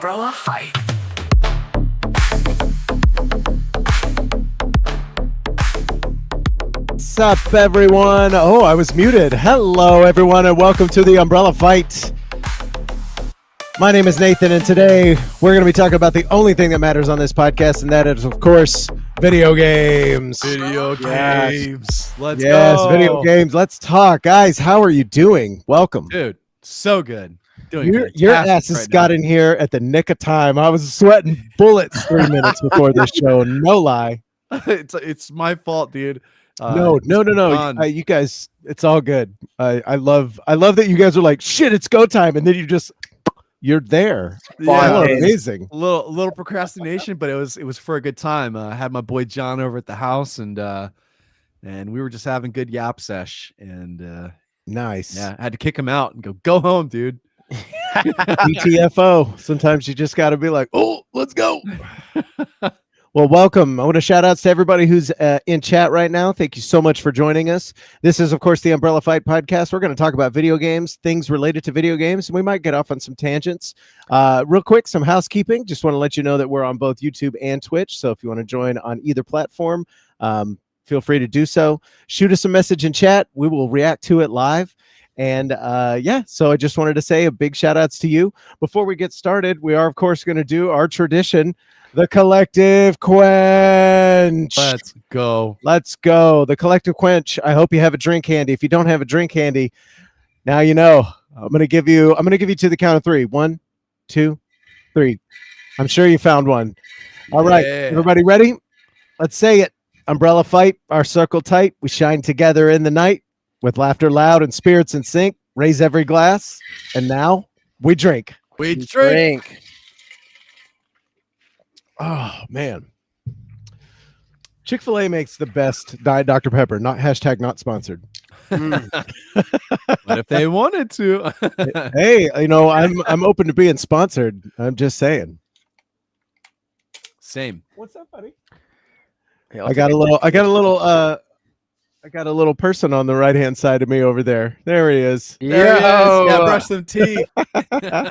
Umbrella Fight. What's up, everyone? Oh, I was muted. Hello, everyone, and welcome to the Umbrella Fight. My name is Nathan, and today we're going to be talking about the only thing that matters on this podcast, and that is, of course, video games. Video games. Let's Yes, go. video games. Let's talk. Guys, how are you doing? Welcome. Dude, so good. Doing Your asses got in here at the nick of time. I was sweating bullets 3 minutes before this show. No lie. It's my fault, dude. No. You guys, it's all good. I love that you guys are like, shit, it's go time, and then you're there. Yeah, amazing. A little procrastination, but it was for a good time. I had my boy John over at the house, and we were just having good yap sesh, and nice. Yeah, I had to kick him out and go home, dude. ETFO. Sometimes you just got to be like, oh, let's go. Well, welcome. I want to shout outs to everybody who's in chat right now. Thank you so much for joining us. This is, of course, the Umbrella Fight podcast. We're going to talk about video games, things related to video games, and we might get off on some tangents. Real quick, some housekeeping. Just want to let you know that we're on both YouTube and Twitch. So if you want to join on either platform, feel free to do so. Shoot us a message in chat. We will react to it live. And so I just wanted to say a big shout outs to you. Before we get started, we are, of course, going to do our tradition, the Collective Quench. Let's go. The Collective Quench. I hope you have a drink handy. If you don't have a drink handy, now you know. I'm gonna give you to the count of 3. 1, 2, 3. I'm sure you found one. All right, everybody ready? Let's say it. Umbrella Fight, our circle tight. We shine together in the night. With laughter loud and spirits in sync, raise every glass, and now we drink. We drink. Oh, man. Chick-fil-A makes the best Diet Dr. Pepper, not sponsored. But if they wanted to. Hey, I'm open to being sponsored. I'm just saying. Same. What's up, buddy? Hey, I got a little person on the right-hand side of me over there. There he is. There he is. Yeah, brush some teeth.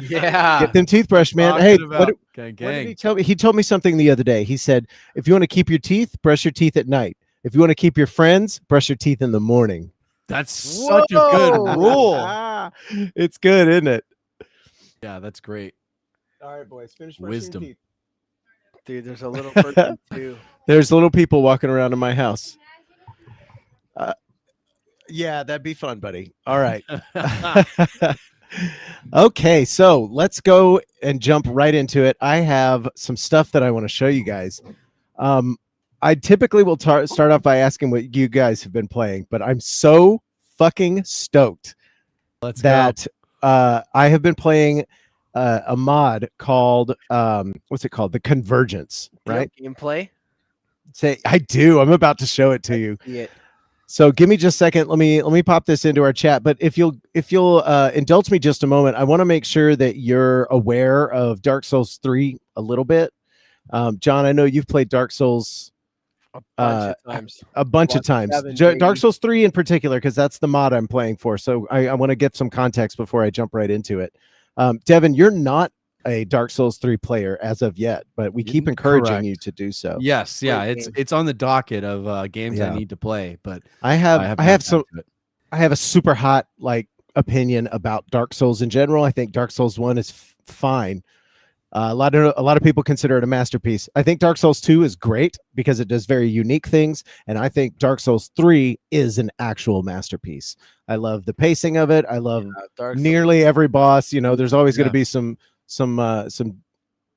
Yeah. Get them teeth brushed, man. Talking Hey, about what gang. did he tell me? He told me something the other day. He said, if you want to keep your teeth, brush your teeth at night. If you want to keep your friends, brush your teeth in the morning. That's such a good rule. It's good, isn't it? Yeah, that's great. All right, boys, finish brushing Wisdom. your teeth. Dude, there's a little person too. There's little people walking around in my house. Yeah, that'd be fun, buddy. All right. Okay, so let's go and jump right into it. I have some stuff that I want to show you guys. I typically will start off by asking what you guys have been playing, but I'm so fucking stoked that I have been playing a mod called what's it called? The Convergence, right? Gameplay. I do. I'm about to show it to you. Yeah. So give me just a second. Let me pop this into our chat. But if you'll indulge me just a moment, I want to make sure that you're aware of Dark Souls 3 a little bit. John, I know you've played Dark Souls A bunch of times. Dark Souls 3 in particular, because that's the mod I'm playing for. So I want to get some context before I jump right into it. Devin, you're not a Dark Souls 3 player as of yet, but we keep encouraging you to do so. Yes, yeah, it's on the docket of games I need to play, but I have a super hot opinion about Dark Souls in general. I think Dark Souls 1 is fine. A lot of people consider it a masterpiece. I think Dark Souls 2 is great because it does very unique things, and I think Dark Souls 3 is an actual masterpiece. I love the pacing of it. I love nearly every boss. There's always going to be some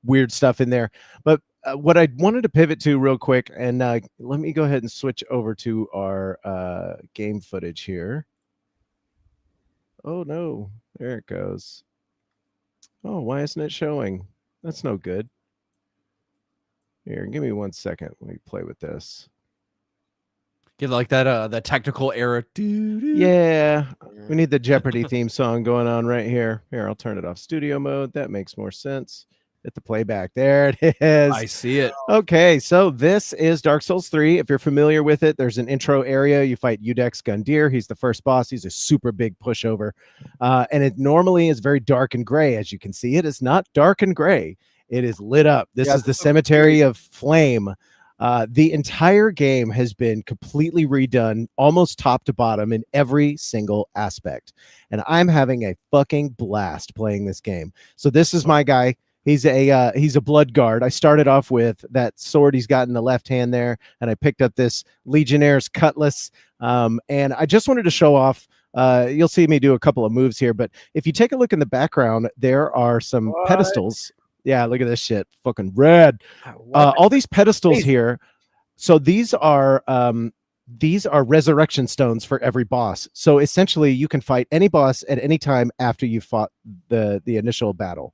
weird stuff in there, but what I wanted to pivot to real quick, and let me go ahead and switch over to our game footage here. Oh no, there it goes. Oh, why isn't it showing? That's no good. Here, give me 1 second. Let me play with this. Get like that technical error. Yeah, we need the Jeopardy theme song going on right here. Here, I'll turn it off studio mode. That makes more sense. Hit the playback. There it is. I see it. Okay, so this is Dark Souls 3. If you're familiar with it, there's an intro area. You fight Udex Gundyr. He's the first boss. He's a super big pushover. And it normally is very dark and gray. As you can see, it is not dark and gray. It is lit up. This is the Cemetery of Flame. The entire game has been completely redone, almost top to bottom in every single aspect. And I'm having a fucking blast playing this game. So this is my guy. He's a blood guard. I started off with that sword he's got in the left hand there, and I picked up this Legionnaire's cutlass. And I just wanted to show off. You'll see me do a couple of moves here, but if you take a look in the background, there are some pedestals. Yeah, look at this shit, fucking red. All these pedestals here. So these are resurrection stones for every boss. So essentially, you can fight any boss at any time after you fought the initial battle.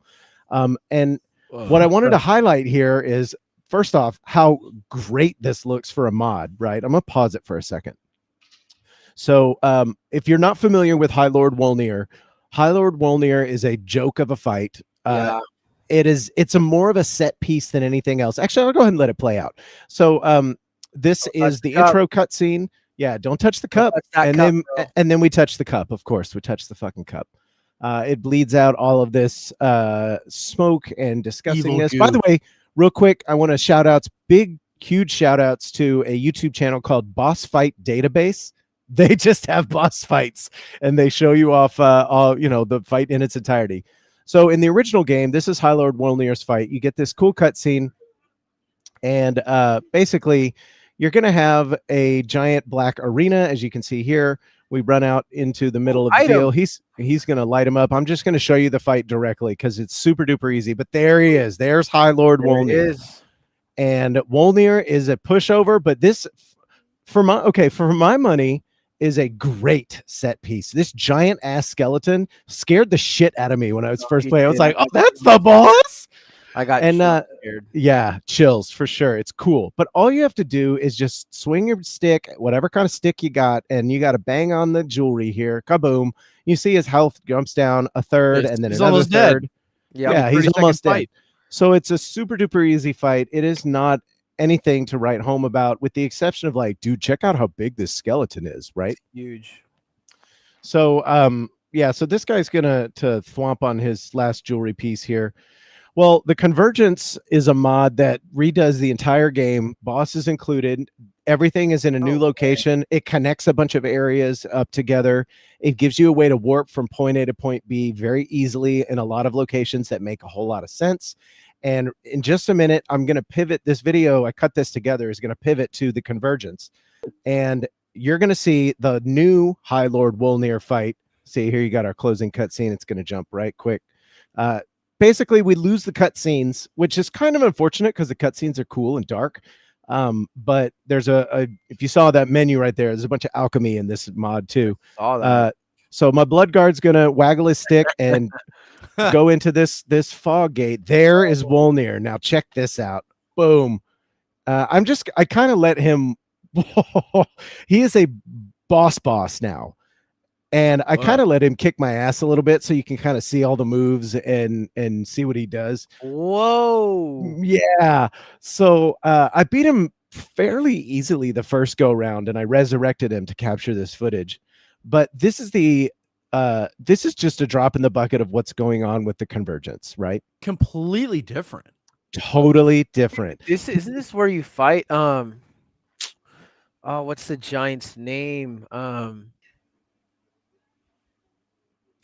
And what I wanted to highlight here is, first off, how great this looks for a mod, right? I'm going to pause it for a second. So if you're not familiar with High Lord Wolnir is a joke of a fight. It's a more of a set piece than anything else. Actually, I'll go ahead and let it play out. So this is the intro cutscene. Yeah, don't touch the cup. Then we touch the cup, of course. We touch the fucking cup. It bleeds out all of this smoke and disgustingness. By the way, real quick, I want to shout outs, huge shout outs to a YouTube channel called Boss Fight Database. They just have boss fights and they show you off all, the fight in its entirety. So in the original game, this is High Lord Wolnir's fight. You get this cool cutscene, and basically you're going to have a giant black arena, as you can see here. We run out into the middle of the deal. He's going to light him up. I'm just going to show you the fight directly because it's super duper easy. But there he is. There's High Lord Wolnir. And Wolnir is a pushover, but this, for my money, is a great set piece. This giant ass skeleton scared the shit out of me when I was first playing. I was like, oh, that's the boss. I got scared. Yeah, chills for sure. It's cool. But all you have to do is just swing your stick, whatever kind of stick you got, and you got to bang on the jewelry here. Kaboom. You see his health jumps down a third, and then another third. Yeah, he's almost dead. So it's a super duper easy fight. It is not anything to write home about, with the exception of like, dude, check out how big this skeleton is, right? It's huge. So so this guy's gonna thwomp on his last jewelry piece here. Well, the Convergence is a mod that redoes the entire game, bosses included. Everything is in a new location. It connects a bunch of areas up together. It gives you a way to warp from point A to point B very easily in a lot of locations that make a whole lot of sense. And in just a minute, I'm going to pivot this video. I cut this together is going to pivot to the Convergence. And you're going to see the new High Lord Wolnir fight. See, here you got our closing cutscene. It's going to jump right quick. Basically, we lose the cutscenes, which is kind of unfortunate because the cutscenes are cool and dark. But there's if you saw that menu right there, there's a bunch of alchemy in this mod too. So my blood guard's going to waggle his stick and go into this fog gate. There is Wolnir. Now check this out. Boom. I kind of let him. He is a boss now. And I kind of let him kick my ass a little bit so you can kind of see all the moves and see what he does. Whoa. Yeah. So I beat him fairly easily the first go round, and I resurrected him to capture this footage. But this is just a drop in the bucket of what's going on with the Convergence, right? Completely different. Totally different. Isn't this where you fight? What's the giant's name?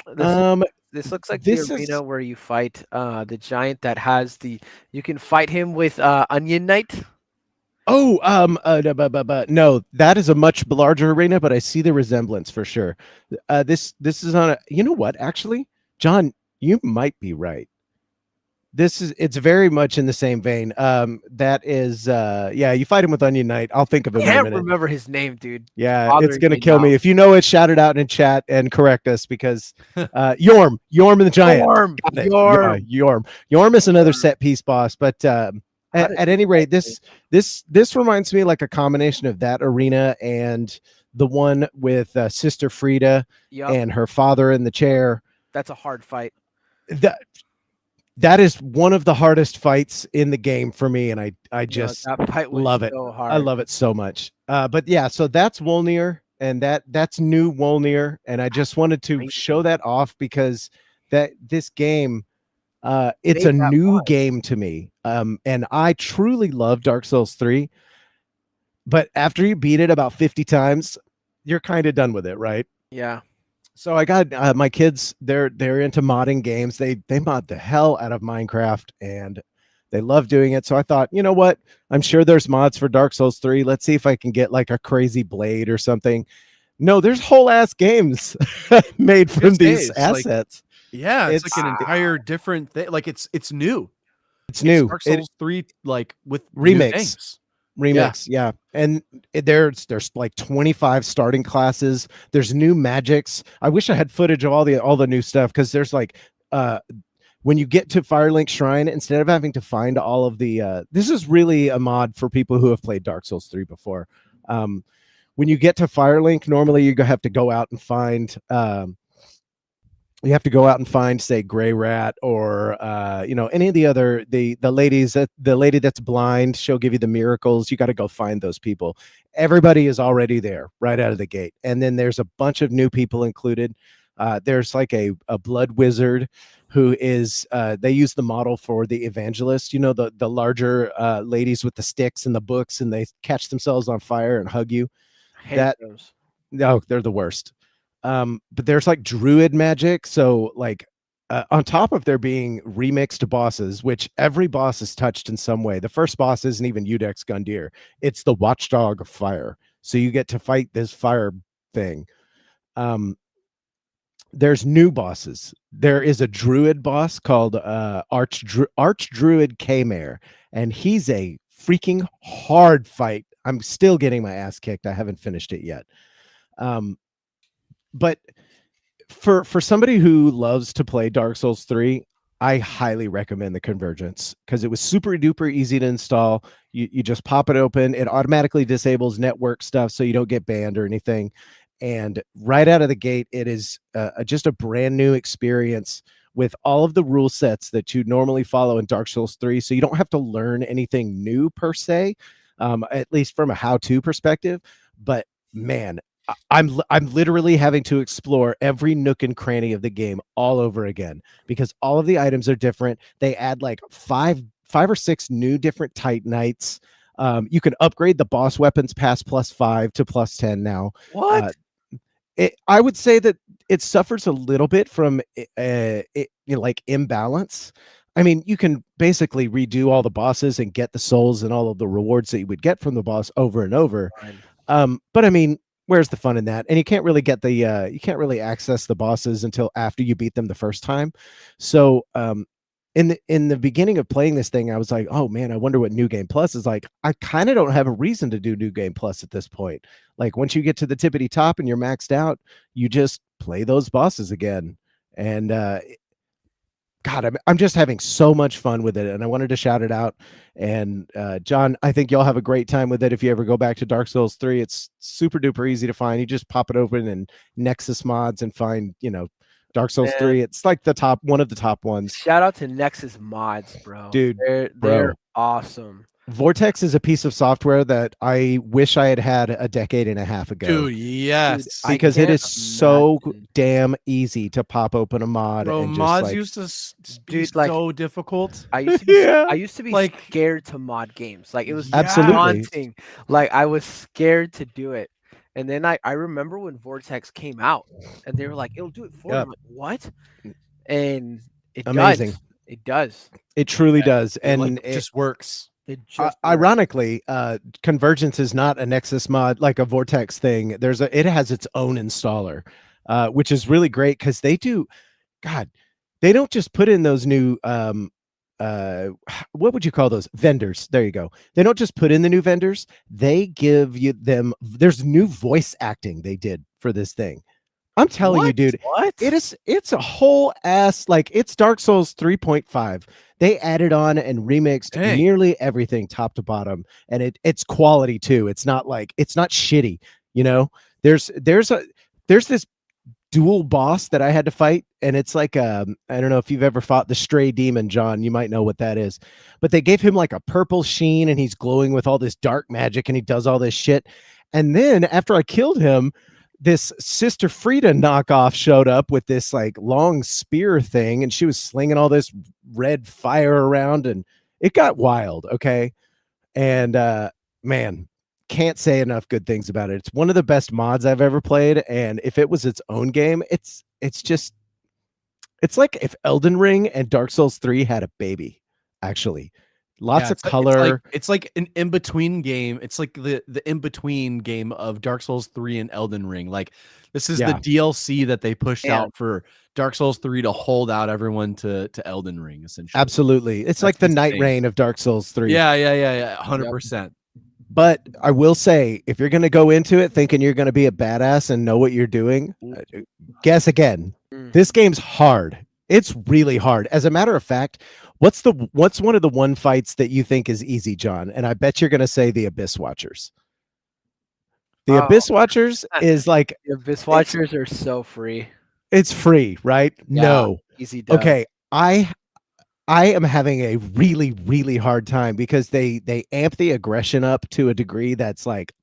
This looks like the arena where you fight the giant that has you can fight him with Onion Knight. Oh, no, that is a much larger arena, but I see the resemblance for sure. This is on you know what, actually, John, you might be right. It's very much in the same vein. That is, you fight him with Onion Knight. I'll think of him in a minute. I can't remember his name, dude. Yeah, it's gonna kill me. If you know it, shout it out in chat and correct us, because Yorm and the Giant. Yorm is another set piece boss, but at any rate, this reminds me like a combination of that arena and the one with Sister Frida and her father in the chair. That's a hard fight. that is one of the hardest fights in the game for me, and I just that fight was love it. so hard. I love it so much. But yeah, so that's Wolnir, and that's new Wolnir, and I just wanted to show that off because this game, it's a new game to me. And I truly love Dark Souls 3, but after you beat it about 50 times, you're kind of done with it, right? Yeah. So I got my kids, they're into modding games. They mod the hell out of Minecraft, and they love doing it. So I thought, you know what? I'm sure there's mods for Dark Souls 3. Let's see if I can get like a crazy blade or something. No, there's whole ass games made from these assets. Yeah, it's like an entire different thing. Like it's new. It's new. Dark Souls 3, like with remix. Yeah. And there's like 25 starting classes. There's new magics. I wish I had footage of all the new stuff, because there's like when you get to Firelink Shrine, instead of having to find all of the this is really a mod for people who have played Dark Souls 3 before. When you get to Firelink, normally you have to go out and find say Gray Rat, or any of the other the ladies, the lady that's blind, she'll give you the miracles. You got to go find those people. Everybody is already there right out of the gate, and then there's a bunch of new people included. There's like a blood wizard who is they use the model for the evangelist, the larger ladies with the sticks and the books, and they catch themselves on fire and hug you. No, they're the worst. But there's like druid magic. So like on top of there being remixed bosses, which every boss is touched in some way. The first boss isn't even Udex Gundyr. It's the Watchdog of Fire. So you get to fight this fire thing. There's new bosses. There is a druid boss called Archdruid K-Mare, and he's a freaking hard fight. I'm still getting my ass kicked. I haven't finished it yet. But for somebody who loves to play Dark Souls 3, I highly recommend the Convergence, because it was super duper easy to install. You just pop it open. It automatically disables network stuff, so you don't get banned or anything. And right out of the gate, it is just a brand new experience with all of the rule sets that you normally follow in Dark Souls 3. So you don't have to learn anything new per se, at least from a how-to perspective. But man, I'm literally having to explore every nook and cranny of the game all over again, because all of the items are different. They add like five or six new different Titanites. You can upgrade the boss weapons past +5 to +10 now. What? I would say that it suffers a little bit from like imbalance. I mean, you can basically redo all the bosses and get the souls and all of the rewards that you would get from the boss over and over. But I mean, where's the fun in that? And you can't really get you can't really access the bosses until after you beat them the first time. So in the beginning of playing this thing, I was like, oh man, I wonder what New Game Plus is like. I kind of don't have a reason to do New Game Plus at this point. Like once you get to the tippity top and you're maxed out, you just play those bosses again. And God, I'm just having so much fun with it, and I wanted to shout it out. And John, I think you'll have a great time with it if you ever go back to Dark Souls 3. It's super duper easy to find. You just pop it open and Nexus mods and find, Dark Souls 3. It's like one of the top ones. Shout out to Nexus mods, bro. Dude, they're awesome. Vortex is a piece of software that I wish I had had a decade and a half ago. Dude, yes. Dude, because it is so damn easy to pop open a mod. Bro, and just mods like, used to be so difficult. I used to be like scared to mod games. Like it was daunting. Like I was scared to do it. And then I remember when Vortex came out and they were like, it'll do it for you. I'm like, what? And it amazing. Does. It does. It truly does. And it just works. It just ironically, Convergence is not a Nexus mod like a Vortex thing. It has its own installer, which is really great because they don't just put in those new what would you call those vendors? There you go. They don't just put in the new vendors. They give you them. There's new voice acting they did for this thing. I'm telling you, dude, it's a whole ass, like it's Dark Souls 3.5. They added on and remixed nearly everything top to bottom, and it's quality too. It's not shitty, There's this dual boss that I had to fight, and it's like I don't know if you've ever fought the Stray Demon, John. You might know what that is, but they gave him like a purple sheen, and he's glowing with all this dark magic, and he does all this shit. And then after I killed him, this Sister Frida knockoff showed up with this like long spear thing, and she was slinging all this red fire around, and it got wild. Okay, and man, can't say enough good things about it. It's one of the best mods I've ever played, and if it was its own game, it's like if Elden Ring and Dark Souls 3 had a baby. Actually, lots of color. It's like an in-between game. It's like the in-between game of Dark Souls 3 and Elden Ring. Like this is the DLC that they pushed out for Dark Souls 3 to hold out everyone to Elden Ring, essentially. Absolutely. It's like the Night Rain of Dark Souls 3. Yeah. 100%. But I will say, if you're going to go into it thinking you're going to be a badass and know what you're doing, guess again. This game's hard. It's really hard. As a matter of fact, what's one of the one fights that you think is easy, John? And I bet you're going to say the Abyss Watchers. The Abyss Watchers is like... The Abyss Watchers are so free. It's free, right? Yeah, no. Easy dub. Okay, I am having a really, really hard time because they amp the aggression up to a degree that's like,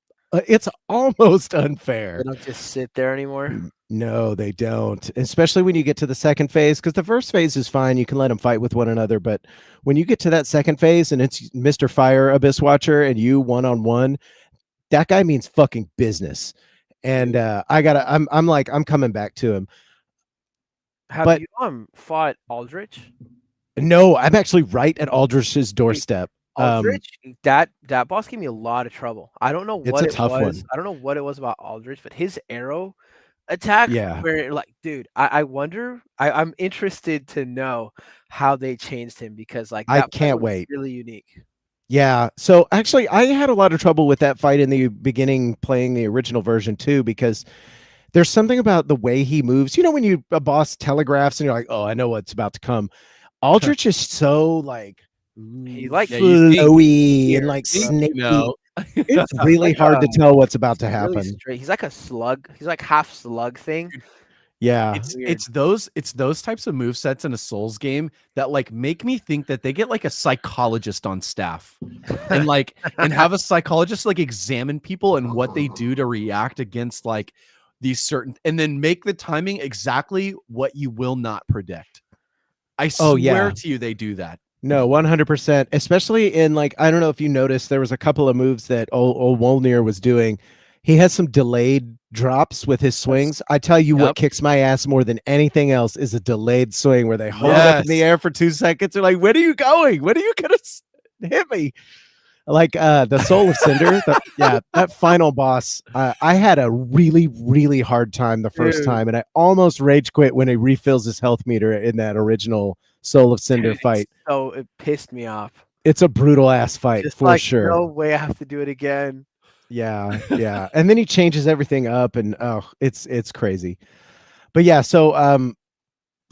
it's almost unfair. They don't just sit there anymore. No, they don't. Especially when you get to the second phase, because the first phase is fine. You can let them fight with one another. But when you get to that second phase and it's Mr. Fire Abyss Watcher and you one-on-one, that guy means fucking business. And I'm coming back to him. Have you fought Aldrich? No, I'm actually right at Aldrich's doorstep. Aldrich, that boss gave me a lot of trouble. I don't know what it's a tough one. I don't know what it was about Aldrich, but his arrow attack, where like, dude, I wonder. I'm interested to know how they changed him because like I can't wait. Really unique. Yeah. So actually, I had a lot of trouble with that fight in the beginning playing the original version too, because there's something about the way he moves. You know, when a boss telegraphs and you're like, oh, I know what's about to come. Aldrich is so like he like flowy and like snaky. It's really hard to tell what's about to happen. Really he's like a slug. He's like half slug thing. Yeah, it's those types of movesets in a Souls game that like make me think that they get like a psychologist on staff and have a psychologist like examine people and what they do to react against like these certain, and then make the timing exactly what you will not predict. I swear to you, they do that. No, 100%. Especially in like, I don't know if you noticed, there was a couple of moves that old Wolnir was doing. He has some delayed drops with his swings. I tell you what kicks my ass more than anything else is a delayed swing where they hold it up in the air for 2 seconds. They're like, "Where are you going? When are you gonna hit me?" Like the Soul of Cinder. That final boss. I had a really, really hard time the first time, and I almost rage quit when he refills his health meter in that original Soul of Cinder fight. So it pissed me off. It's a brutal ass fight for sure. No way I have to do it again. Yeah. And then he changes everything up, and it's crazy. But yeah, so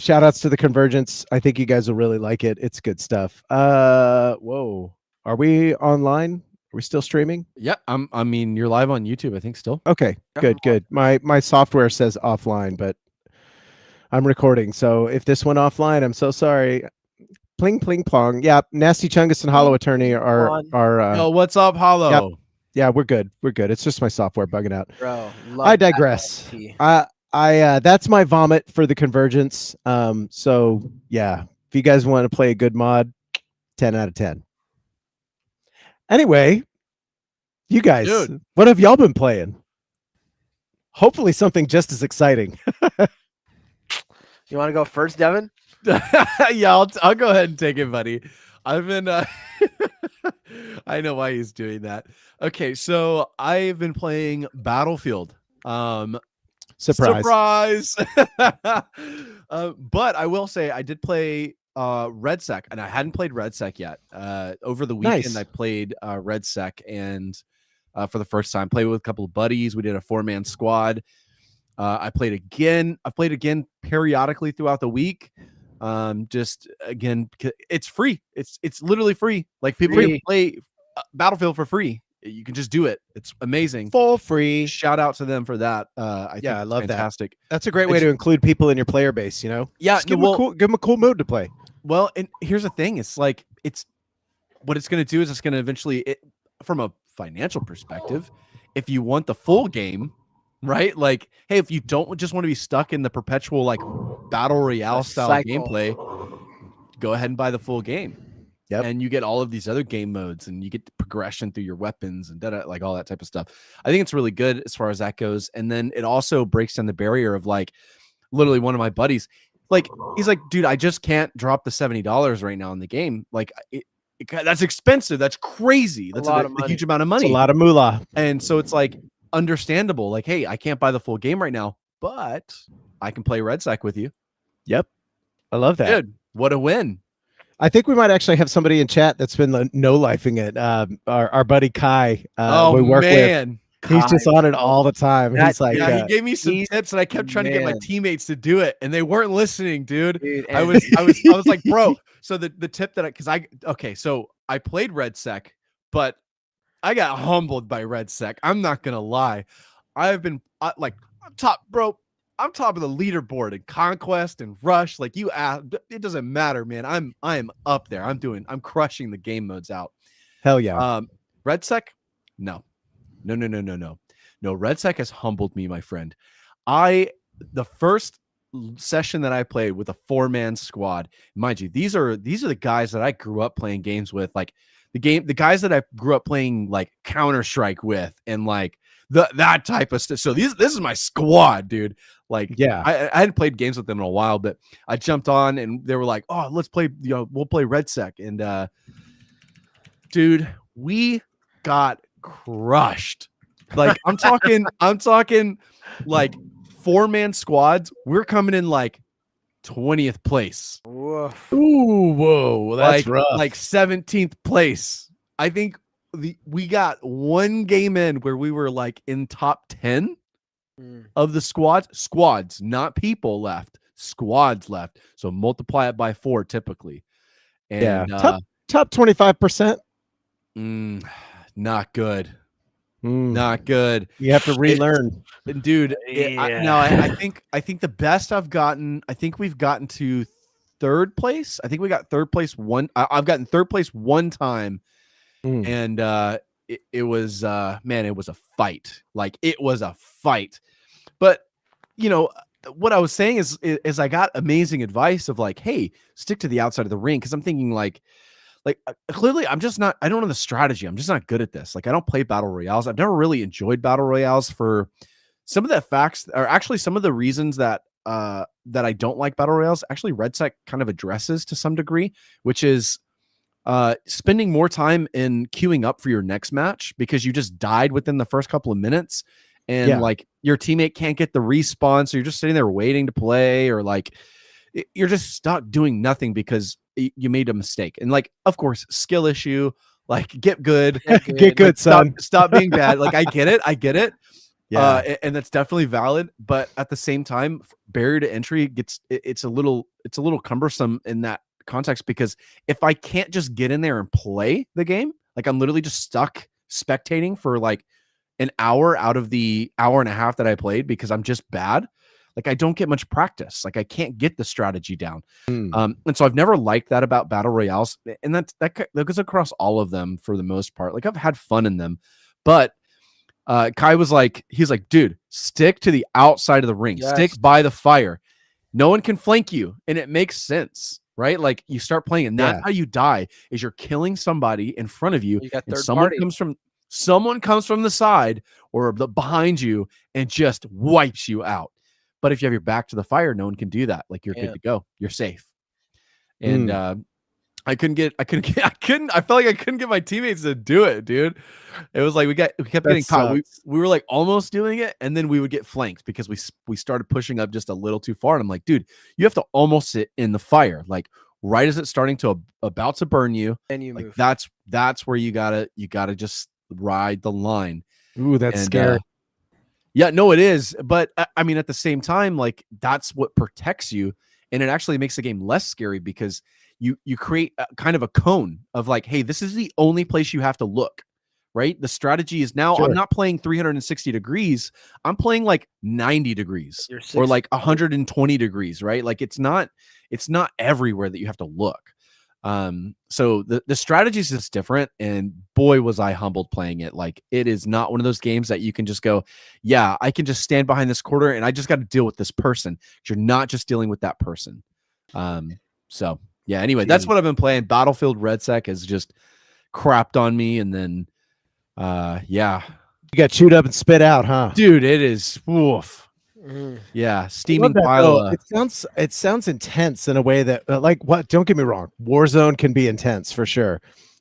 shout outs to the Convergence. I think you guys will really like it. It's good stuff. Whoa. Are we online? Are we still streaming? Yeah, I mean, you're live on YouTube, I think still. Okay, good. My software says offline, but I'm recording. So if this went offline, I'm so sorry. Pling, pling, plong. Yeah, Nasty Chungus and Hollow Attorney are Yo, what's up, Hollow? Yep. Yeah, we're good. It's just my software bugging out. Bro, I digress. That's my vomit for the Convergence. So yeah, if you guys want to play a good mod, 10 out of 10. Anyway, you guys, what have y'all been playing? Hopefully something just as exciting. You want to go first, Devin? Yeah, I'll go ahead and take it, buddy. I've been I know why he's doing that. Okay, so I've been playing Battlefield. Surprise. But I will say I did play REDSEC, and I hadn't played REDSEC yet. Over the weekend, I played REDSEC, and for the first time, played with a couple of buddies. We did a 4-man squad. I played again. I've played again periodically throughout the week. Just again, it's free. It's literally free. Like people can play Battlefield for free. you can just do it. It's amazing. For free. Shout out to them for that. I love fantastic. That's a great way to include people in your player base, you know? Yeah. Just give them a cool mode to play. Well, and here's the thing. It's like, what it's going to do is it's going to eventually, from a financial perspective, if you want the full game, right? Like, hey, if you don't just want to be stuck in the perpetual like battle royale style gameplay, go ahead and buy the full game. Yep. And you get all of these other game modes, and you get progression through your weapons and like all that type of stuff. I think it's really good as far as that goes. And then it also breaks down the barrier of like, literally one of my buddies, like, he's like, dude, I just can't drop the $70 right now in the game. Like, that's expensive. That's crazy. That's a huge amount of money. It's a lot of moolah. And so it's like understandable. Like, hey, I can't buy the full game right now, but I can play REDSEC with you. Yep. I love that. Dude, what a win. I think we might actually have somebody in chat that's been no-lifing it. Our buddy Kai. We work with. He's just on it all the time. He's like, he gave me some tips, and I kept trying to get my teammates to do it, and they weren't listening, dude. I was like, bro. So the tip that so I played REDSEC, but I got humbled by REDSEC. I'm not gonna lie. I've been I'm top, bro. I'm top of the leaderboard in Conquest and Rush. Like it doesn't matter, man. I am up there. I'm crushing the game modes out. Hell yeah. REDSEC, no. REDSEC has humbled me, my friend. The first session that I played with a 4-man squad, mind you, these are the guys that I grew up playing games with, like the guys that I grew up playing like Counter-Strike with, and like that type of stuff. So this is my squad, dude. Like, yeah, I hadn't played games with them in a while, but I jumped on and they were like, oh, let's play, we'll play REDSEC. And dude, we got crushed. Like, I'm talking like 4-man squads. We're coming in like 20th place. Whoa. Ooh, whoa, that's rough. Like 17th place. I think we got one game in where we were like in top 10 of the squads, not people left, squads left. So multiply it by 4 typically. And top 25%. Not good. Not good. You have to relearn. Dude, I think the best I've gotten, I think we've gotten to 3rd place. I think we got 3rd place one. I've gotten 3rd place one time. And it was man, it was a fight. Like, it was a fight. But what I was saying is I got amazing advice of like, hey, stick to the outside of the ring, because I'm thinking like clearly I don't know the strategy. I'm just not good at this. Like, I don't play battle royales. I've never really enjoyed battle royales for some of the facts, or actually some of the reasons that I don't like battle royales. Actually, REDSEC kind of addresses to some degree, which is spending more time in queuing up for your next match because you just died within the first couple of minutes, and like your teammate can't get the respawn, so you're just sitting there waiting to play, or like you're just stuck doing nothing because you made a mistake. And like, of course, skill issue. Like, get good, get good, son. Stop being bad. Like, I get it. Yeah, and that's definitely valid. But at the same time, barrier to entry it's a little cumbersome in that context, because if I can't just get in there and play the game, like I'm literally just stuck spectating for like an hour out of the hour and a half that I played because I'm just bad. Like, I don't get much practice. Like, I can't get the strategy down. And so I've never liked that about battle royales, and that goes across all of them for the most part. Like, I've had fun in them, but Kai was like, he's like, dude, stick to the outside of the ring, stick by the fire. No one can flank you, and it makes sense, right? Like, you start playing, and that's how you die, is you're killing somebody in front of you, got and someone comes from the side or behind you and just wipes you out. But if you have your back to the fire, no one can do that. Like, you're good to go. You're safe. And I felt like I couldn't get my teammates to do it, dude. It was like we kept getting caught. We were like almost doing it, and then we would get flanked because we started pushing up just a little too far. And I'm like, dude, you have to almost sit in the fire, like right as it's starting to about to burn you. And you like move. That's where you gotta just ride the line. Ooh, that's scary. Yeah, no, it is. But I mean, at the same time, like, that's what protects you, and it actually makes the game less scary because you create kind of a cone of like, hey, this is the only place you have to look, right? The strategy is now I'm not playing 360 degrees. I'm playing like 90 degrees or like 120 degrees, right? Like it's not everywhere that you have to look. So the strategies is different, and boy, was I humbled playing it. Like it is not one of those games that you can just go, yeah, I can just stand behind this corner and I just got to deal with this person. You're not just dealing with that person. So yeah, anyway, that's what I've been playing. Battlefield REDSEC has just crapped on me, and then yeah, you got chewed up and spit out, huh? Dude, it is woof. Yeah, steaming pile. It sounds intense in a way that like what? Don't get me wrong, Warzone can be intense for sure,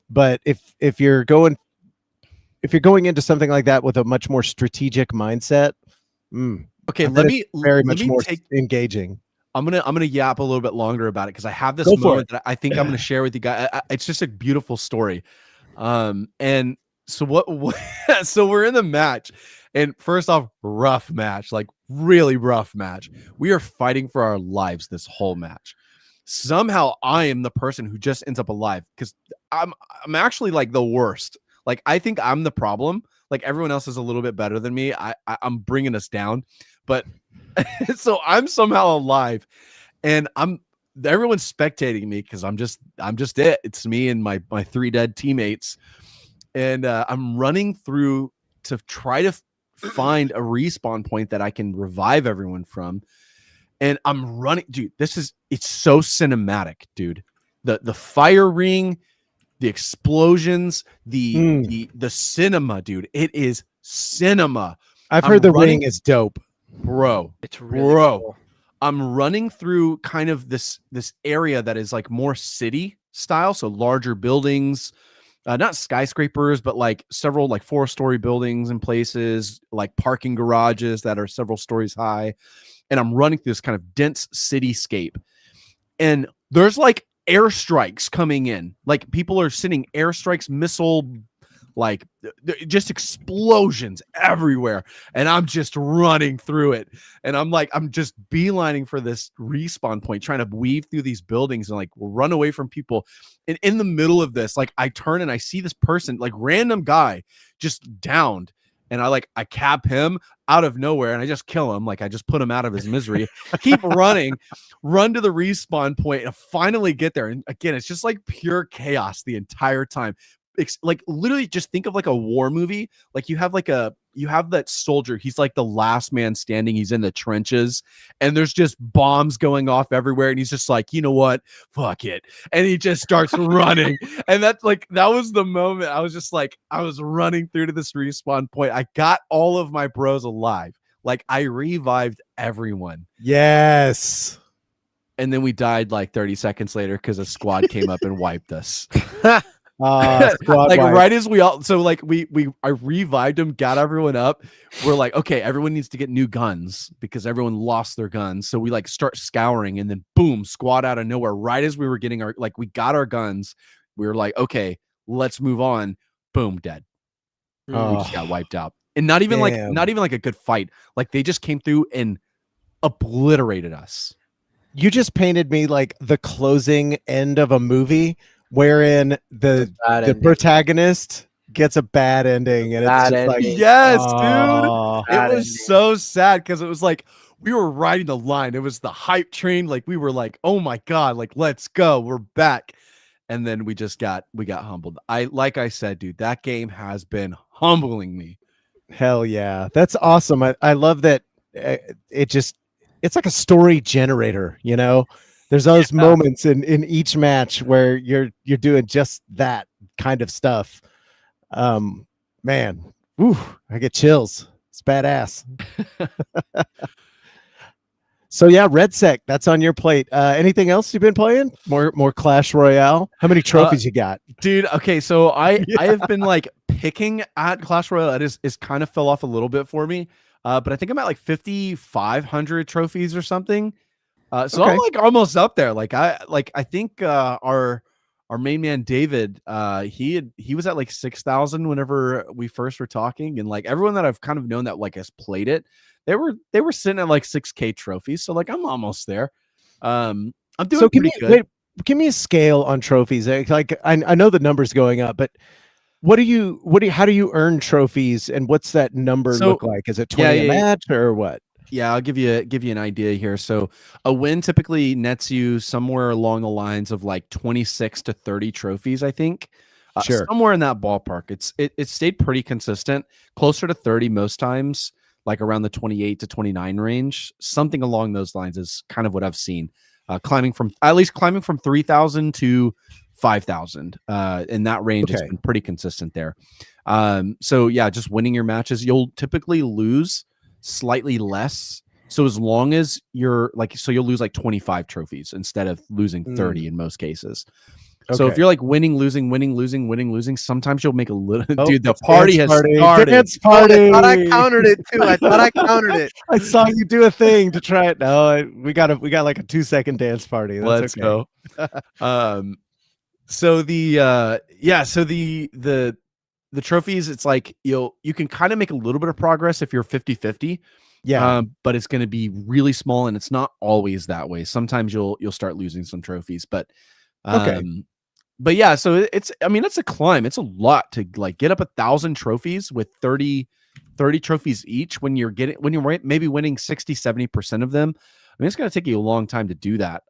but if you're going into something like that with a much more strategic mindset, okay, let me more engaging. I'm gonna yap a little bit longer about it because I have this moment that I think I'm gonna share with you guys. It's just a beautiful story. And so so we're in the match, and first off, rough match, like really rough match. We are fighting for our lives this whole match. Somehow I am the person who just ends up alive because I'm actually like the worst. Like I think I'm the problem. Like everyone else is a little bit better than me. I'm bringing us down, but so I'm somehow alive, and everyone's spectating me because I'm just it. It's me and my 3 dead teammates, and I'm running through to try to find a respawn point that I can revive everyone from. And I'm running, dude. It's so cinematic, dude. The fire ring, the explosions, the cinema, dude. It is cinema. I've heard the ring is dope. Bro, it's really cool. I'm running through kind of this area that is like more city style, so larger buildings, not skyscrapers, but like several like 4-story buildings in places, like parking garages that are several stories high. And I'm running through this kind of dense cityscape, and there's like airstrikes coming in, like people are sending airstrikes, missile, like just explosions everywhere, and I'm just running through it, and I'm just beelining for this respawn point, trying to weave through these buildings and like run away from people. And in the middle of this, like I turn and I see this person, like random guy, just downed, and I cap him out of nowhere, and I just kill him. Like I just put him out of his misery. Keep running, run to the respawn point, and finally get there. And again, it's just like pure chaos the entire time. Like literally just think of like a war movie. Like you have that soldier, he's like the last man standing, he's in the trenches, and there's just bombs going off everywhere, and he's just like, you know what, fuck it, and he just starts running. And that was the moment I was just like, I was running through to this respawn point. I got all of my bros alive, like I revived everyone. Yes. And then we died like 30 seconds later because a squad came up and wiped us. Like right as we all, so like I revived him, got everyone up. We're like, okay, everyone needs to get new guns because everyone lost their guns. So we like start scouring, and then boom, squad out of nowhere. Right as we were getting we got our guns, we were like, okay, let's move on. Boom, dead. We just got wiped out, and not even like a good fight. Like they just came through and obliterated us. You just painted me like the closing end of a movie, wherein the protagonist gets a bad ending, and it's just like, yes, dude, it was so sad because it was like we were riding the line. It was the hype train. Like we were like, oh my god, like let's go, we're back. And then we got humbled. Like I said, dude, that game has been humbling me. Hell yeah, that's awesome. I love that. It's like a story generator, you know. There's those moments in each match where you're doing just that kind of stuff. Man, I get chills. It's badass. So yeah, REDSEC, that's on your plate. Anything else you've been playing? More Clash Royale? How many trophies you got? Dude, okay, so I have been like picking at Clash Royale. It is kind of fell off a little bit for me. But I think I'm at like 5,500 trophies or something. So okay. I'm like almost up there. I think our main man David, he was at like 6,000 whenever we first were talking, and like everyone that I've kind of known that like has played it, they were sitting at like 6K trophies. So like I'm almost there. I'm doing pretty good. Wait, give me a scale on trophies. Like I know the numbers going up, but how do you earn trophies, and what's that number look like? Is it 20 a match or what? Yeah, I'll give you an idea here. So a win typically nets you somewhere along the lines of like 26 to 30 trophies, I think. Sure. Somewhere in that ballpark. It stayed pretty consistent, closer to 30 most times, like around the 28 to 29 range. Something along those lines is kind of what I've seen. Climbing from 3,000 to 5,000 in that range. It's been pretty consistent there. So yeah, just winning your matches, you'll typically lose slightly less. So as long as you're like, so you'll lose like 25 trophies instead of losing 30 in most cases. So if you're like winning, losing, sometimes you'll make a little. Dude, the party has started. Dance party. I thought I countered it too. I thought I countered it. I saw you do a thing to try it. No, we got like a 2-second dance party. That's Let's go. So the trophies, it's like you can kind of make a little bit of progress if you're 50-50. Yeah. But it's going to be really small, and it's not always that way. Sometimes you'll start losing some trophies, but but yeah, so it's a climb. It's a lot to like get up 1,000 trophies with 30 trophies each when you're maybe winning 60-70% of them. I mean, it's going to take you a long time to do that.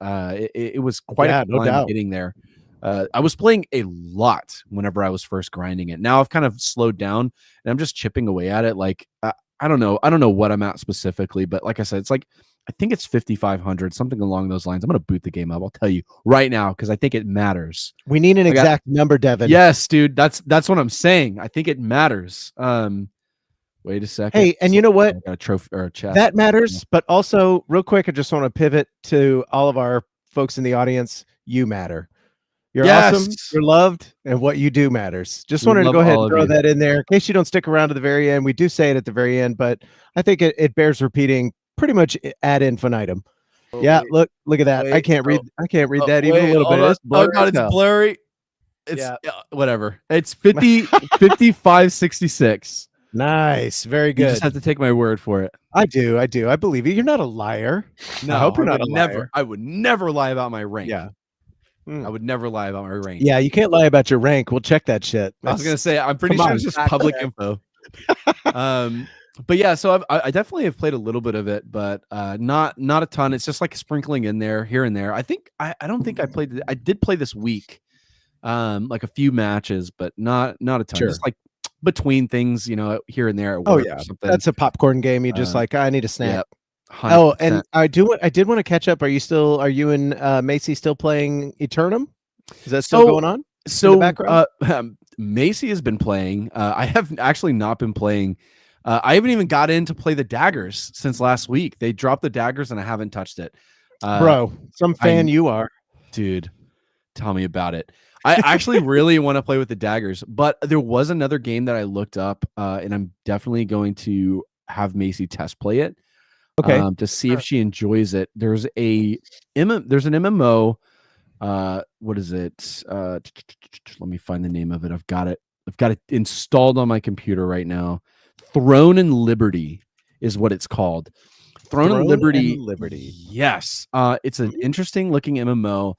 It was quite a climb getting there. I was playing a lot whenever I was first grinding it. Now I've kind of slowed down and I'm just chipping away at it. Like, I don't know what I'm at specifically, but like I said, it's like, I think it's 5,500, something along those lines. I'm going to boot the game up. I'll tell you right now, because I think it matters. We need an exact number, Devin. Yes, dude. That's what I'm saying. I think it matters. Wait a second. Hey, and you know what? I got a trophy or a chest. That matters, but also real quick, I just want to pivot to all of our folks in the audience. You matter. You're awesome. You're loved, and what you do matters. Just wanted to go ahead and throw that in there in case you don't stick around to the very end. We do say it at the very end, but I think it bears repeating pretty much ad infinitum. Oh, yeah, look at that. I can't read that even a little bit. It's blurry. Oh god, it's blurry. It's whatever. It's 5566. Nice. Very good. You just have to take my word for it. I do. I believe you. You're not a liar. No, I hope you're not a liar. I would never lie about my rank. Yeah. I would never lie about my rank. Yeah, you can't lie about your rank. We'll check that shit. I was gonna say, I'm pretty sure it's just public info. But yeah, so I definitely have played a little bit of it, but not a ton. It's just like sprinkling in there here and there. I don't think I played. I did play this week, like a few matches, but not a ton. Just like between things, here and there. At work or something. That's a popcorn game. You just like, I need a snack. Yep. 100%. Oh, and I did want to catch up. Are you and Macy still playing Eternum? Is that still going on? So in the background? Macy has been playing. I have actually not been playing. I haven't even got in to play the daggers since last week. They dropped the daggers and I haven't touched it. Bro, some fan you are. Dude, tell me about it. I actually really want to play with the daggers, but there was another game that I looked up, and I'm definitely going to have Macy test play it. Okay. To see if she enjoys it. There's an MMO. What is it? Let me find the name of it. I've got it installed on my computer right now. Throne and Liberty is what it's called. Throne and Liberty. Yes. It's an interesting looking MMO.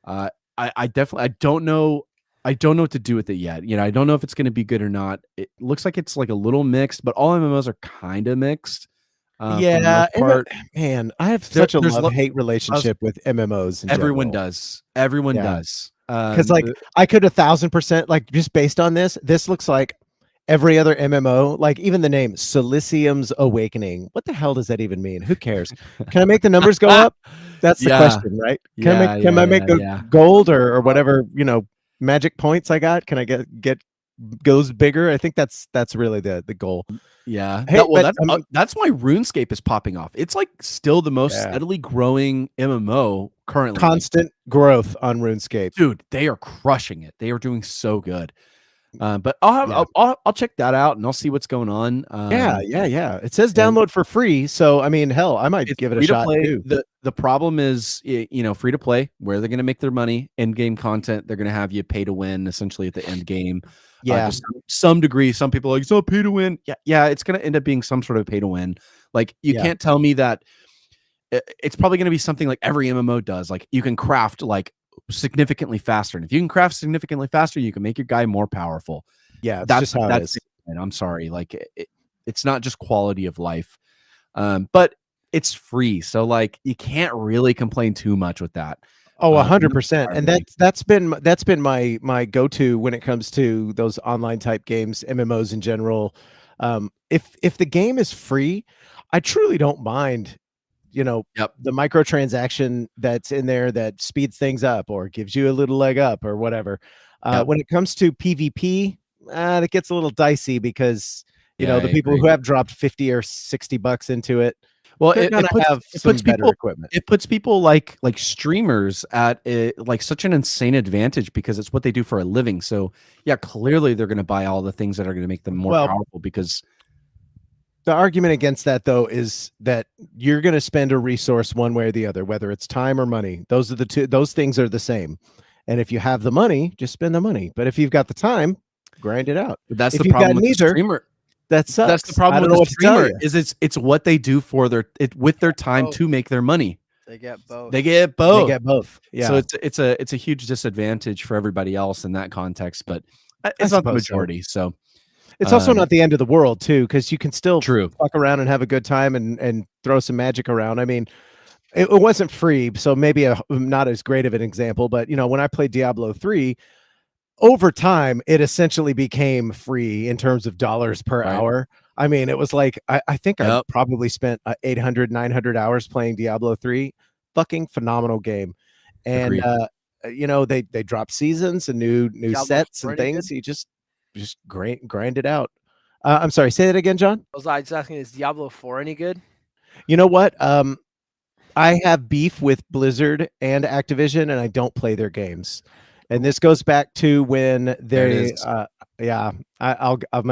I don't know what to do with it yet. I don't know if it's going to be good or not. It looks like it's like a little mixed, but all MMOs are kind of mixed. Yeah, man, I have such a love-hate relationship with MMOs. Everyone does. Because like I could 1,000% like just based on this looks like every other MMO. Like even the name Silicium's Awakening. What the hell does that even mean? Who cares? Can I make the numbers go up? That's the question, right? Can I make the gold or whatever magic points I got? Can I get goes bigger? I think that's really the goal. Yeah. Hey, that's why RuneScape is popping off. It's like still the most steadily growing MMO currently. Constant growth on RuneScape. Dude, they are crushing it. They are doing so good. But I'll check that out and I'll see what's going on. Yeah. It says download for free, so I mean, hell, I might give it a shot too. The problem is, free to play, where they're going to make their money. End game content, they're going to have you pay to win essentially at the end game. Yeah, to some degree. Some people are like, it's not pay to win. Yeah, it's going to end up being some sort of pay to win. Like you can't tell me that it's probably going to be something like every MMO does. Like you can craft like significantly faster. And if you can craft significantly faster, you can make your guy more powerful. Yeah, that's just how it is. And I'm sorry, like it's not just quality of life, but it's free, so like you can't really complain too much with that. Oh, 100%. And that's been my go-to when it comes to those online type games, MMOs in general. If the game is free, I truly don't mind, the microtransaction that's in there that speeds things up or gives you a little leg up or whatever. When it comes to PvP, it gets a little dicey because the people who have dropped 50 or $60 into it, well, it puts better equipment. It puts people like streamers at like such an insane advantage because it's what they do for a living. So yeah, clearly they're going to buy all the things that are going to make them more powerful. Because the argument against that, though, is that you're going to spend a resource one way or the other, whether it's time or money. Those things are the same. And if you have the money, just spend the money. But if you've got the time, grind it out. But that's the problem with the streamer. That sucks. That's the problem with the streamer is it's what they do for with their time to make their money. They get both. They get both. Yeah. So it's a huge disadvantage for everybody else in that context, but it's not the majority. So it's also not the end of the world too, because you can still fuck around and have a good time and throw some magic around. I mean, it wasn't free, so maybe not as great of an example, but when I played Diablo 3. Over time, it essentially became free in terms of dollars per hour. I mean, it was like, I think I probably spent 800, 900 hours playing Diablo 3. Fucking phenomenal game. And, they drop seasons and new sets and things. You just grind it out. I'm sorry, say that again, John? I was just asking, is Diablo 4 any good? You know what? I have beef with Blizzard and Activision, and I don't play their games. And this goes back to when I'm going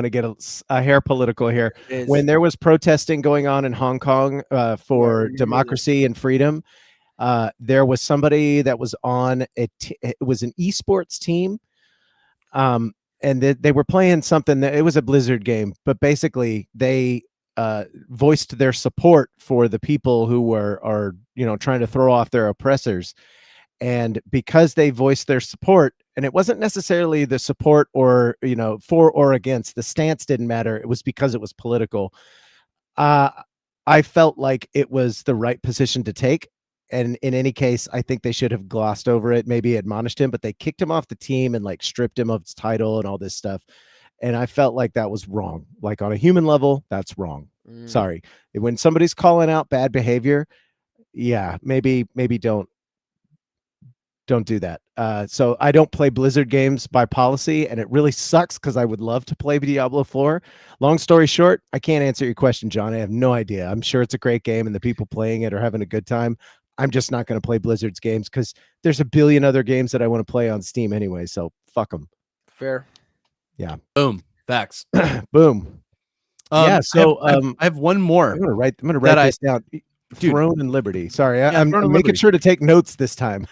to get a hair political here. When there was protesting going on in Hong Kong for democracy and freedom, there was somebody that was on it was an esports team, and they were playing something that it was a Blizzard game, but basically they voiced their support for the people who are trying to throw off their oppressors. And because they voiced their support, and it wasn't necessarily the support or, for or against, the stance didn't matter. It was because it was political. I felt like it was the right position to take. And in any case, I think they should have glossed over it, maybe admonished him, but they kicked him off the team and like stripped him of his title and all this stuff. And I felt like that was wrong. Like on a human level, that's wrong. Sorry. When somebody's calling out bad behavior, maybe don't do that. So I don't play Blizzard games by policy, and it really sucks because I would love to play Diablo 4. Long story short, I can't answer your question, John. I have no idea. I'm sure it's a great game and the people playing it are having a good time. I'm just not going to play Blizzard's games because there's a billion other games that I want to play on Steam anyway, so fuck them. Fair. Yeah. Boom. Facts. Boom. So I have one more. I'm going to write this down. Throne and Liberty. Sorry, I'm making sure to take notes this time.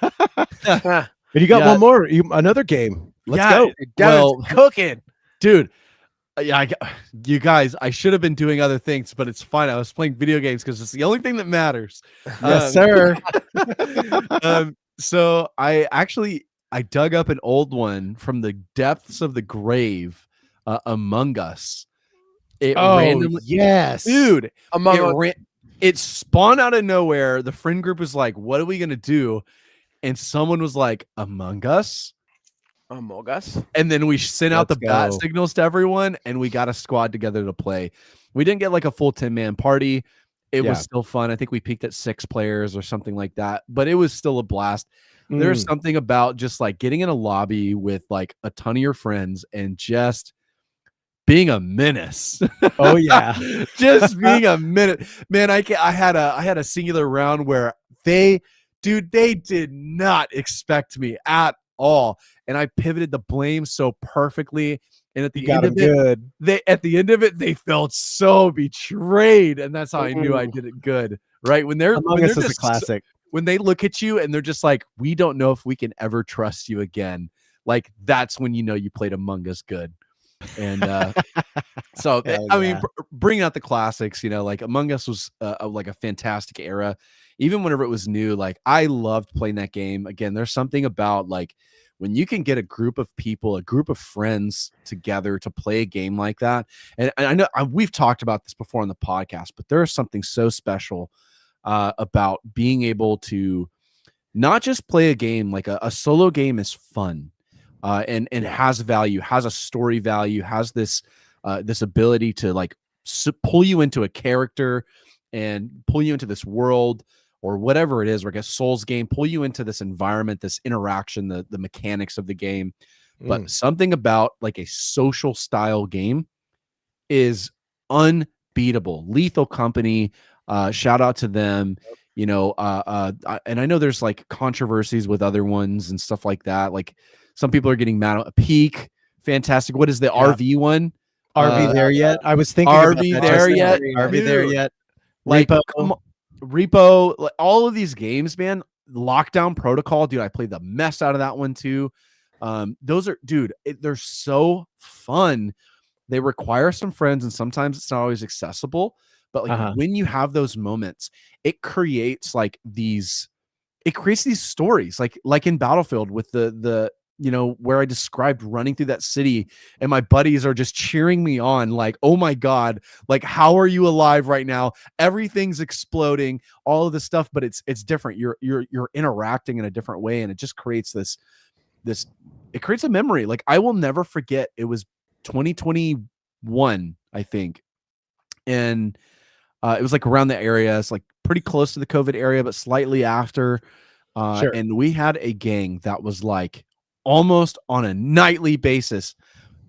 And you got one more, another game. Let's go. Well, cooking, dude. You guys, I should have been doing other things, but it's fine. I was playing video games because it's the only thing that matters. Yes, sir. So I dug up an old one from the depths of the grave, Among Us. Yes, dude. It spawned out of nowhere. The friend group was like, what are we going to do? And someone was like, Among Us. And then we sent out the bat signals to everyone, and we got a squad together to play. We didn't get like a full 10-man party. It was still fun. I think we peaked at 6 players or something like that, but it was still a blast. There's something about just like getting in a lobby with like a ton of your friends and just being a menace. Oh yeah. Just being a menace. Man, I had a singular round where they did not expect me at all. And I pivoted the blame so perfectly. And at the end of it, they felt so betrayed. And that's how I knew I did it good. Right. When they're just a classic. When they look at you and they're just like, we don't know if we can ever trust you again. Like that's when you know you played Among Us good. And I mean, bringing out the classics, you know, like Among Us was like a fantastic era. Even whenever it was new, like I loved playing that game. Again, there's something about like when you can get a group of people, a group of friends together to play a game like that. And I know we've talked about this before on the podcast, but there is something so special about being able to not just play a game. Like a solo game is fun and has value, has a story value, has this this ability to like pull you into a character and pull you into this world or whatever it is, like a Souls game, pull you into this environment, this interaction, the mechanics of the game. But something about like a social style game is unbeatable. Lethal Company, shout out to them. You know, and I know there's like controversies with other ones and stuff like that. Like some people are getting mad at Peak. Fantastic. What is the RV one? RV there yet? I was thinking RV there yet? RV there yet? Like R.E.P.O. Repo, like all of these games, man. Lockdown Protocol, dude. I played the mess out of that one too. Those are, dude, they're so fun. They require some friends, and sometimes it's not always accessible. But like when you have those moments, it creates like these stories, like in Battlefield with the you know, where I described running through that city and my buddies are just cheering me on like, oh my God, like, how are you alive right now? Everything's exploding, all of this stuff, but it's different. You're interacting in a different way. And it just creates it creates a memory. Like I will never forget. It was 2021, I think. And it was like around the area. It's like pretty close to the COVID area, but slightly after. Sure. And we had a gang that was like, almost on a nightly basis,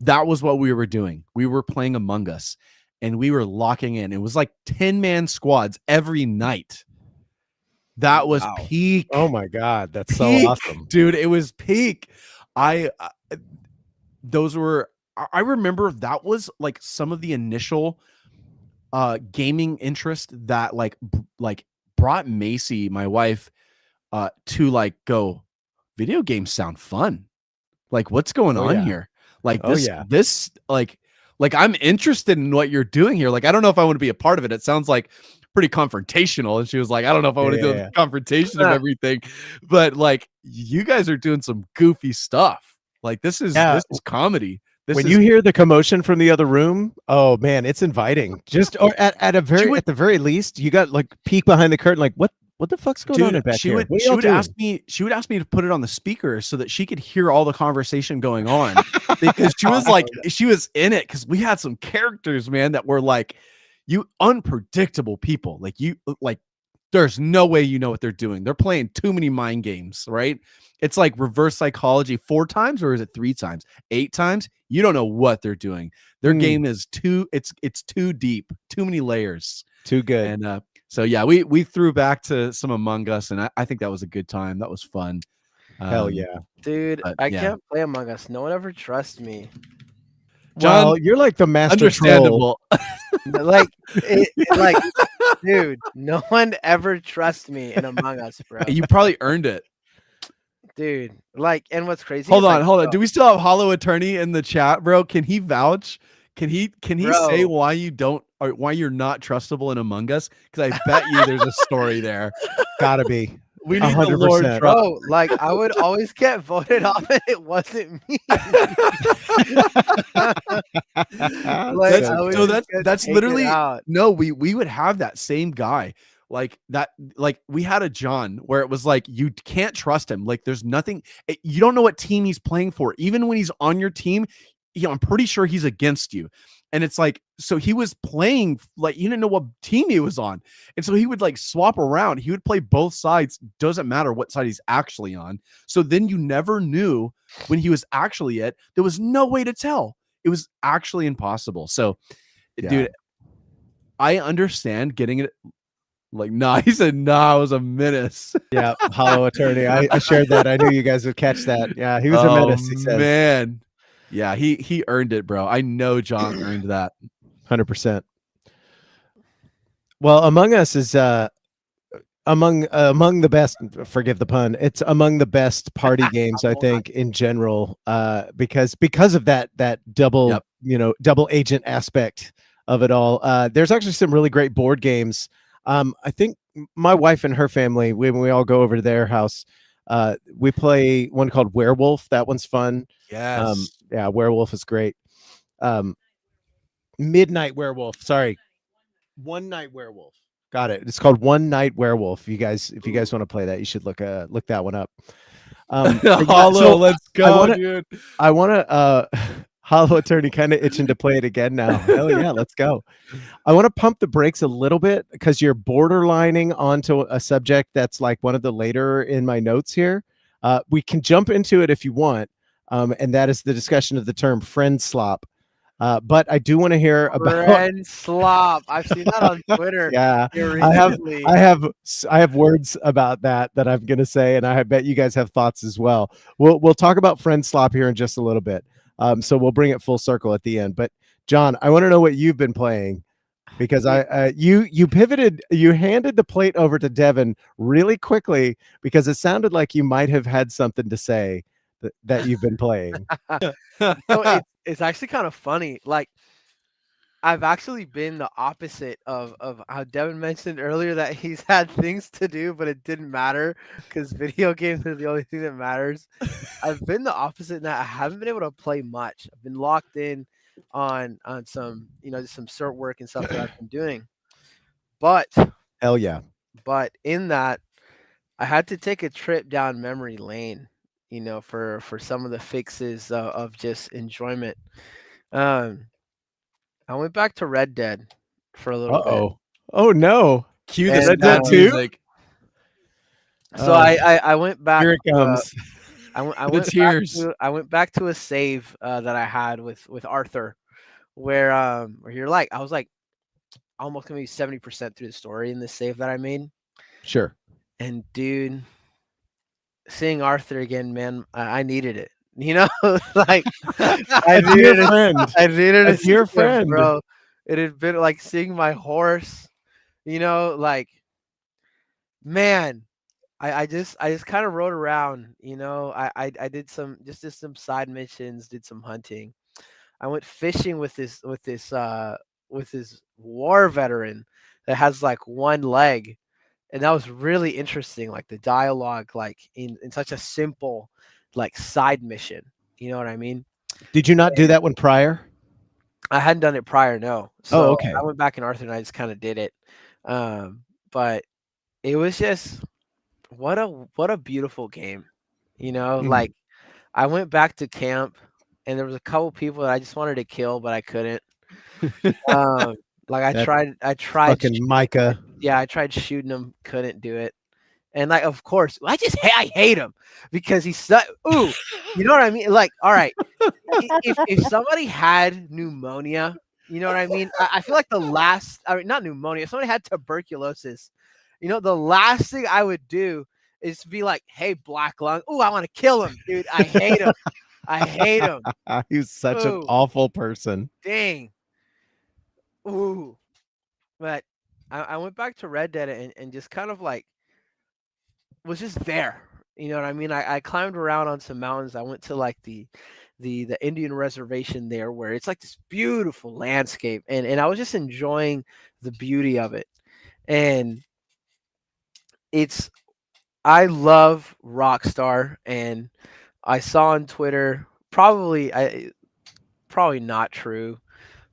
that was what we were doing. We were playing Among Us and we were locking in. It was like 10-man squads every night. That was peak. Oh my God. That's peak, so awesome. Dude, it was peak. I remember that was like some of the initial gaming interest that like brought Macy, my wife, to like go, video games sound fun. Like what's going on here? Like this like I'm interested in what you're doing here. Like, I don't know if I want to be a part of it. It sounds like pretty confrontational. And she was like, I don't know if I want to do the confrontation of everything, but like you guys are doing some goofy stuff. Like this is comedy. When you hear the commotion from the other room, oh man, it's inviting. Just or at the very least, you got like peek behind the curtain, like what the fuck's going on back here? She would ask me to put it on the speaker so that she could hear all the conversation going on because she was in it because we had some characters, man, that were like unpredictable people. Like there's no way you know what they're doing. They're playing too many mind games, right? It's like reverse psychology 4 times, or is it 3 times? 8 times? You don't know what they're doing. Their game is it's too deep, too many layers. Too good. And so yeah, we threw back to some Among Us, and I think that was a good time. That was fun. Hell yeah, dude! I can't play Among Us. No one ever trusts me. John, well, you're like the master. Understandable. like, dude, no one ever trusts me in Among Us, bro. You probably earned it, dude. Like, and what's crazy? Hold on. Do we still have Hollow Attorney in the chat, bro? Can he vouch? Can he say why you don't, or why you're not trustable in Among Us? Because I bet you there's a story there. Gotta be. We need 100%. The Lord trust. Bro, like I would always get voted off, and it wasn't me. That's literally no. We would have that same guy. Like that, like we had a John where it was like you can't trust him. Like there's nothing. You don't know what team he's playing for. Even when he's on your team, I'm pretty sure he's against you. And it's like, so he was playing like you didn't know what team he was on. And so he would like swap around. He would play both sides. Doesn't matter what side he's actually on. So then you never knew when he was actually it. There was no way to tell. It was actually impossible. So, dude, I understand getting it. Like, nah, he said, nah, I was a menace. Yeah, Hollow Attorney. I shared that. I knew you guys would catch that. Yeah, he was a menace, he says. Man. Yeah, he earned it, bro. I know John earned that. 100%. Well, Among Us is among the best, forgive the pun, it's among the best party games, I think, in general, because of that double, double agent aspect. of it all. There's actually some really great board games. I think my wife and her family, when we all go over to their house, we play one called Werewolf. That one's fun. Yes. Yeah, Werewolf is great. Midnight Werewolf. Sorry, One Night Werewolf. Got it. It's called One Night Werewolf. If you guys want to play that, you should look that one up. Hollow, let's go, dude. I want to Hollow Attorney kind of itching to play it again now. Hell yeah, let's go. I want to pump the brakes a little bit because you're borderlining onto a subject that's like one of the later in my notes here. We can jump into it if you want, and that is the discussion of the term friend slop. But I do want to hear about friend slop. I've seen that on Twitter. Yeah, I have words about that I'm gonna say, and I bet you guys have thoughts as well. We'll talk about friend slop here in just a little bit. So we'll bring it full circle at the end. But John, I want to know what you've been playing, because you pivoted, you handed the plate over to Devin really quickly because it sounded like you might have had something to say that you've been playing. So it's actually kind of funny. Like, I've actually been the opposite of how Devin mentioned earlier, that he's had things to do, but it didn't matter because video games are the only thing that matters. I've been the opposite in that I haven't been able to play much. I've been locked in on some, just some cert work and stuff that I've been doing. But hell yeah. But in that, I had to take a trip down memory lane, for some of the fixes of just enjoyment. I went back to Red Dead for a little bit. Oh no. Cue the Red Dead music. So I went back. Here it comes. I went back to a save that I had with Arthur, where you're like, I was like almost maybe 70% through the story in this save that I made. Sure. And dude, seeing Arthur again, man, I needed it. Like I needed a dear friend, bro. It had been like seeing my horse, like, man, I just kind of rode around, I did some side missions, did some hunting. I went fishing with this war veteran that has like one leg. And that was really interesting, like the dialogue, like in such a simple, like side mission. You know what I mean? Did you not do that one prior? I hadn't done it prior, no. So okay. I went back in Arthur and I just kind of did it. But it was just what a beautiful game. Like I went back to camp and there was a couple people that I just wanted to kill, but I couldn't. Like I tried fucking Micah. Yeah, I tried shooting him, couldn't do it. And like, of course, I hate him because he's ooh, you know what I mean? Like, all right, if somebody had pneumonia, you know what I mean? I feel like not pneumonia. If somebody had tuberculosis, the last thing I would do is to be like, hey, black lung. Ooh, I want to kill him, dude. I hate him. I hate him. He's such an awful person. Dang. Ooh. But I went back to Red Dead and just kind of like was just there. You know what I mean? I climbed around on some mountains. I went to like the Indian reservation there where it's like this beautiful landscape. And I was just enjoying the beauty of it. And I love Rockstar, and I saw on Twitter, probably not true,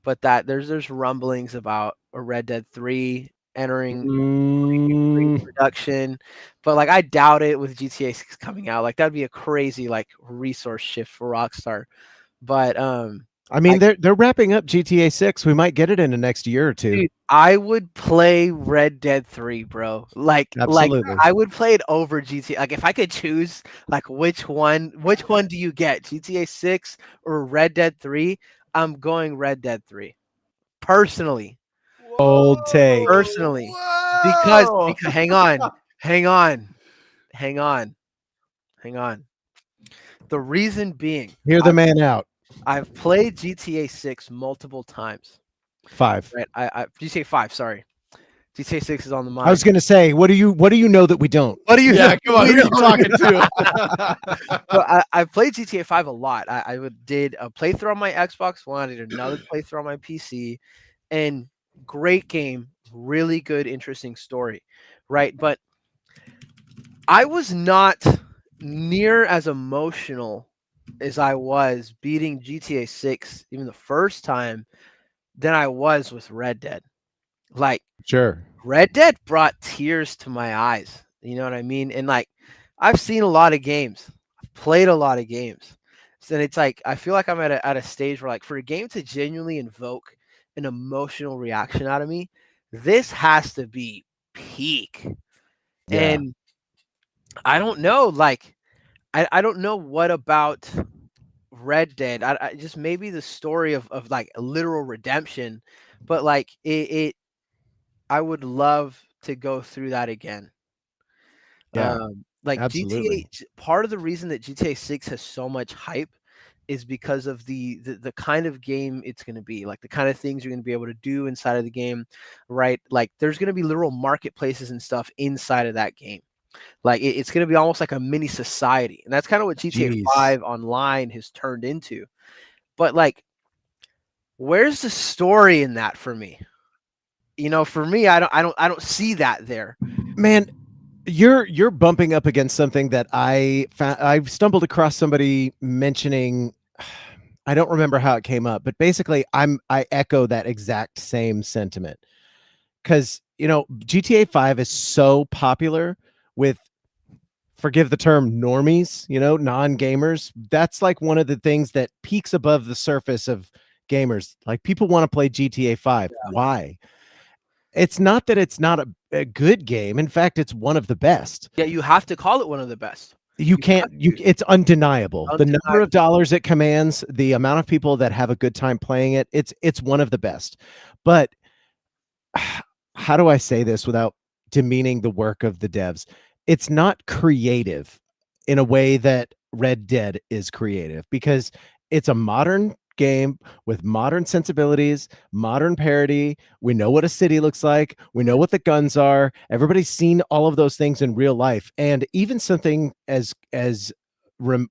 but that there's rumblings about a Red Dead 3 entering production, but like I doubt it with GTA 6 coming out. Like that'd be a crazy like resource shift for Rockstar. But I mean, they're wrapping up GTA 6. We might get it in the next year or two. Dude, I would play Red Dead 3, bro. Absolutely. Like I would play it over GTA. Like if I could choose, like which one do you get? GTA 6 or Red Dead 3? I'm going Red Dead 3. Personally. Bold take. Personally. Because hang on. The reason being, hear the man out. I've played GTA 6 multiple times. 5. Right. GTA 5, sorry. GTA 6 is on the mind. I was gonna say, what do you know that we don't? What do you come on, who are you talking to? So I played GTA 5 a lot. I did a playthrough on my Xbox One, I did another playthrough on my PC, and great game, really good, interesting story, right? But I was not near as emotional as I was beating GTA 6 even the first time than I was with Red Dead. Like, Sure. Red Dead brought tears to my eyes. You know what I mean? And like, I've seen a lot of games, I've played a lot of games. So it's like I feel like I'm at a stage where, like, for a game to genuinely invoke an emotional reaction out of me, this has to be peak. Yeah. And I don't know, like, I don't know what about Red Dead. I just maybe the story of like a literal redemption, but like it I would love to go through that again. Yeah. Like Absolutely. part of the reason that GTA 6 has so much hype is because of the kind of game it's going to be, like the kind of things you're going to be able to do inside of the game, right? Like there's going to be literal marketplaces and stuff inside of that game. Like it's going to be almost like a mini society, and that's kind of what GTA Jeez. 5 online has turned into. But like, where's the story in that for me? You know, for me, I don't see that there. Man, you're bumping up against something that I've stumbled across somebody mentioning. I don't remember how it came up, but basically I echo that exact same sentiment. Cause GTA 5 is so popular with, forgive the term, normies, non-gamers. That's like one of the things that peaks above the surface of gamers. Like, people want to play GTA 5. Why? It's not that it's not a good game. In fact, it's one of the best. Yeah, you have to call it one of the best. You can't, it's undeniable. The number of Undeniable. dollars it commands, the amount of people that have a good time playing it, it's one of the best. But how do I say this without demeaning the work of the devs? It's not creative in a way that Red Dead is creative, because it's a modern game with modern sensibilities, modern parody. We know what a city looks like. We know what the guns are. Everybody's seen all of those things in real life. And even something as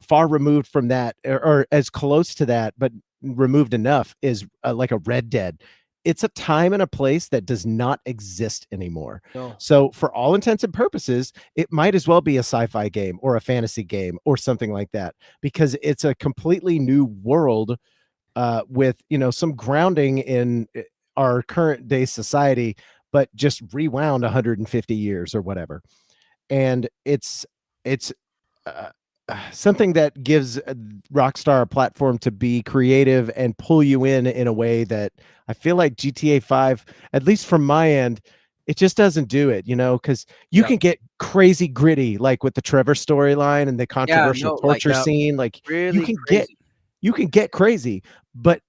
far removed from that, or as close to that, but removed enough, is like a Red Dead. It's a time and a place that does not exist anymore. No. So for all intents and purposes, it might as well be a sci-fi game or a fantasy game or something like that, because it's a completely new world, with some grounding in our current day society, but just rewound 150 years or whatever. And it's uh, something that gives Rockstar a platform to be creative and pull you in a way that I feel like GTA 5, at least from my end, it just doesn't do it, because you can get crazy gritty, like with the Trevor storyline and the controversial torture scene. Like, really you can crazy. get crazy, but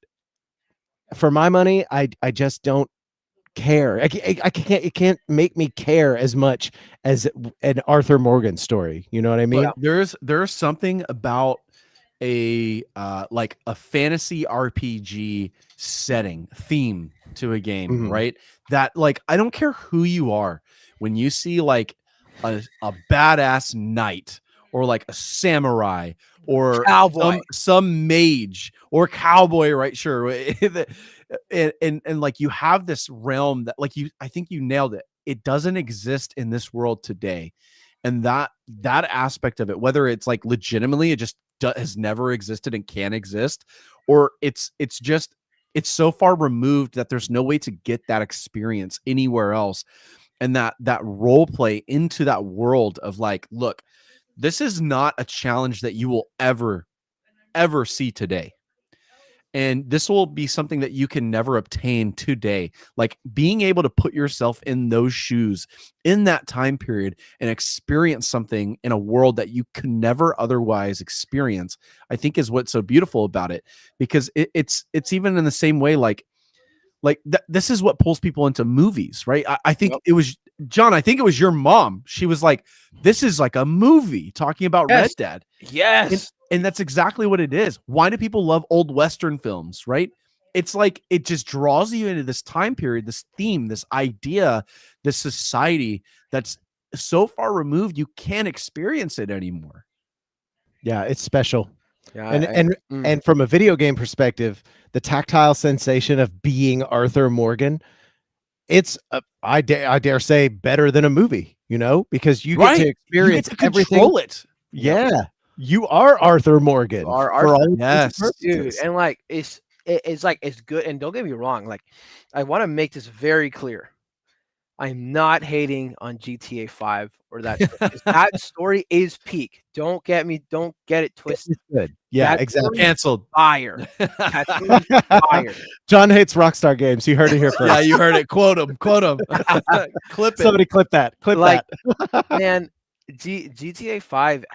for my money, I just don't care. I can't, it can't make me care as much as an Arthur Morgan story. You know what I mean? There's something about a like a fantasy RPG setting theme to a game, right? That, like, I don't care who you are, when you see like a badass knight, or like a samurai, or Cowboy. some mage or cowboy, right? Sure. And like, you have this realm that, like, I think you nailed it. It doesn't exist in this world today. And that aspect of it, whether it's like legitimately it just has never existed and can't exist, or it's so far removed that there's no way to get that experience anywhere else. And that role play into that world of, like, look, this is not a challenge that you will ever see today. And this will be something that you can never obtain today. Like, being able to put yourself in those shoes in that time period and experience something in a world that you could never otherwise experience, I think is what's so beautiful about it. Because it's even in the same way, like this is what pulls people into movies, right? I think it was John. I think it was your mom. She was like, "This is like a movie talking about Red Dead." Yes. And that's exactly what it is. Why do people love old Western films, right? It's like, it just draws you into this time period, this theme, this idea, this society that's so far removed you can't experience it anymore. Yeah, it's special. Yeah, and from a video game perspective, the tactile sensation of being Arthur Morgan, it's I dare say better than a movie, because you get to experience everything. Control it. Yeah, you are Arthur Morgan for all yes, dude, and like it's like it's good. And don't get me wrong, like I want to make this very clear. I'm not hating on GTA 5 or that story. That story is peak. Don't get it twisted. It's good. Yeah, that exactly. Canceled. Fire. That story's fire. John hates Rockstar Games. You heard it here first. Yeah, you heard it. Quote him. Clip it. Somebody clip that. That. Man, GTA 5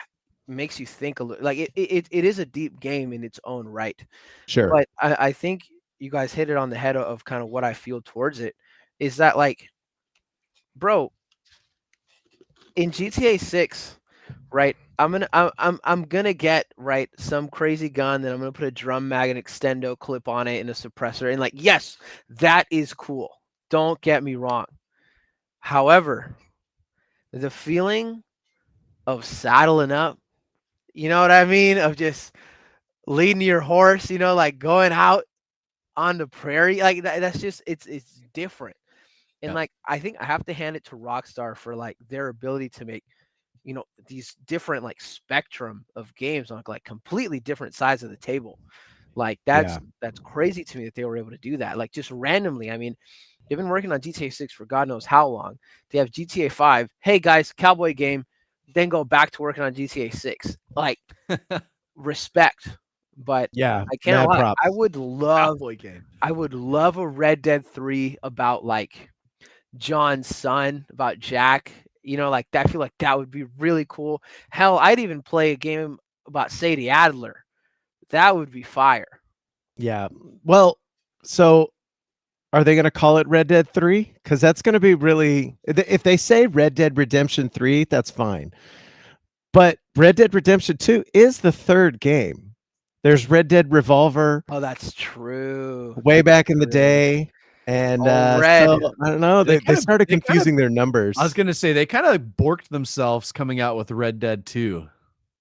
makes you think a little. Like it is a deep game in its own right. Sure. But I think you guys hit it on the head of kind of what I feel towards it. Is that like, bro, in GTA 6, right? I'm gonna get right some crazy gun that I'm gonna put a drum mag and extendo clip on it and a suppressor, and like, yes, that is cool. Don't get me wrong. However, the feeling of saddling up, you know what I mean? Of just leading your horse, like going out on the prairie, like that's just it's different. And like I think I have to hand it to Rockstar for like their ability to make these different like spectrum of games on like completely different sides of the table. Like that's crazy to me that they were able to do that, like just randomly. I mean, they've been working on GTA 6 for God knows how long. They have GTA 5. Hey guys, cowboy game, then go back to working on GTA 6. Like respect. But yeah, I can't lie. Props. I would love a Red Dead 3 about like John's son, about Jack. Like that. I feel like that would be really cool. Hell, I'd even play a game about Sadie Adler. That would be fire. Yeah. Well, so are they going to call it Red Dead 3? Because that's going to be really, if they say Red Dead Redemption 3, that's fine. But Red Dead Redemption 2 is the third game. There's Red Dead Revolver. Oh, that's true. Way back in the day. And so, I don't know. They started confusing their numbers. I was going to say, they kind of borked themselves coming out with Red Dead 2.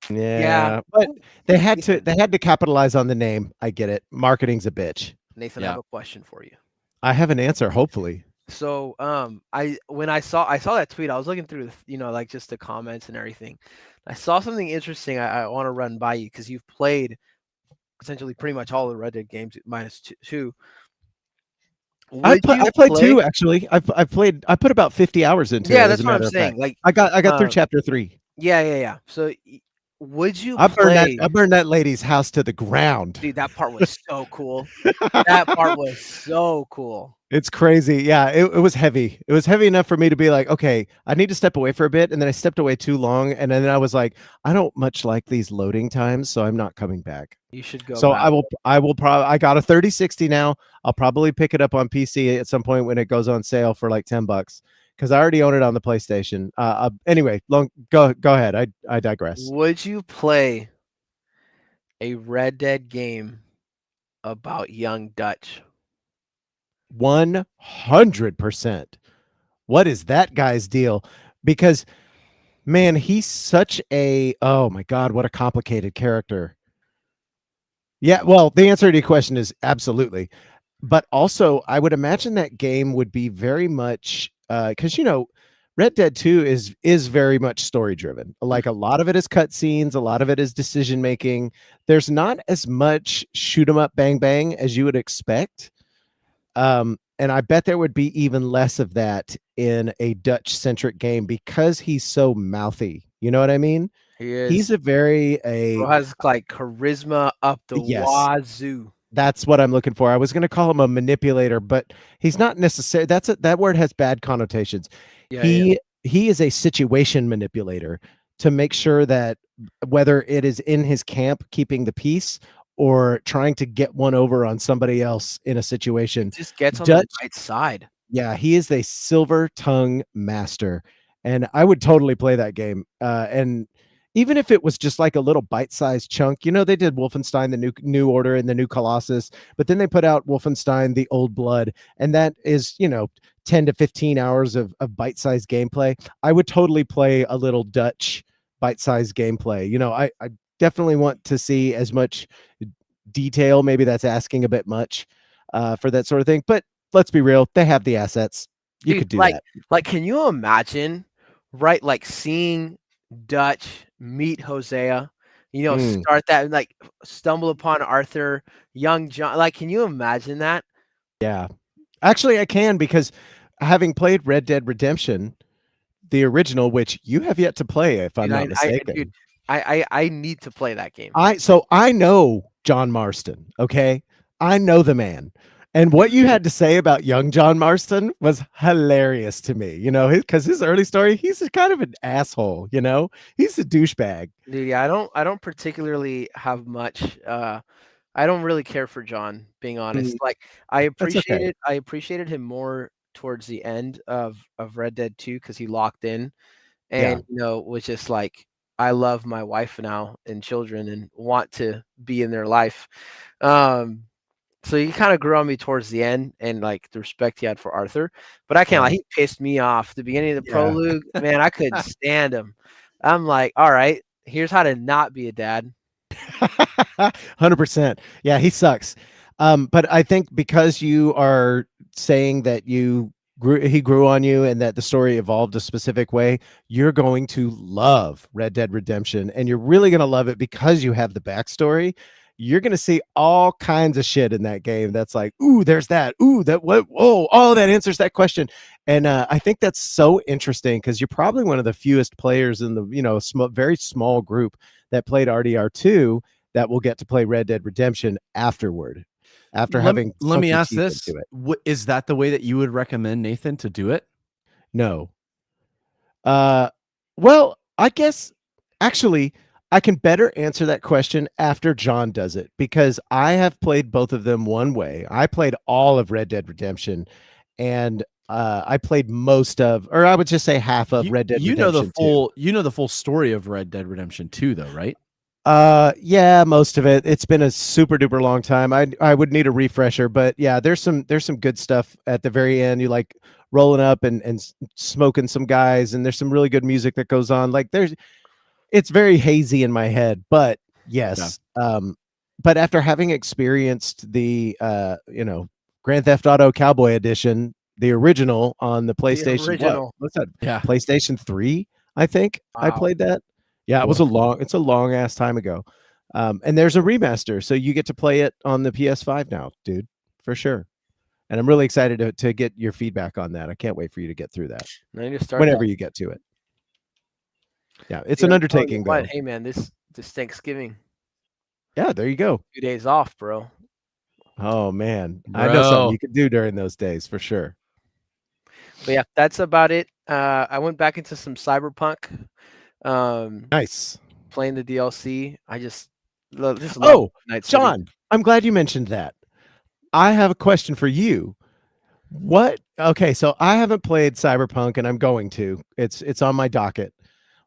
Yeah. But they had to capitalize on the name. I get it. Marketing's a bitch. Nathan, I have a question for you. I have an answer, hopefully. So, when I saw that tweet, I was looking through, like just the comments and everything. I saw something interesting. I want to run by you because you've played essentially pretty much all the Red Dead games minus two. I played 2 actually. I put about 50 hours into it. Yeah, that's what I'm saying. Like I got through chapter 3. Yeah. So would you I burned that lady's house to the ground. Dude, that part was so cool. That part was so cool. It's crazy. Yeah, it was heavy. It was heavy enough for me to be like, okay, I need to step away for a bit. And then I stepped away too long. And then I was like, I don't much like these loading times, so I'm not coming back. You should go So back. I will probably, I got a 3060 now. I'll probably pick it up on PC at some point when it goes on sale for like $10 because I already own it on the PlayStation. Anyway, go ahead. I digress. Would you play a Red Dead game about young Dutch? 100%. What is that guy's deal? Because man, he's such oh my God, what a complicated character. Yeah, well, the answer to your question is absolutely. But also, I would imagine that game would be very much because Red Dead 2 is very much story driven. Like a lot of it is cutscenes, a lot of it is decision making. There's not as much shoot 'em up, bang bang as you would expect. And I bet there would be even less of that in a Dutch centric game because he's so mouthy. You know what I mean? He is. He's has like charisma up the wazoo. That's what I'm looking for. I was going to call him a manipulator, but he's not necessarily. That word has bad connotations. Yeah, he is a situation manipulator to make sure that whether it is in his camp keeping the peace or trying to get one over on somebody else in a situation, just gets on the right side. Yeah, he is a silver tongue master, and I would totally play that game. And even if it was just like a little bite-sized chunk, they did Wolfenstein, the New Order, and the New Colossus, but then they put out Wolfenstein, the Old Blood, and that is 10 to 15 hours of bite-sized gameplay. I would totally play a little Dutch bite-sized gameplay. definitely want to see as much detail. Maybe that's asking a bit much for that sort of thing. But let's be real, they have the assets. You Dude, could do that. like, can you imagine, right? Like seeing Dutch meet Hosea, start that and like stumble upon Arthur, young John. Like, can you imagine that? Yeah. Actually, I can, because having played Red Dead Redemption, the original, which you have yet to play, if I'm Dude, not mistaken. dude, I need to play that game. So I know John Marston, okay? I know the man. And what you had to say about young John Marston was hilarious to me, because his early story, he's kind of an asshole, he's a douchebag. Dude, yeah, I don't particularly have much. I don't really care for John, being honest. Like, That's okay. I appreciated him more towards the end of Red Dead 2 because he locked in, Yeah. and was just like, I love my wife now and children and want to be in their life. So he kind of grew on me towards the end, and like the respect he had for Arthur. But I can't lie, he pissed me off. The beginning of the Yeah. prologue, man, I couldn't stand him. I'm like, all right, here's how to not be a dad. 100%. Yeah, he sucks. But I think because you are saying that he grew on you and that the story evolved a specific way, you're going to love Red Dead Redemption, and you're really going to love it because you have the backstory. You're going to see all kinds of shit in that game that's like, ooh, there's that, ooh, that, what, whoa, oh, that answers that question. And I think that's so interesting, because you're probably one of the fewest players in the very small group that played RDR2 that will get to play Red Dead Redemption afterward, after having let me sunk your ask teeth this: into it. Is that the way that you would recommend Nathan to do it? No. Well, I guess actually I can better answer that question after John does it, because I have played both of them one way. I played all of Red Dead Redemption, and I played most of, or I would just say half of Red Dead Redemption 2. You know the full story of Red Dead Redemption 2, though, right? Yeah, most of it. It's been a super duper long time. I would need a refresher, but yeah, there's some good stuff at the very end. You like rolling up and smoking some guys, and there's some really good music that goes on. Like it's very hazy in my head, but yes. Yeah. But after having experienced the Grand Theft Auto Cowboy Edition, the original on the PlayStation, what's that? Yeah. PlayStation 3, I think. Wow. I played that. Yeah, it's a long ass time ago. And there's a remaster, so you get to play it on the PS5 now, dude, for sure. And I'm really excited to get your feedback on that. I can't wait for you to get through that. Whenever you get to it. Yeah, it's an undertaking, though. Hey, man, this Thanksgiving. Yeah, there you go. 2 days off, bro. Oh, man. Bro. I know something you can do during those days, for sure. But yeah, that's about it. I went back into some Cyberpunk. Nice. Playing the DLC. I just love Night City. John, I'm glad you mentioned that. I have a question for you. Okay, so I haven't played Cyberpunk, and I'm going to. It's on my docket.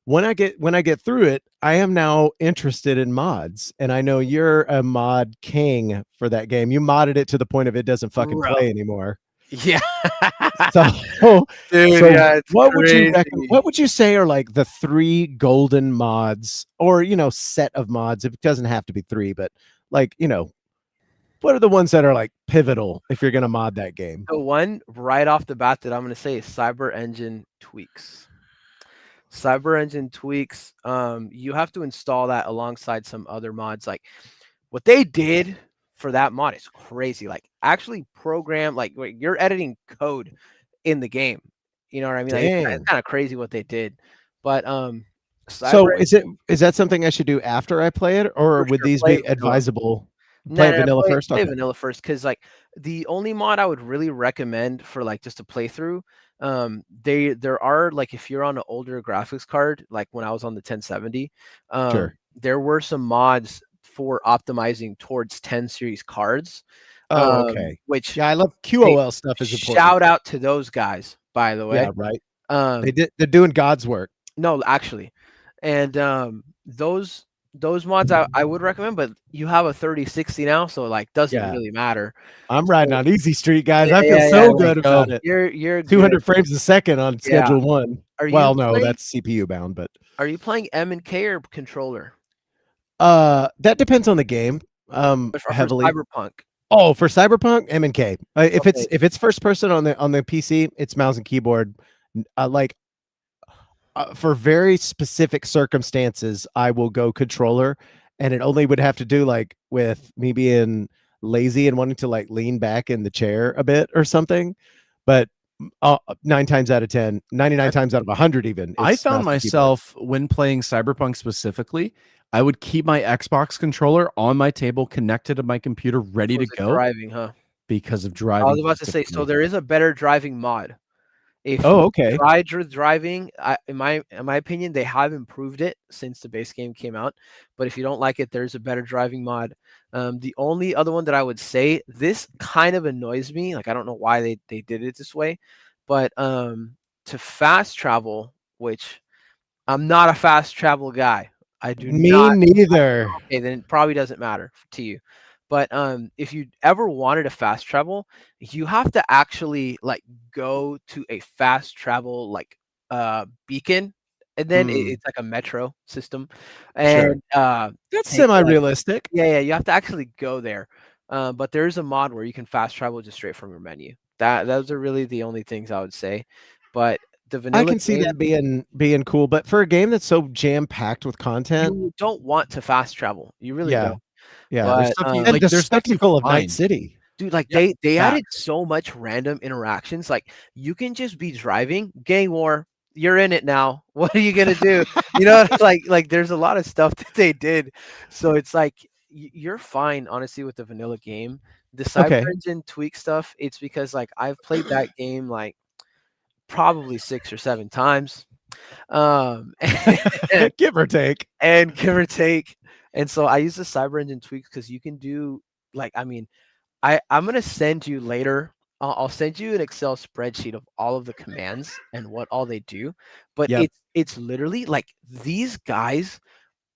When I get through it, I am now interested in mods, and I know you're a mod king for that game. You modded it to the point of it doesn't fucking play anymore. Yeah. So, dude, yeah, what would you say are like the 3 golden mods, or set of mods? It doesn't have to be 3, but like, what are the ones that are like pivotal if you're gonna mod that game? The one right off the bat that I'm gonna say is Cyber Engine tweaks. Cyber Engine tweaks. You have to install that alongside some other mods. Like, what they did for that mod is crazy. Like, actually program, like you're editing code in the game. You know what I mean? Like, it's kind of crazy what they did. But so is that something I should do after I play it, or would these be advisable? Play vanilla first. Play vanilla first, because like the only mod I would really recommend for like just a playthrough, there are, like, if you're on an older graphics card, like when I was on the 1070, sure, there were some mods for optimizing towards 10 series cards. Oh, okay. Which, yeah, I love QOL stuff. Is important. Shout out to those guys, by the way. Yeah, right. They're doing God's work. No, actually, and those mods I would recommend, but you have a 3060 now, so like doesn't really matter. I'm riding on easy street, guys. I feel so good about it. You're 200 frames a second on schedule 1. Well, no, that's CPU bound, but are you playing M and K or controller? That depends on the game. For Heavily. Cyberpunk. Oh, for Cyberpunk, M&K. If Okay. it's first person on the PC, it's mouse and keyboard. For very specific circumstances, I will go controller, and it only would have to do like with me being lazy and wanting to like lean back in the chair a bit or something. But 9 times out of 10, 99 times out of 100 even, I it's found mouse and keyboard. myself when playing Cyberpunk specifically, I would keep my Xbox controller on my table connected to my computer ready to go Driving, huh? because of I driving. was about to say, so there is a better driving mod. If Oh, you okay. tried driving, in my opinion, they have improved it since the base game came out. But if you don't like it, there's a better driving mod. The only other one that I would say, this kind of annoys me. Like, I don't know why they did it this way, but to fast travel, which I'm not a fast travel guy. I do Me not. neither. Okay, then it probably doesn't matter to you. But if you ever wanted to fast travel, you have to actually like go to a fast travel like beacon, and then it's like a metro system, Sure. and That's take, like, semi-realistic. yeah, you have to actually go there. But there is a mod where you can fast travel just straight from your menu. Those are really the only things I would say. But the I vanilla can see game, that being cool, but for a game that's so jam-packed with content, you don't want to fast travel. You really yeah. don't. Yeah. There's But stuff you And like. the There's stuff you spectacle of Night find. City. dude, like Yeah, they yeah. added so much random interactions. Like you can just be driving, gang war, you're in it now. What are you gonna do? You know, like there's a lot of stuff that they did. So it's like you're fine, honestly, with the vanilla game. The Cyber Okay. Engine tweak stuff, it's because like I've played that game like probably 6 or 7 times. And, Give or take. and give or take. And so I use the Cyber Engine tweaks because you can do like, I mean, I'm gonna send you later. I'll send you an Excel spreadsheet of all of the commands and what all they do. But Yep. it's literally like these guys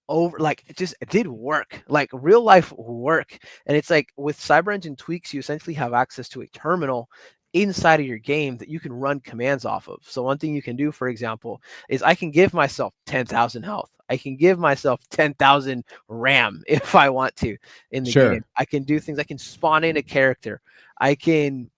over like it just did work, like real life work. And it's like with Cyber Engine tweaks, you essentially have access to a terminal inside of your game that you can run commands off of. So one thing you can do, for example, is I can give myself 10,000 health. I can give myself 10,000 RAM if I want to in the game. I can do things. I can spawn in a character. I can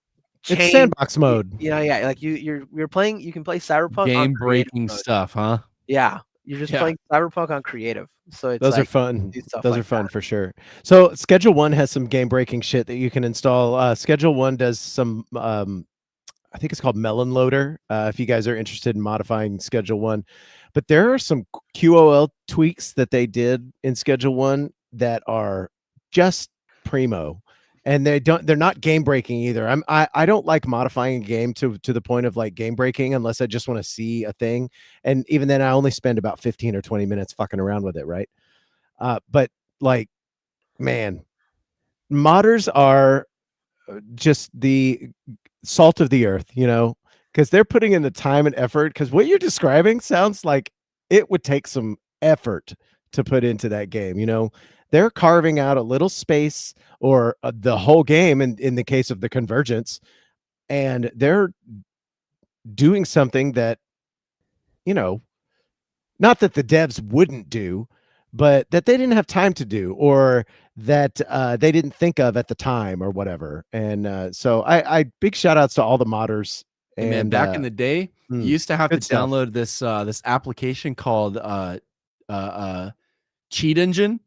change. It's sandbox mode. Yeah. Like you're playing. You can play Cyberpunk on creative Game-breaking mode. stuff, huh? Yeah, you're just playing Cyberpunk on creative. So it's Those are like fun. do stuff Those like are fun that. for sure. So Schedule 1 has some game-breaking shit that you can install. Schedule 1 does some I think it's called Melon Loader. If you guys are interested in modifying Schedule 1. But there are some QOL tweaks that they did in Schedule 1 that are just primo. And they're not game breaking either. I don't like modifying a game to the point of like game breaking unless I just want to see a thing. And even then I only spend about 15 or 20 minutes fucking around with it, right? But like, man, modders are just the salt of the earth, you know, because they're putting in the time and effort. Because what you're describing sounds like it would take some effort to put into that game. You know, they're carving out a little space or the whole game in the case of the Convergence, and they're doing something that, you know, not that the devs wouldn't do, but that they didn't have time to do, or that they didn't think of at the time or whatever. And so I big shout outs to all the modders. Hey, man, back in the day, you used to have to stuff. download this this application called Cheat Engine.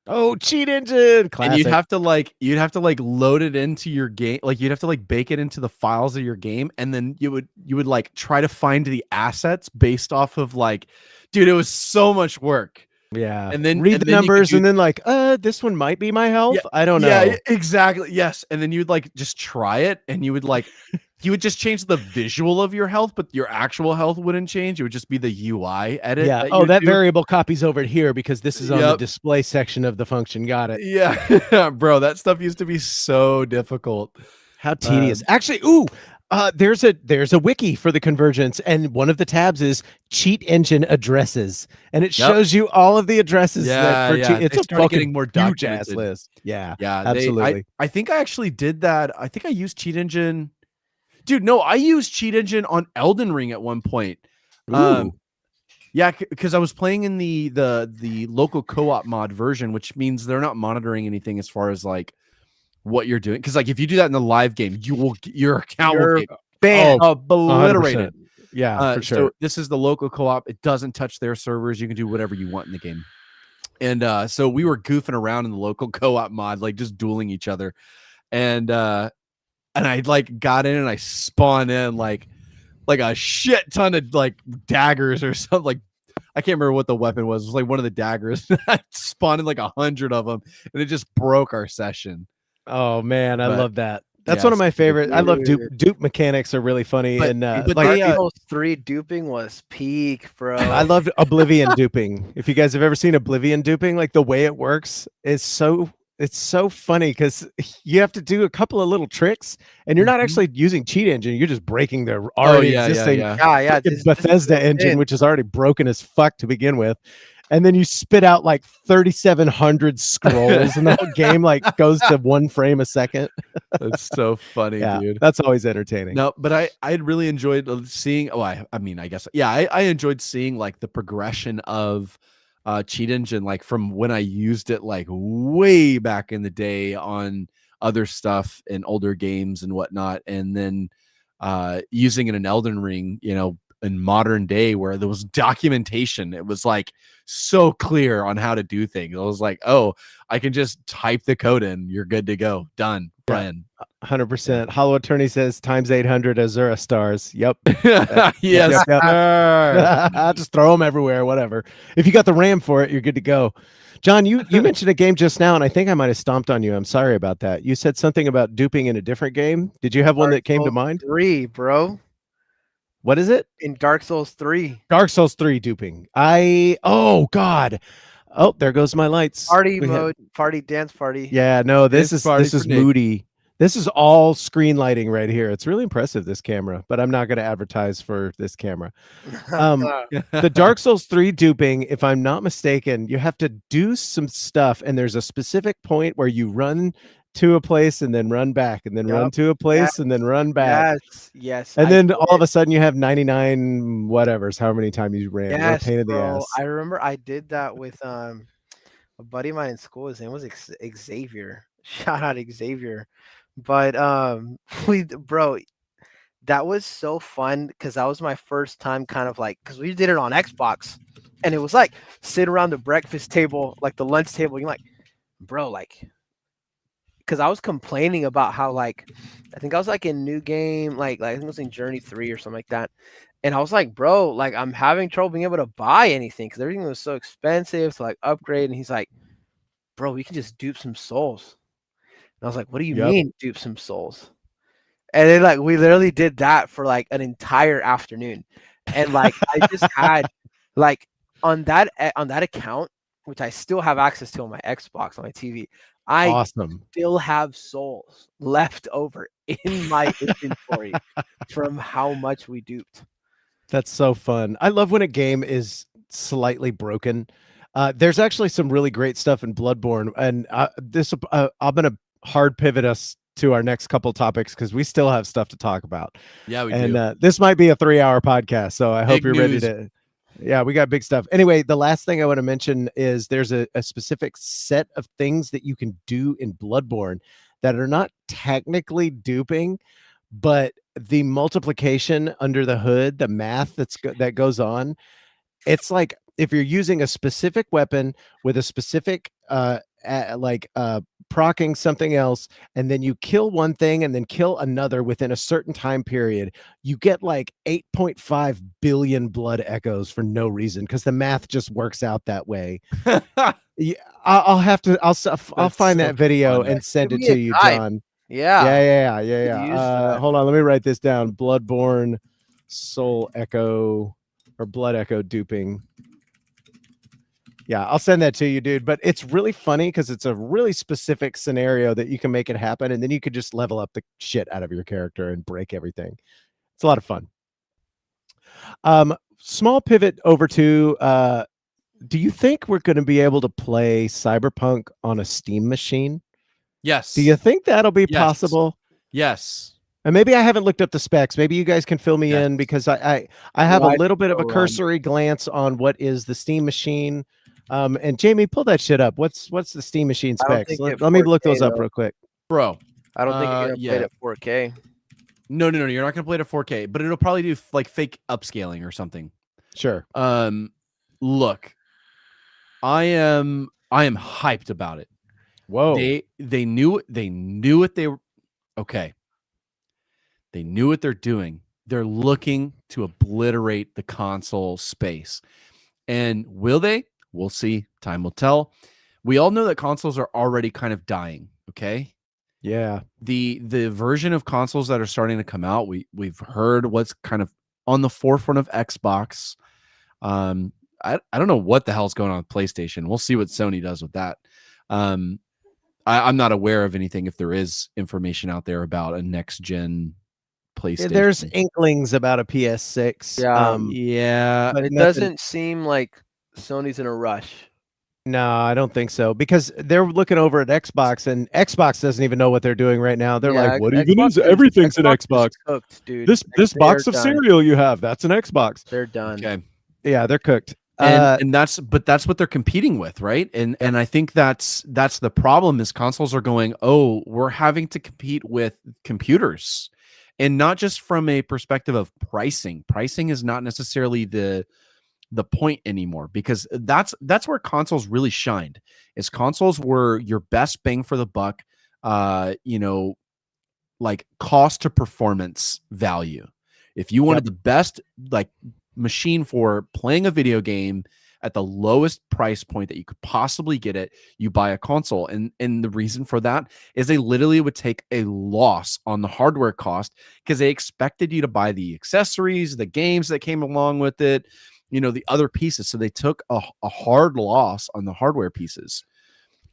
Oh, Cheat Engine. Classic. And you'd have to like load it into your game. Like you'd have to like bake it into the files of your game. And then you would like try to find the assets based off of like, dude, it was so much work. Yeah. And then read the numbers and then like, this one might be my health. I don't know. Yeah, exactly. Yes. And then you'd like just try it and you would like you would just change the visual of your health, but your actual health wouldn't change. It would just be the UI edit. Yeah. That variable copies over here because this is on the display section of the function. Got it. Yeah. Bro, that stuff used to be so difficult. How tedious. Actually, there's a wiki for the Convergence, and one of the tabs is Cheat Engine addresses, and it shows you all of the addresses. It's a fucking getting more huge ass list. Yeah, absolutely. I think I actually did that. I think I used Cheat Engine. Dude, no, I used Cheat Engine on Elden Ring at one point. Yeah, because I was playing in the local co-op mod version, which means they're not monitoring anything as far as like what you're doing. Because like if you do that in the live game, your account will get banned, obliterated. 100%. Yeah, for sure. So this is the local co-op. It doesn't touch their servers. You can do whatever you want in the game. And so we were goofing around in the local co-op mod, like just dueling each other. And I like got in and I spawned in like a shit ton of like daggers or something. Like I can't remember what the weapon was. It was like one of the daggers. I spawned in like 100 of them, and it just broke our session. Oh man, I love that. That's one of my favorite. I love dupe mechanics are really funny. But, and but like Dark Souls 3 duping was peak, bro. I loved Oblivion duping. If you guys have ever seen Oblivion duping, like the way it works is it's so funny because you have to do a couple of little tricks and you're not actually using cheat engine. You're just breaking the already existing Bethesda engine, which is already broken as fuck to begin with. And then you spit out like 3,700 scrolls and the whole game like goes to 1 frame a second. That's so funny, dude. That's always entertaining. No, but I really enjoyed seeing, I mean, I guess, yeah, I enjoyed seeing like the progression of cheat engine, like from when I used it like way back in the day on other stuff in older games and whatnot. And then using it in Elden Ring, you know, in modern day where there was documentation. It was like so clear on how to do things. I was like, oh, I can just type the code in. You're good to go. Done. Brian. 100%. Hollow Attorney says times 800 Azura stars. Yep. Yes. I'll just throw them everywhere. Whatever. If you got the RAM for it, you're good to go. John, you mentioned a game just now, and I think I might have stomped on you. I'm sorry about that. You said something about duping in a different game. Did you have one that came to mind? 3, bro. What is it? In Dark Souls 3. Dark Souls 3 duping. Oh God. Oh, there goes my lights. Party mode, party dance party. Yeah, no, this is moody. This is all screen lighting right here. It's really impressive, this camera, but I'm not going to advertise for this camera. The Dark Souls 3 duping, if I'm not mistaken, you have to do some stuff, and there's a specific point where you run to a place and then run back and then run to a place and then run back. Yes. And then all of a sudden you have 99 whatevers, however many times you ran. Yes, pain in the ass. I remember I did that with a buddy of mine in school. His name was Xavier. Shout out Xavier. But that was so fun because that was my first time kind of like, because we did it on Xbox and it was like sit around the breakfast table, like the lunch table. You're like, bro, like, because I was complaining about how like I think I was like in New Game, like I think it was in Journey 3 or something like that. And I was like, bro, like I'm having trouble being able to buy anything because everything was so expensive to like upgrade. And he's like, bro, we can just dupe some souls. And I was like, what do you mean dupe some souls? And then like we literally did that for like an entire afternoon. And like I just had like on that account, which I still have access to on my Xbox, on my TV. I still have souls left over in my inventory from how much we duped. That's so fun. I love when a game is slightly broken. There's actually some really great stuff in Bloodborne, and I'm going to hard pivot us to our next couple topics because we still have stuff to talk about. Yeah, we do. This might be a 3-hour podcast, so I hope you're ready to. Yeah, we got big stuff. Anyway, the last thing I want to mention is there's a specific set of things that you can do in Bloodborne that are not technically duping, but the multiplication under the hood, the math that goes on, it's like if you're using a specific weapon with a specific procking something else, and then you kill one thing and then kill another within a certain time period, you get like 8.5 billion blood echoes for no reason because the math just works out that way. I'll find that video and send it to you, John. Yeah. Hold on, let me write this down. Bloodborne soul echo or blood echo duping. Yeah, I'll send that to you, dude. But it's really funny because it's a really specific scenario that you can make it happen, and then you could just level up the shit out of your character and break everything. It's a lot of fun. Small pivot over to, do you think we're going to be able to play Cyberpunk on a Steam machine? Yes. Do you think that'll be possible? Yes. And maybe I haven't looked up the specs. Maybe you guys can fill me in, because I have a little bit of a cursory glance on what is the Steam Machine. And Jamie, pull that shit up. What's the Steam Machine specs? Let me look those up real quick. Bro, I don't think you're gonna play it at 4K. No, you're not gonna play it at 4K, but it'll probably do like fake upscaling or something. Sure. Look, I am hyped about it. Whoa. They knew what they were. Okay. They knew what they're doing. They're looking to obliterate the console space. And will they? We'll see. Time will tell. We all know that consoles are already kind of dying. Okay. Yeah. The version of consoles that are starting to come out, we've heard what's kind of on the forefront of Xbox. I don't know what the hell's going on with PlayStation. We'll see what Sony does with that. I'm not aware of anything, if there is information out there about a next gen PlayStation. Yeah, there's inklings about a PS6. Yeah, but it doesn't seem like Sony's in a rush. No, I don't think so, because they're looking over at Xbox, and Xbox doesn't even know what they're doing right now. They're like, "What even is everything's an Xbox? Cooked, dude. This box of cereal you have, that's an Xbox." They're done. Okay. Yeah, they're cooked. And that's what they're competing with, right? And I think that's the problem, is consoles are going, oh, we're having to compete with computers, and not just from a perspective of pricing. Pricing is not necessarily the point anymore, because that's where consoles really shined. Is consoles were your best bang for the buck, like cost to performance value. If you wanted the best like machine for playing a video game at the lowest price point that you could possibly get it, you buy a console. And the reason for that is they literally would take a loss on the hardware cost, because they expected you to buy the accessories, the games that came along with it, the other pieces. So they took a hard loss on the hardware pieces.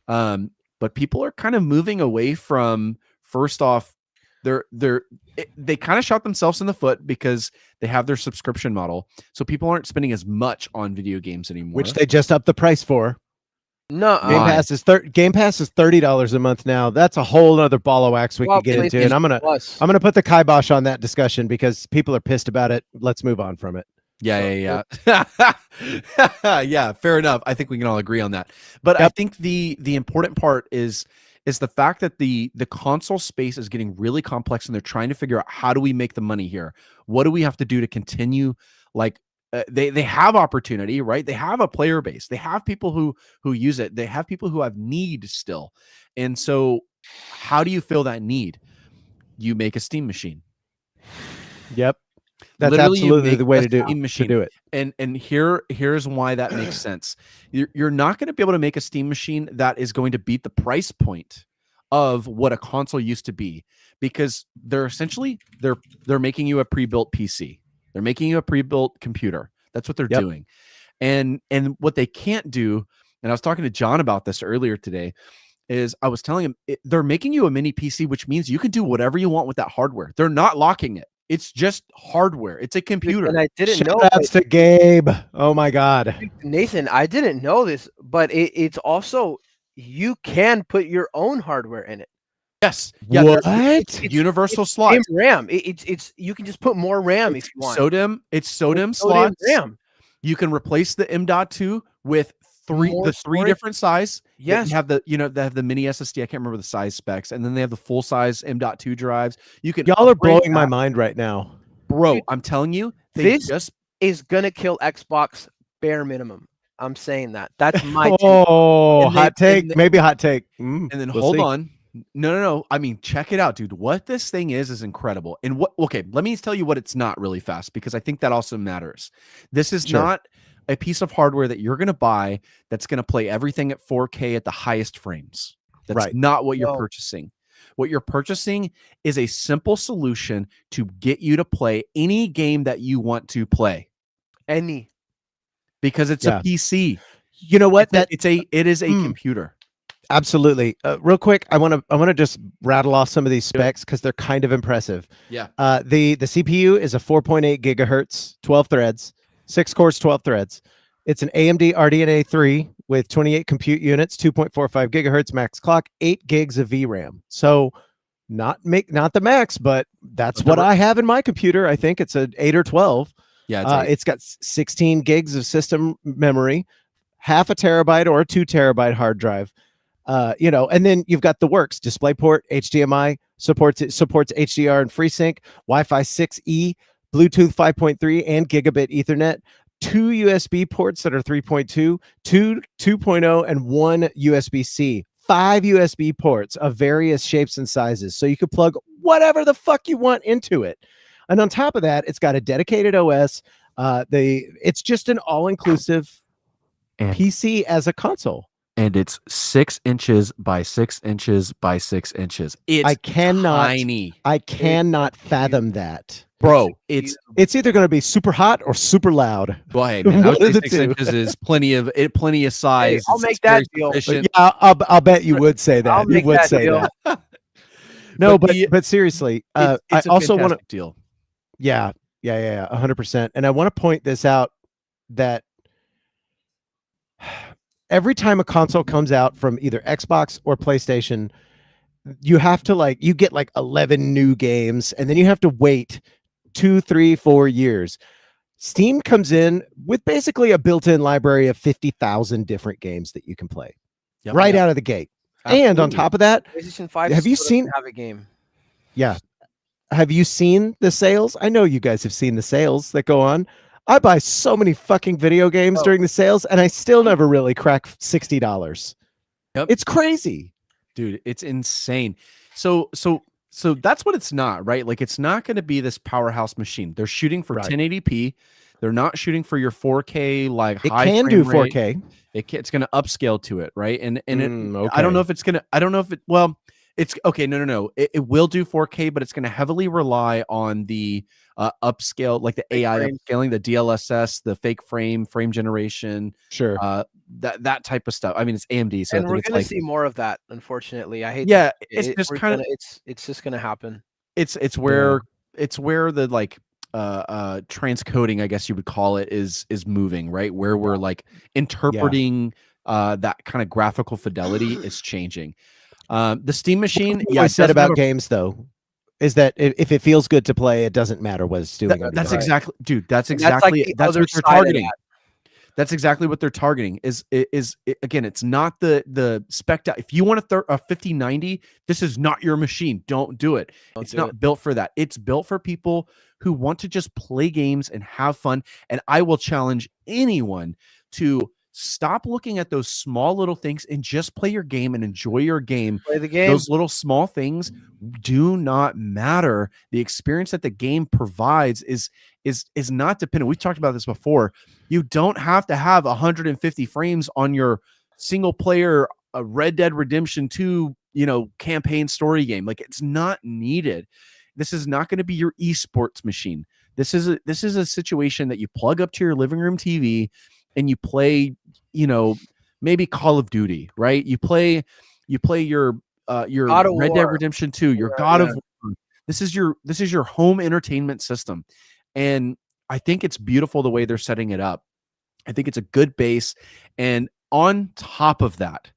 But people are kind of moving away from, first off, they kind of shot themselves in the foot, because they have their subscription model. So people aren't spending as much on video games anymore. Which they just upped the price for. No, Game Pass is $30 a month now. That's a whole other ball of wax we could get into. And I'm gonna put the kibosh on that discussion, because people are pissed about it. Let's move on from it. Yeah. Yeah, fair enough. I think we can all agree on that. But I think the important part is the fact that the console space is getting really complex, and they're trying to figure out, how do we make the money here? What do we have to do to continue? Like they have opportunity, right? They have a player base. They have people who use it. They have people who have need still. And so how do you fill that need? You make a Steam machine. Yep. That's Literally, absolutely the way to do it. And here's why that makes sense. You're not going to be able to make a Steam machine that is going to beat the price point of what a console used to be, because they're essentially they're making you a pre-built PC. They're making you a pre-built computer. That's what they're doing. And what they can't do, and I was talking to John about this earlier today, is I was telling him they're making you a mini PC, which means you can do whatever you want with that hardware. They're not locking it. It's just hardware. It's a computer. And I didn't know. Shoutouts to Gabe. Oh my God, Nathan, I didn't know this, but it's also, you can put your own hardware in it. Yes. Yeah. What? It's universal slots. RAM. It's you can just put more RAM if you want. It's SODIMM slots. RAM. You can replace the M.2 with three different size. Yes. They have they have the mini SSD. I can't remember the size specs, and then they have the full size M.2 drives. Y'all are blowing my mind right now, bro. I'm telling you, this is gonna kill Xbox bare minimum. I'm saying that. That's my hot take. Maybe hot take. And then hold on. No. I mean, check it out, dude. What this thing is incredible. And let me tell you what it's not really fast, because I think that also matters. This is not a piece of hardware that you're going to buy that's going to play everything at 4K at the highest frames. That's not what you're purchasing. What you're purchasing is a simple solution to get you to play any game that you want to play. Because it's a PC. You know what? It is a computer. Absolutely. Real quick, I want to just rattle off some of these specs, because they're kind of impressive. Yeah. The CPU is a 4.8 gigahertz, 12 threads, 6 cores, 12 threads. It's an AMD RDNA 3 with 28 compute units, 2.45 gigahertz max clock, 8 gigs of VRAM. So not the max, but that's what I have in my computer. I think it's an 8 or 12. Yeah, it's got 16 gigs of system memory, half a terabyte or a 2 terabyte hard drive. And then you've got the works: DisplayPort, HDMI, supports HDR and FreeSync, Wi-Fi 6E, Bluetooth 5.3, and gigabit Ethernet. 2 USB ports that are 3.2, 2 2.0, and 1 USB-C. 5 USB ports of various shapes and sizes, so you could plug whatever the fuck you want into it. And on top of that, it's got a dedicated OS. It's just an all-inclusive PC as a console. And it's 6 inches by 6 inches by 6 inches. It's tiny. I cannot fathom that. Bro, it's either going to be super hot or super loud. Well, hey, man, I would say 6 inches is plenty of size. Hey, I'll make that deal. Yeah, I'll bet you would say that. I'll make that deal. No, but seriously, I also want to deal. Yeah, 100%. And I want to point this out, that every time a console comes out from either Xbox or PlayStation, you have to you get 11 new games, and then you have to wait 2, 3, 4 years. Steam comes in with basically a built-in library of 50,000 different games that you can play out of the gate. Absolutely. And on top of that, PlayStation 5 have you seen have a game? Yeah. Have you seen the sales? I know you guys have seen the sales that go on. I buy so many fucking video games during the sales, and I still never really crack $60. Yep. It's crazy. Dude, it's insane. So that's what it's not, right? It's not going to be this powerhouse machine. They're shooting for 1080p. They're not shooting for your 4K it can do 4K. It's going to upscale to it, right? And okay. I don't know if it's going to. I don't know if it. Well, it's okay. No. It will do 4K, but it's going to heavily rely on the upscale, like the AI upscaling, the DLSS, the fake frame generation. Sure. That type of stuff. I mean, it's AMD, so and we're going to see more of that. Unfortunately, I hate. Yeah, it's just kind of. It's just going to happen. It's where the transcoding, I guess you would call it, is moving, right? Where we're interpreting that kind of graphical fidelity is changing. The Steam machine, I said about games though, is that if it feels good to play, it doesn't matter what it's doing. That's exactly, dude. That's exactly that's what they're targeting. That's exactly what they're targeting. Is again, it's not the spec. If you want a 5090, this is not your machine. Don't do it. It's not built for that. It's built for people who want to just play games and have fun. And I will challenge anyone to stop looking at those small little things and just play your game and enjoy your game. Play the game. Those little small things do not matter. The experience that the game provides is not dependent. We've talked about this before. You don't have to have 150 frames on your single player Red Dead Redemption 2, campaign story game. It's not needed. This is not going to be your esports machine. This is a situation that you plug up to your living room TV and you play, maybe Call of Duty, right? You play your Red Dead Redemption 2, your God of War. This is your home entertainment system. And I think it's beautiful the way they're setting it up. I think it's a good base. And on top of that,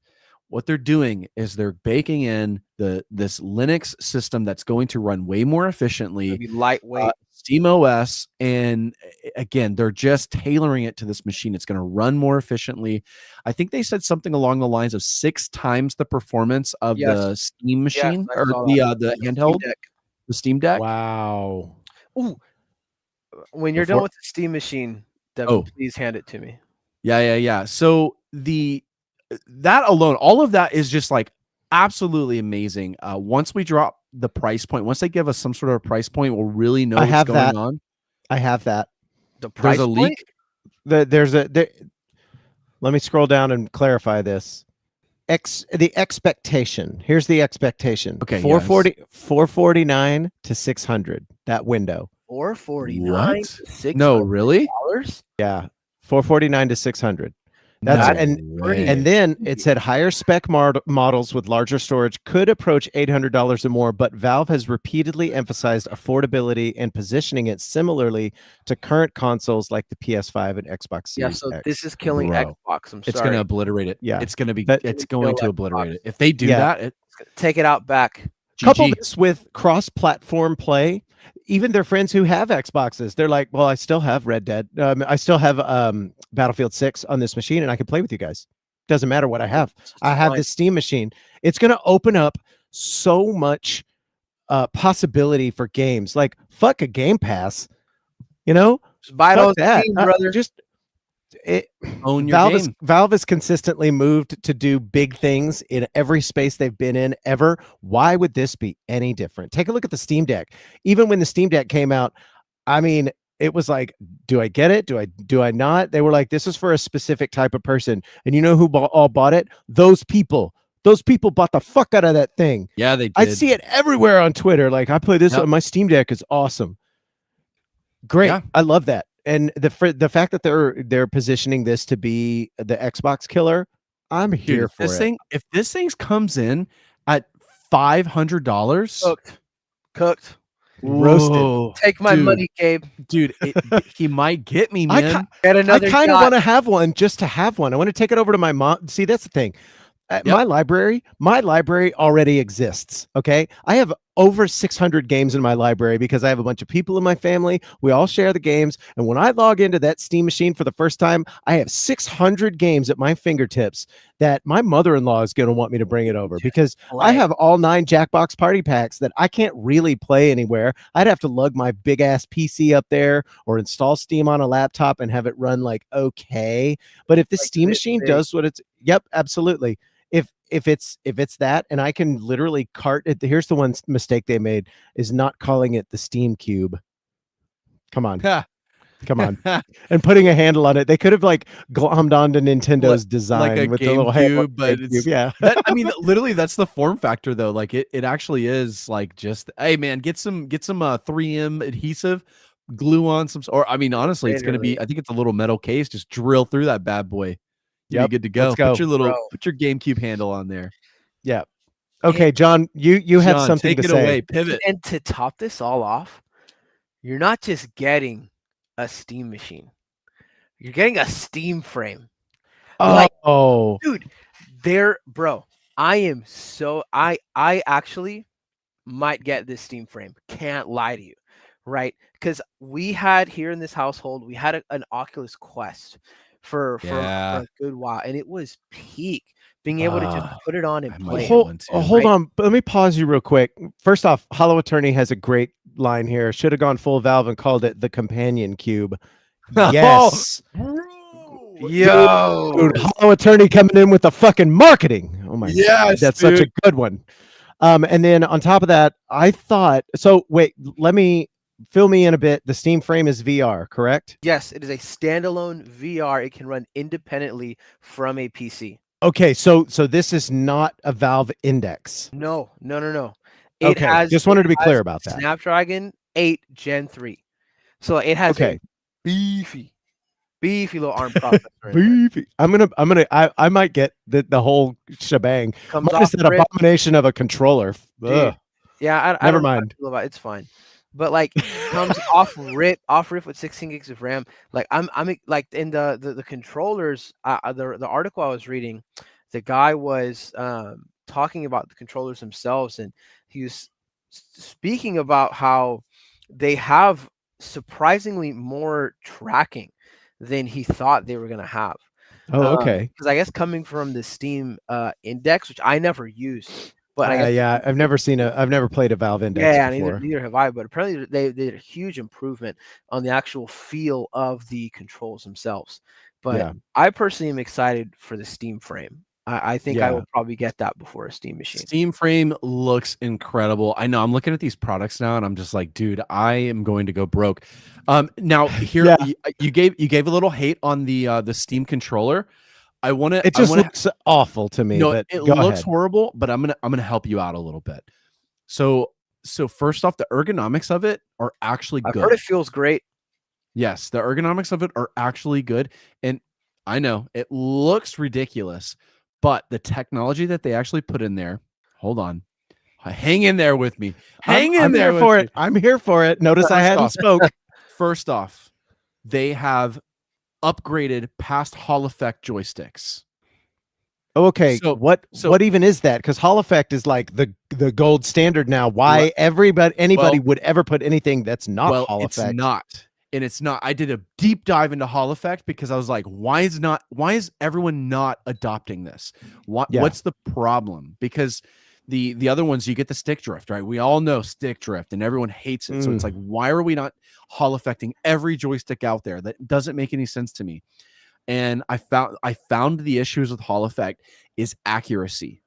what they're doing is they're baking in this Linux system that's going to run way more efficiently. It'll be lightweight. SteamOS, and again, they're just tailoring it to this machine. It's going to run more efficiently. I think they said something along the lines of 6 times the performance of the Steam machine, or the handheld, the Steam Deck. Wow. Ooh. When you're done with the Steam machine, Devin, please hand it to me. Yeah. So that alone, all of that is just absolutely amazing. Once we drop the price point, once they give us some sort of price point, we'll really know what's going on. I have that. The price there's a leak. Let me scroll down and clarify this. The expectation. Here's the expectation. Okay. 449 to 600. That window. 449 to $600? No, really? Yeah. 449 to 600. And then it said higher spec models with larger storage could approach $800 or more, but Valve has repeatedly emphasized affordability and positioning it similarly to current consoles like the PS5 and Xbox Series so X. this is killing Xbox. I'm sorry. It's going to obliterate it. Yeah. It's going to obliterate it. If they do that, take it out back. Couple this with cross-platform play. Even their friends who have Xboxes, they're like, well, I still have Red Dead. I still have Battlefield 6 on this machine, and I can play with you guys. Doesn't matter what I have. I have this Steam machine. It's going to open up so much possibility for games. Like, fuck a Game Pass. You know? Just buy it on Steam, brother. Own your game. Valve has consistently moved to do big things in every space they've been in ever. Why would this be any different? Take a look at the Steam Deck. Even when the Steam Deck came out, I mean, it was like, do I get it? Do I not? They were like, this is for a specific type of person. And you know who all bought it? Those people. Those people bought the fuck out of that thing. Yeah, they did. I see it everywhere on Twitter. Like, I play this on my Steam Deck is awesome. Great. Yeah. I love that. And the fact that they're positioning this to be the Xbox killer, I'm here for it. If this thing comes in at $500, cooked, roasted. Take my money, Gabe. Dude, he might get me, man. I kind of want to have one just to have one. I want to take it over to my mom. See, that's the thing. My library already exists. Okay. I have over 600 games in my library because I have a bunch of people in my family. We all share the games. And when I log into that Steam machine for the first time, I have 600 games at my fingertips that my mother-in-law is going to want me to bring it over because I have all 9 Jackbox party packs that I can't really play anywhere. I'd have to lug my big ass PC up there or install Steam on a laptop and have it run like, okay. But if the Steam machine does what it's, absolutely. If it's that, and I can literally cart it. Here's the one mistake they made is not calling it the Steam Cube. Come on. And putting a handle on it. They could have like glommed onto Nintendo's design like with the little cube, but it's, I mean, literally that's the form factor though. Like it actually is like just, hey man, get some 3M adhesive, glue on some, or I mean, honestly, it's going to be, I think it's a little metal case, just drill through that bad boy. You're good to go. Put your GameCube handle on there. Yeah. Okay, John, you have something to say. Take it away. Pivot. And to top this all off, you're not just getting a Steam machine. You're getting a Steam frame. Dude, bro. I actually might get this Steam frame. Can't lie to you. Right? Because we had here in this household, we had an Oculus Quest for a good while, and it was peak being able to just put it on and play. Hold on, let me pause you real quick. First off, Hollow Attorney has a great line here. Should have gone full Valve and called it the Companion Cube. Yes. Yo, dude, Hollow Attorney coming in with the fucking marketing. Oh my god, that's such a good one. And then on top of that, I thought so. Wait, fill me in a bit. The Steam frame is VR, correct? Yes, it is a standalone VR. It can run independently from a PC. Okay, so this is not a Valve Index. No. Just wanted to be clear about that. Snapdragon 8 Gen 3. So it has a beefy little ARM processor. Beefy. I might get the whole shebang. Minus that abomination of a controller. Yeah, I never mind. It's fine. But like comes off rip with 16 gigs of RAM. Like I'm like in the controllers. The article I was reading, the guy was talking about the controllers themselves, and he was speaking about how they have surprisingly more tracking than he thought they were gonna have. Oh, okay. Because I guess coming from the Steam Index, which I never used. But I've never played a Valve Index before. Neither have I. But apparently they did a huge improvement on the actual feel of the controls themselves. But I personally am excited for the Steam frame. I think I will probably get that before a Steam machine. Steam frame looks incredible. I know. I'm looking at these products now, and I'm just like, dude, I am going to go broke. Now here you gave a little hate on the Steam controller. It just looks awful to me. No, but it looks horrible, but I'm gonna help you out a little bit. So first off, the ergonomics of it are actually good. I've heard it feels great. Yes, the ergonomics of it are actually good. And I know it looks ridiculous, but the technology that they actually put in there, hold on. Hang in there with me. I'm here for it. I'm here for it. Notice I hadn't spoke. First off, they have upgraded past Hall effect joysticks. Okay, So what even is that? Because Hall effect is like the gold standard now. Why anybody would ever put anything that's not Hall it's effect? not. And it's not. I did a deep dive into Hall effect because I was like, why is everyone not adopting this? What's the problem? Because the other ones, you get the stick drift, right? We all know stick drift and everyone hates it. So it's like, why are we not Hall effecting every joystick out there? That doesn't make any sense to me. And I found the issues with Hall effect is accuracy.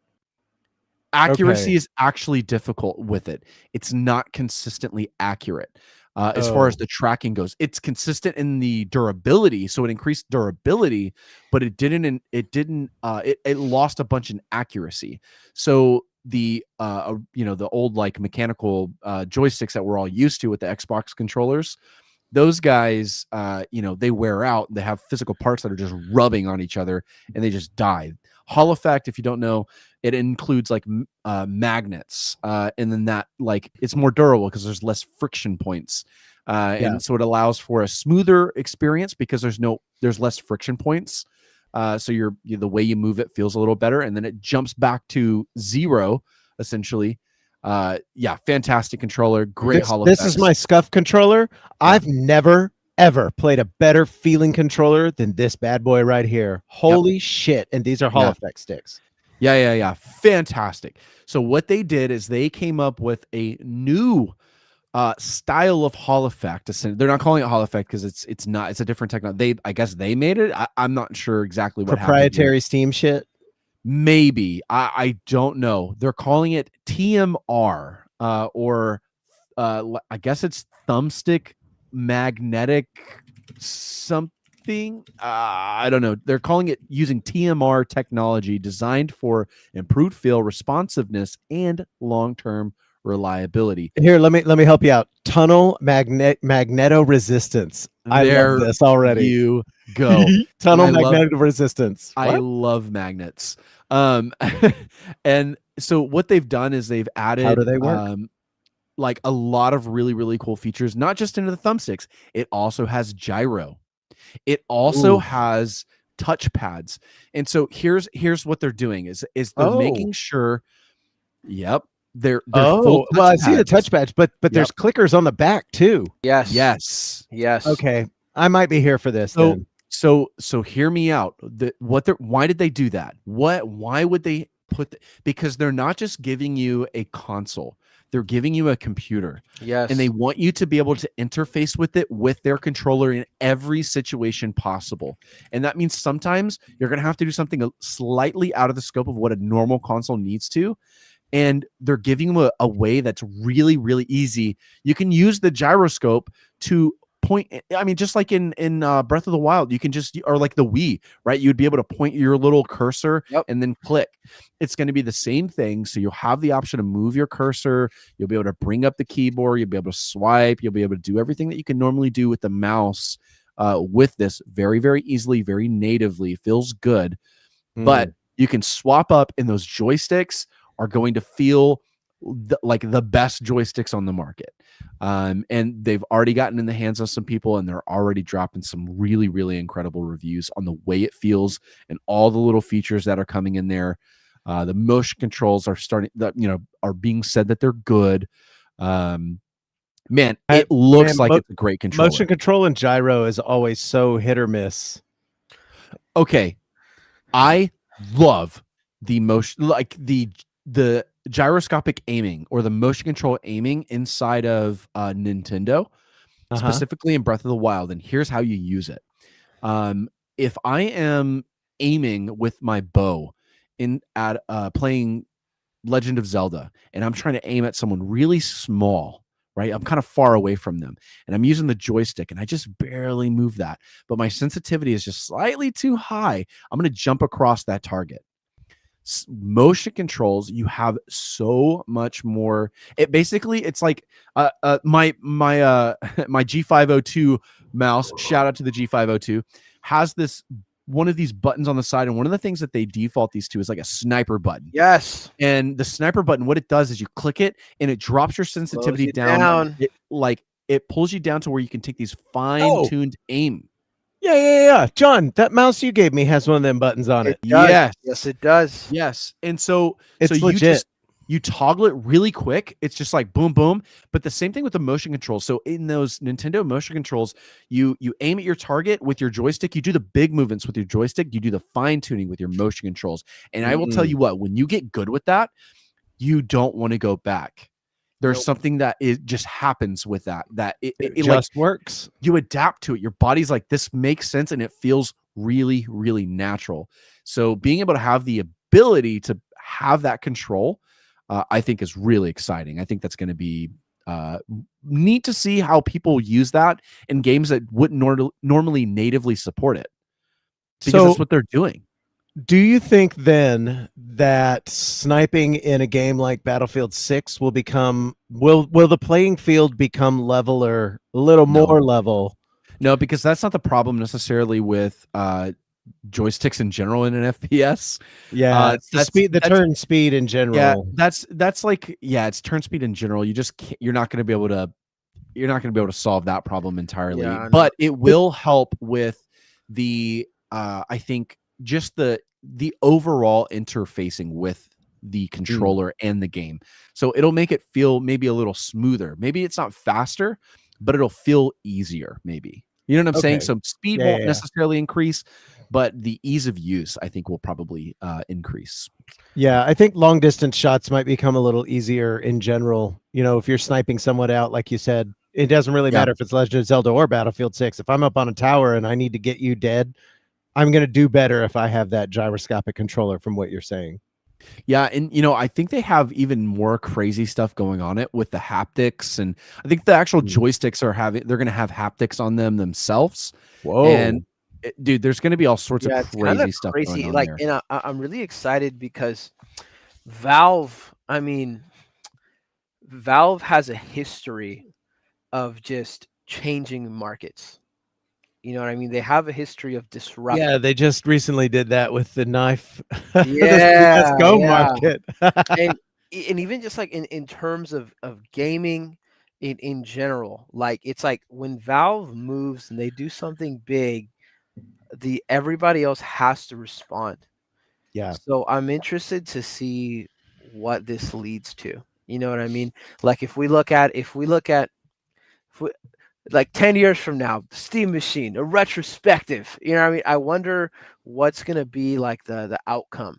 Accuracy is actually difficult with it. It's not consistently accurate. As far as the tracking goes, it's consistent in the durability, so it increased durability, but it lost a bunch in accuracy. So the the old like mechanical joysticks that we're all used to with the Xbox controllers, those guys they wear out. They have physical parts that are just rubbing on each other and they just die. Hall effect, if you don't know, it includes like magnets, and then that like it's more durable because there's less friction points, and so it allows for a smoother experience because there's less friction points. So the way you move it feels a little better, and then it jumps back to zero essentially. Fantastic controller, great Hall effects. This is my Scuff controller. I've never ever played a better feeling controller than this bad boy right here. Holy shit. And these are Hall effect sticks. Yeah. Fantastic. So what they did is they came up with a new style of Hall effect. They're not calling it Hall effect because it's not. It's a different technology. I guess they made it. I'm not sure exactly what proprietary Steam shit. Maybe. I don't know. They're calling it TMR, or I guess it's thumbstick magnetic something. I don't know. They're calling it using TMR technology designed for improved feel, responsiveness, and long-term reliability. Here, let me help you out. Tunnel magneto resistance. I love this already. You go. Tunnel magnetic resistance. I love magnets. And so what they've done is they've added how do they work? Like a lot of really, really cool features, not just into the thumbsticks. It also has gyro. It also has touch pads. And so here's what they're doing is they're making sure. Yep. They're full well, I see the touch pads, but there's clickers on the back too. Yes. Okay. I might be here for this. So hear me out. Why did they do that? Why would they because they're not just giving you a console. They're giving you a computer. Yes. And they want you to be able to interface with it with their controller in every situation possible. And that means sometimes you're going to have to do something slightly out of the scope of what a normal console needs to. And they're giving you a way that's really, really easy. You can use the gyroscope to point. I mean, just like in Breath of the Wild, you can or like the Wii, right? You'd be able to point your little cursor and then click. It's going to be the same thing. So you'll have the option to move your cursor. You'll be able to bring up the keyboard. You'll be able to swipe. You'll be able to do everything that you can normally do with the mouse with this very, very easily, very natively. Feels good. But you can swap up, and those joysticks are going to feel like the best joysticks on the market. And they've already gotten in the hands of some people, and they're already dropping some really, really incredible reviews on the way it feels and all the little features that are coming in there. The motion controls are are being said that they're good. It looks like it's a great controller. Motion control and gyro is always so hit or miss. Okay. I love the motion, like the gyroscopic aiming or the motion control aiming inside of Nintendo, specifically in Breath of the Wild. And here's how you use it. If I am aiming with my bow at playing Legend of Zelda, and I'm trying to aim at someone really small, right? I'm kind of far away from them, and I'm using the joystick, and I just barely move that, but my sensitivity is just slightly too high. I'm going to jump across that target. Motion controls, you have so much more. It's like my G502 mouse, shout out to the G502, has this one of these buttons on the side, and one of the things that they default these to is like a sniper button. Yes. And the sniper button, what it does is you click it and it drops your sensitivity down. It pulls you down to where you can take these fine-tuned aim. Yeah. John, that mouse you gave me has one of them buttons on it. Yes. Yes, it does. Yes. And so It's you legit. you toggle it really quick. It's just like boom, boom. But the same thing with the motion controls. So in those Nintendo motion controls, you aim at your target with your joystick. You do the big movements with your joystick. You do the fine tuning with your motion controls. And I will tell you what, when you get good with that, you don't want to go back. There's something that it just happens with that it just works. You adapt to it. Your body's like, this makes sense, and it feels really, really natural. So being able to have the ability to have that control, I think is really exciting. I think that's going to be neat to see how people use that in games that wouldn't normally natively support it, because that's what they're doing. Do you think then that sniping in a game like Battlefield 6 will the playing field become leveler, a little more level? No, because that's not the problem necessarily with joysticks in general in an FPS. Yeah, the turn speed in general. Yeah, that's like, it's turn speed in general. You're not going to be able to solve that problem entirely. Yeah, but it will help with the I think just the overall interfacing with the controller and the game. So it'll make it feel maybe a little smoother. Maybe it's not faster, but it'll feel easier maybe. You know what I'm saying? So speed won't necessarily increase, but the ease of use, I think, will probably increase. Yeah, I think long distance shots might become a little easier in general. You know, if you're sniping someone out, like you said, it doesn't really matter if it's Legend of Zelda or Battlefield 6. If I'm up on a tower and I need to get you dead, I'm going to do better if I have that gyroscopic controller, from what you're saying. Yeah, and I think they have even more crazy stuff going on it with the haptics, and I think the actual joysticks they're going to have haptics on them themselves. Whoa. And dude, there's going to be all sorts of crazy stuff going on there. And I'm really excited because Valve has a history of just changing markets. You know what I mean? They have a history of disruption. Yeah, they just recently did that with the knife. Let's go market. and even just like in terms of gaming in general, like it's like when Valve moves and they do something big, everybody else has to respond. Yeah. So I'm interested to see what this leads to. You know what I mean? Like if we look at like 10 years from now, Steam Machine, a retrospective, you know what I mean? I wonder what's going to be like the outcome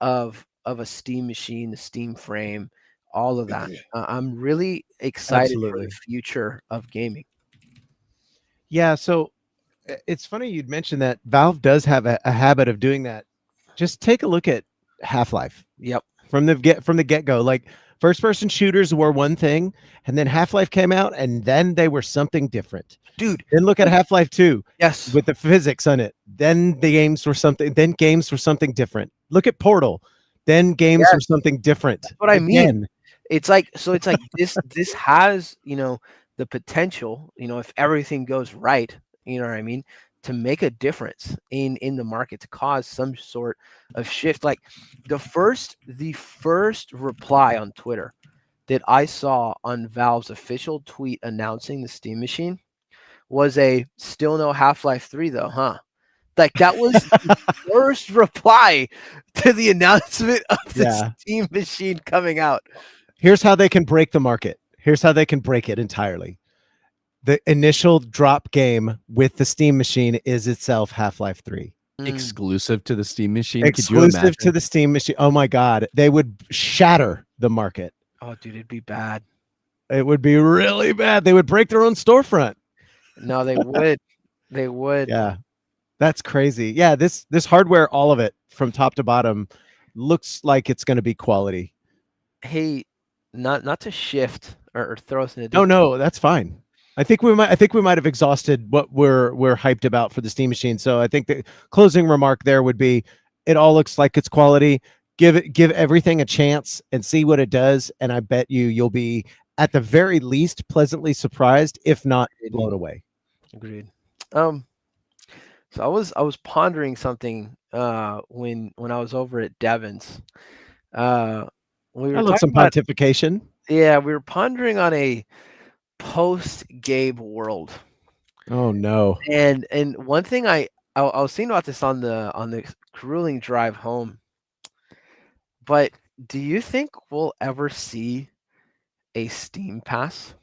of a Steam Machine, the Steam frame, all of that. I'm really excited for the future of gaming. Yeah, so it's funny you'd mentioned that Valve does have a habit of doing that. Just take a look at Half-Life. Yep. From the get-go, like first-person shooters were one thing, and then Half-Life came out, and then they were something different. Dude. Then look at Half-Life 2. Yes. With the physics on it. Then games were something different. Look at Portal. Then games were something different. That's what I mean. It's like this has, the potential, if everything goes right, you know what I mean, to make a difference in the market, to cause some sort of shift. Like the first reply on Twitter that I saw on Valve's official tweet announcing the Steam Machine was a "still no Half-Life 3 though, huh?" Like that was the first reply to the announcement of the Steam Machine coming out. Here's how they can break the market. Here's how they can break it entirely. The initial drop game with the Steam Machine is itself Half-Life 3. Exclusive to the Steam Machine. Exclusive to the Steam Machine. Oh my God. They would shatter the market. Oh, dude, it'd be bad. It would be really bad. They would break their own storefront. No, they would. They would. Yeah. That's crazy. Yeah, this hardware, all of it from top to bottom, looks like it's going to be quality. Hey, not to shift or throw us in a No, that's fine. I think we might have exhausted what we're hyped about for the Steam Machine. So I think the closing remark there would be, it all looks like it's quality. Give everything a chance and see what it does, and I bet you'll be at the very least pleasantly surprised, if not blown away. Agreed. So I was pondering something when I was over at Devon's. We were talking some pontification. Yeah, we were pondering on a post-Gabe world. Oh no. And one thing I was thinking about this on the grueling drive home. But do you think we'll ever see a Steam Pass?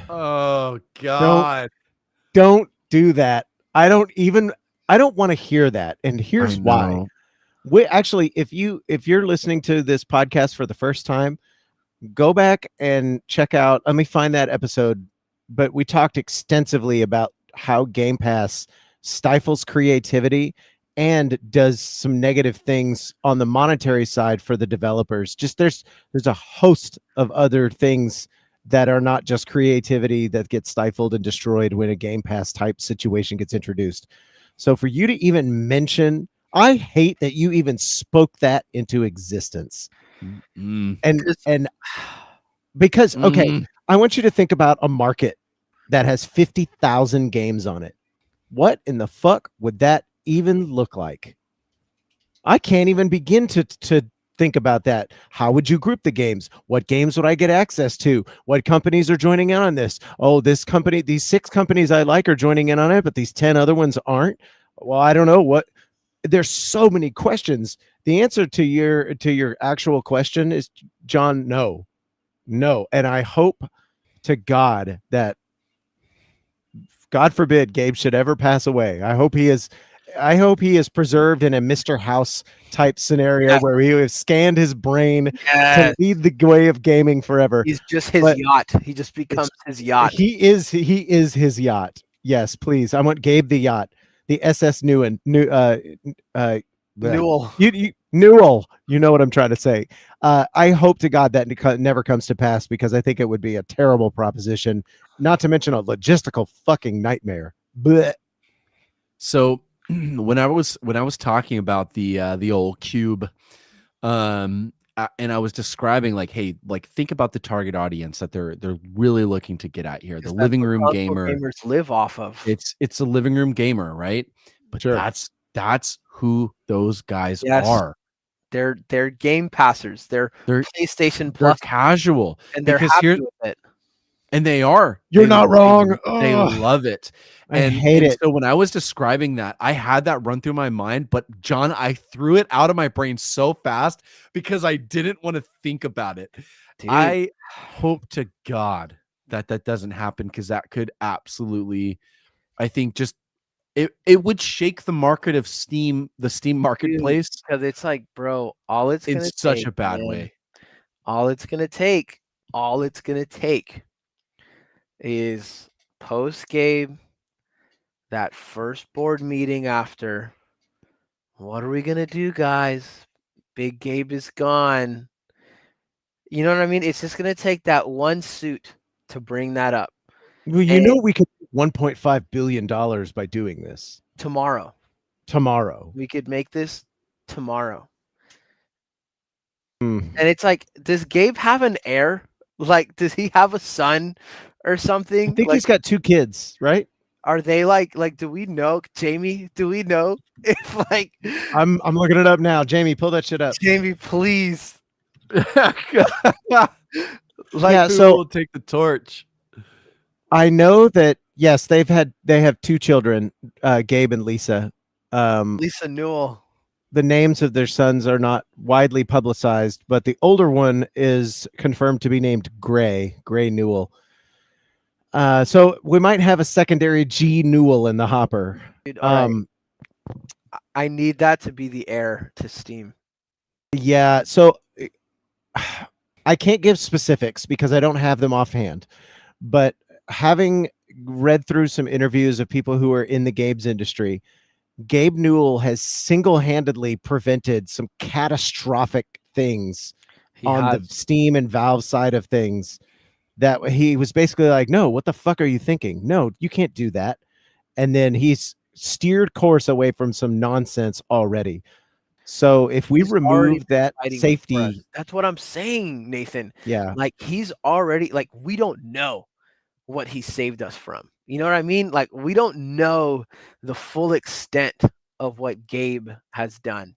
Oh God. Don't do that. I don't want to hear that. And here's why. We actually, if you're listening to this podcast for the first time, go back and check out, let me find that episode, but we talked extensively about how Game Pass stifles creativity and does some negative things on the monetary side for the developers. Just there's a host of other things that are not just creativity that gets stifled and destroyed when a Game Pass type situation gets introduced. So for you to even mention, I hate that you even spoke that into existence. And because, okay, I want you to think about a market that has 50,000 games on it. What in the fuck would that even look like? I can't even begin to think about that. How would you group the games? What games would I get access to? What companies are joining in on this? Oh, this company, these 6 companies I like are joining in on it, but these 10 other ones aren't. Well, I don't know what. There's so many questions. The answer to your actual question is, John, no. And I hope to God that, God forbid, Gabe should ever pass away. I hope he is preserved in a Mr. House type scenario where he has scanned his brain to lead the way of gaming forever. He's just his yacht. He just becomes his yacht. He is his yacht. Yes, please. I want Gabe the yacht. The SS Newell. Newell. Newell. You know what I'm trying to say. I hope to God that never comes to pass, because I think it would be a terrible proposition, not to mention a logistical fucking nightmare. Blech. So when I was talking about the old cube, and I was describing, like, hey, like, think about the target audience that they're really looking to get at here. The living room gamer. Gamers live off of. It's a living room gamer, right? But sure, that's who those guys are. They're game passers. They're PlayStation Plus. They're casual, and they're happy with it. And they are. You're not wrong. They love it. I hate it. So when I was describing that, I had that run through my mind, but John, I threw it out of my brain so fast because I didn't want to think about it. Dude. I hope to God that doesn't happen, because that could absolutely, I think, just it would shake the market of Steam, the Steam marketplace. Because it's like, bro, all it's gonna take, in such a bad way. All it's gonna take is post game, that first board meeting after. What are we gonna do, guys? Big Gabe is gone. You know what I mean? It's just gonna take that one suit to bring that up. Well, you know, we could $1.5 billion by doing this tomorrow. We could make this tomorrow. And it's like, does Gabe have an heir? Like, does he have a son or something? I think like, he's got 2 kids, right? Are they like do we know, Jamie? Do we know if, like, I'm looking it up now. Jamie, pull that shit up. Jamie, please. Like, so will take the torch. I know that, yes, they have 2 children, Gabe and Lisa. Lisa Newell. The names of their sons are not widely publicized, but the older one is confirmed to be named Gray Newell. So we might have a secondary G Newell in the hopper. Dude, right. I need that to be the heir to Steam. Yeah, so I can't give specifics because I don't have them offhand, but having read through some interviews of people who are in the games industry, Gabe Newell has single-handedly prevented some catastrophic things on the Steam and Valve side of things, that he was basically like, no, what the fuck are you thinking? No, you can't do that. And then he's steered course away from some nonsense already. So if we remove that safety, that's what I'm saying, Nathan. Yeah. Like, he's already, like, we don't know what he saved us from. You know what I mean? Like, we don't know the full extent of what Gabe has done.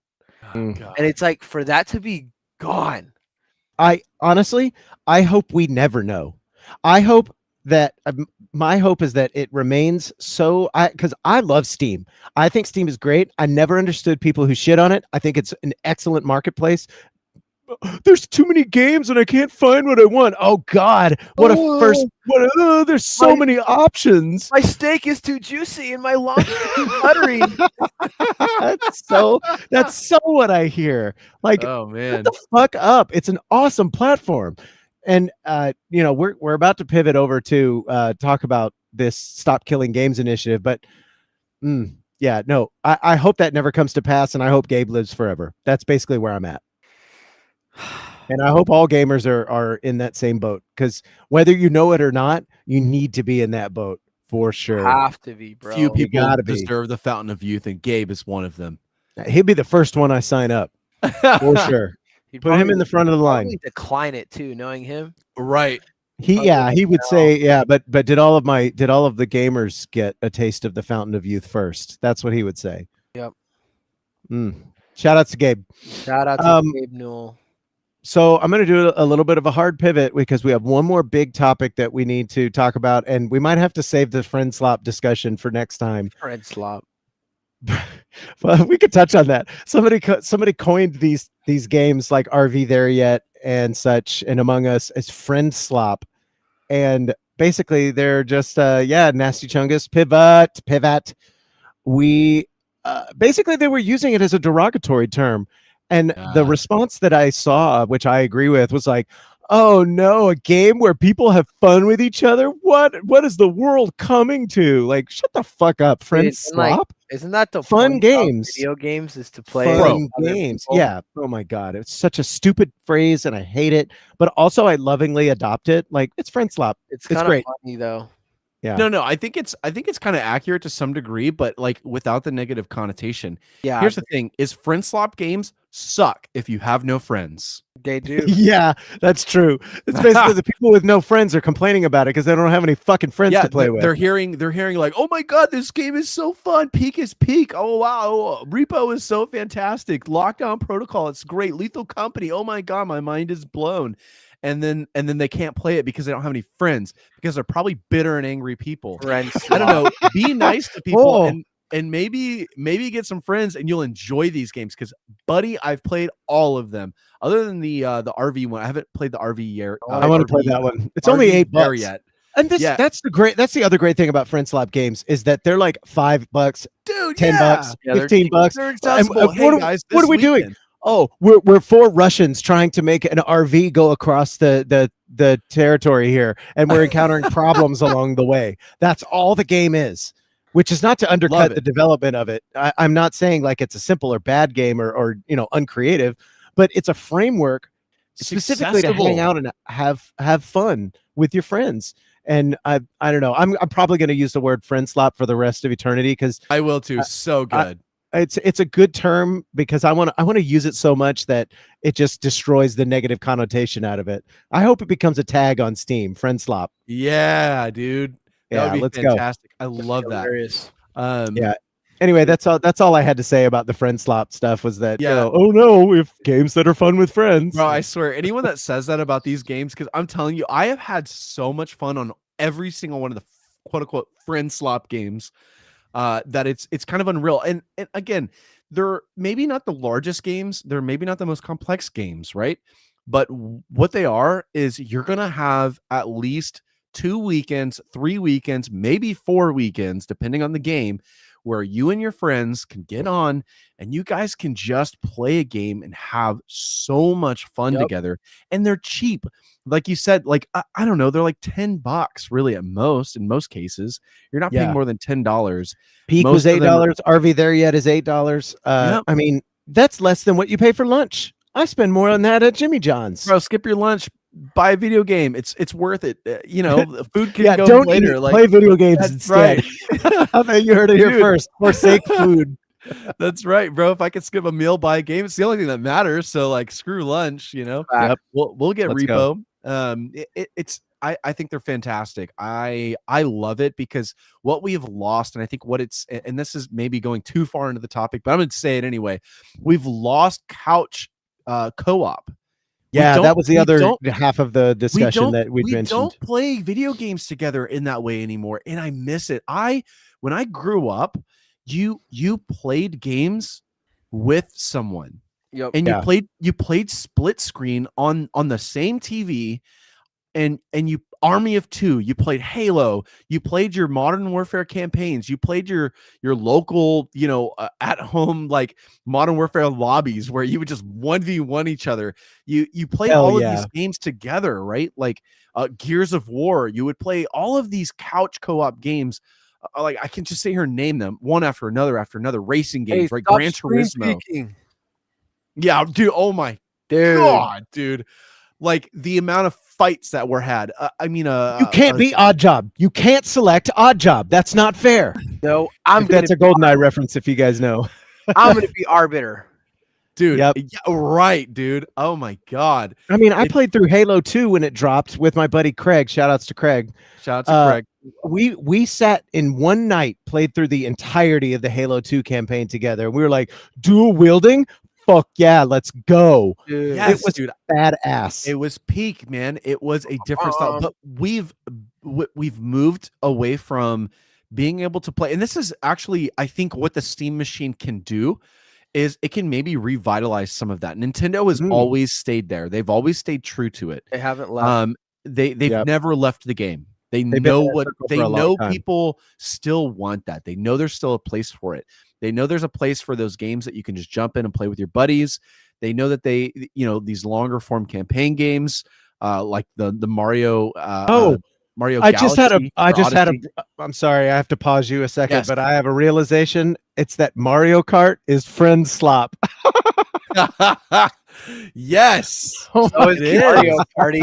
And it's like, for that to be gone. I honestly hope we never know. I hope that my hope is that it remains so, because I love Steam. I think Steam is great. I never understood people who shit on it. I think it's an excellent marketplace. There's too many games and I can't find what I want. Oh God, there's so many options. My steak is too juicy and my laundry is too buttery. That's so what I hear. Like, oh man, shut the fuck up. It's an awesome platform. And we're about to pivot over to talk about this Stop Killing Games initiative, but I hope that never comes to pass, and I hope Gabe lives forever. That's basically where I'm at. And I hope all gamers are in that same boat, because whether you know it or not, you need to be in that boat for sure. Have to be, bro. Few people deserve the fountain of youth, and Gabe is one of them. He'd be the first one I sign up for sure. Put him in the front of the line. Decline it too, knowing him. Right. He would say, but did all of the gamers get a taste of the fountain of youth first? That's what he would say. Yep. Shout outs to Gabe. Shout out to Gabe Newell. So I'm going to do a little bit of a hard pivot, because we have one more big topic that we need to talk about, and we might have to save the friend slop discussion for next time. Friend slop. Well, we could touch on that. Somebody coined these games like RV There Yet and such, and Among Us, as friend slop, and basically they're just nasty chungus pivot. We basically they were using it as a derogatory term. And the response that I saw, which I agree with, was like, oh no, a game where people have fun with each other? What is the world coming to? Like, shut the fuck up, friend slop. Isn't that the fun games? Video games is to play fun games. Yeah. Oh my God. It's such a stupid phrase and I hate it. But also I lovingly adopt it. Like, it's friend slop. It's great. Funny though. Yeah. No, I think it's kind of accurate to some degree, but like without the negative connotation. Yeah. Here's the thing: is friend slop games suck if you have no friends. They do. Yeah, that's true. It's basically the people with no friends are complaining about it because they don't have any fucking friends to play with. They're hearing like, oh my God, this game is so fun. Peak is peak. Oh wow, R.E.P.O is so fantastic. Lockdown Protocol, it's great. Lethal Company. Oh my God, my mind is blown. And then they can't play it because they don't have any friends, because they're probably bitter and angry people. Friends. I don't know. Be nice to people and maybe get some friends and you'll enjoy these games. Because buddy, I've played all of them. Other than the RV one, I haven't played the RV yet. I want to play that one. It's only $8 yet. And that's the other great thing about friend slop games is that they're like $5, dude, $10, $15. They're accessible. Hey guys, what are we doing? Oh, we're 4 Russians trying to make an RV go across the territory here, and we're encountering problems along the way. That's all the game is, which is not to undercut the development of it. I'm not saying like it's a simple or bad game or uncreative, but it's a framework specifically to hang out and have fun with your friends. And I don't know. I'm probably going to use the word friend slop for the rest of eternity, because I will too. So good. It's a good term because I want to use it so much that it just destroys the negative connotation out of it. I hope it becomes a tag on Steam, friend slop. Yeah, dude. That would be fantastic. Go. I love that. Yeah. Anyway, that's all I had to say about the friend slop stuff, was that oh no, if games that are fun with friends. Bro, I swear, anyone that says that about these games, because I'm telling you, I have had so much fun on every single one of the quote unquote friend slop games. That it's kind of unreal. And again, they're maybe not the largest games, they're maybe not the most complex games, right? But what they are is you're gonna have at least 2 weekends, 3 weekends, maybe 4 weekends, depending on the game, where you and your friends can get on and you guys can just play a game and have so much fun together. And they're cheap. Like you said, like, I don't know, they're like $10 really at most. In most cases, you're not paying more than $10. Peak was $8. RV There Yet is $8. I mean, that's less than what you pay for lunch. I spend more on that at Jimmy John's. Bro, skip your lunch, buy a video game. It's worth it. The food can go later. Play video games instead. Right. I bet you heard it here first. Forsake food. That's right, bro. If I could skip a meal, buy a game, it's the only thing that matters. So like, screw lunch. Yep. We'll get R.E.P.O. I think they're fantastic. I love it because what we have lost, and I think what it's, and this is maybe going too far into the topic, but I'm going to say it anyway. We've lost couch co-op. Yeah, that was the other half of the discussion that we mentioned. We don't play video games together in that way anymore, and I miss it. When I grew up, you played games with someone. Yep. And you played split screen on the same TV, and you Army of Two, you played Halo, you played your Modern Warfare campaigns, you played your local, at home like Modern Warfare lobbies where you would just 1v1 each other. You played all of these games together, right? Like Gears of War, you would play all of these couch co-op games. Like I can just sit here and name them one after another racing games, right? Gran Turismo. Yeah, dude. Oh my God, dude. Like the amount of fights that were had. You can't be Odd Job. You can't select Odd Job. That's not fair. No, that's a GoldenEye reference if you guys know. I'm going to be Arbiter. Dude, yeah, right, dude. Oh my God. I mean, I played through Halo 2 when it dropped with my buddy Craig. Shout outs to Craig. Shout out to Craig. We sat in one night, played through the entirety of the Halo 2 campaign together. We were like, dual wielding? Fuck yeah, let's go. Dude. Yes, it was badass. It was peak, man. It was a different style. But we've moved away from being able to play. And this is actually, I think, what the Steam machine can do is it can maybe revitalize some of that. Nintendo has always stayed there. They've always stayed true to it. They haven't left. They've never left the game. They know what they know. People still want that. They know there's still a place for it. They know there's a place for those games that you can just jump in and play with your buddies. They know that these longer form campaign games, like the Mario. Mario Galaxy. I'm sorry, I have to pause you a second, but I have a realization. It's that Mario Kart is friend slop. Yes. So is Mario Party.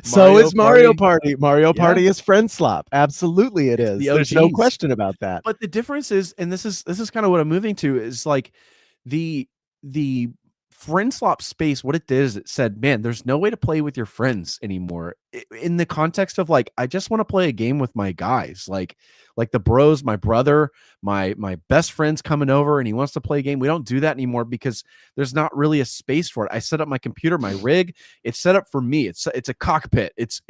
So is Mario Party. Mario Party is friend slop. Absolutely it is. There's no question about that. But the difference is, and this is kind of what I'm moving to, is like the friend slop space. What it did is it said, man, there's no way to play with your friends anymore in the context of like, I just want to play a game with my guys, like the bros, my brother, my best friend's coming over and he wants to play a game. We don't do that anymore because there's not really a space for it. I set up my computer, my rig, it's set up for me. It's a cockpit. It's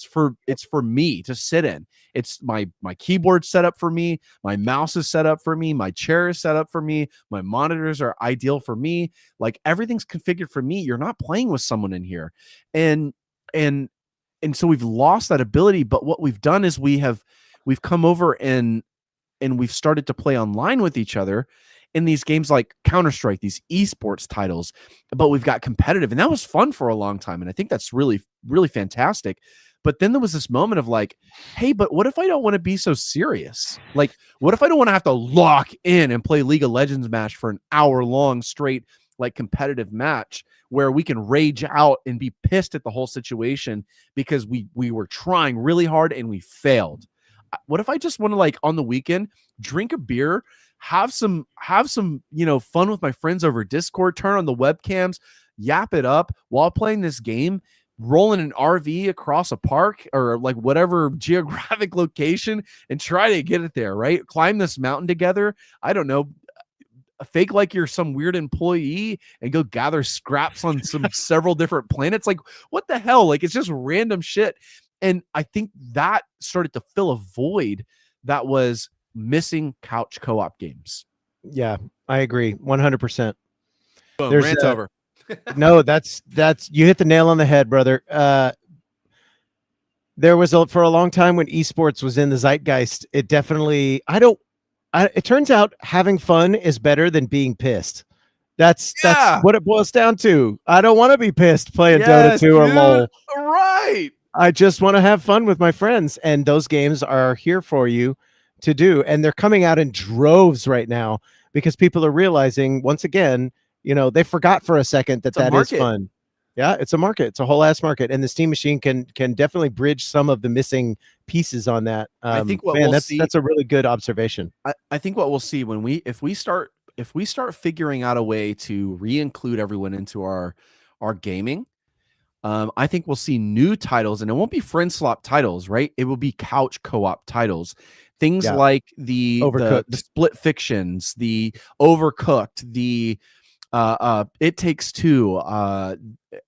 for me to sit in. It's my keyboard set up for me. My mouse is set up for me. My chair is set up for me. My monitors are ideal for me. Like everything's configured for me. You're not playing with someone in here. And so we've lost that ability. But what we've done is we've come over and we've started to play online with each other in these games like Counter-Strike, these esports titles, but we've got competitive, and that was fun for a long time. And I think that's really, really fantastic. But then there was this moment of like, hey, but what if I don't want to be so serious? Like, what if I don't want to have to lock in and play League of Legends match for an hour-long straight, like competitive match where we can rage out and be pissed at the whole situation because we were trying really hard and we failed. What if I just want to, like, on the weekend, drink a beer, have some, fun with my friends over Discord, turn on the webcams, yap it up while playing this game, roll in an RV across a park or like whatever geographic location and try to get it there, right? Climb this mountain together. I don't know. Fake like you're some weird employee and go gather scraps on some several different planets. Like, what the hell? Like, it's just random shit. And I think that started to fill a void that was missing couch co-op games. Yeah, I agree. 100%. Boom, rant's over. No, that's you hit the nail on the head, brother. There was for a long time when esports was in the zeitgeist. It definitely, it turns out having fun is better than being pissed. That's what it boils down to. I don't want to be pissed playing Dota 2 or LOL. Right. I just want to have fun with my friends, and those games are here for you to do. And they're coming out in droves right now because people are realizing, once again, they forgot for a second that is fun. Yeah, it's a market. It's a whole ass market, and the Steam machine can definitely bridge some of the missing pieces on that. I think that's a really good observation. I think what we'll see if we start figuring out a way to re-include everyone into our gaming. I think we'll see new titles, and it won't be friend slop titles, right? It will be couch co-op titles. Things like the split fictions, the Overcooked, the It Takes Two,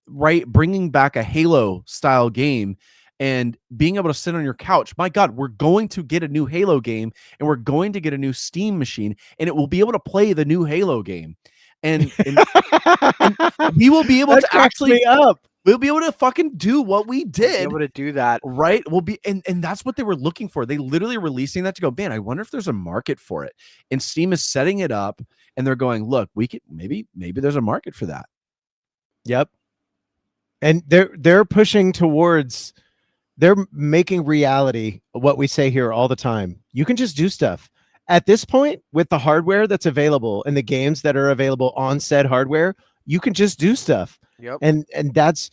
right, bringing back a Halo style game and being able to sit on your couch. My God, we're going to get a new Halo game, and we're going to get a new Steam machine, and it will be able to play the new Halo game. And we will be able to actually up. We'll be able to fucking do what we did. We'll be able to do that, right? We'll be, and that's what they were looking for. They literally releasing that to go, man, I wonder if there's a market for it. And Steam is setting it up, and they're going, look, we could maybe there's a market for that. Yep. And they're pushing towards, they're making reality what we say here all the time. You can just do stuff. At this point, with the hardware that's available and the games that are available on said hardware, you can just do stuff. Yep. And that's,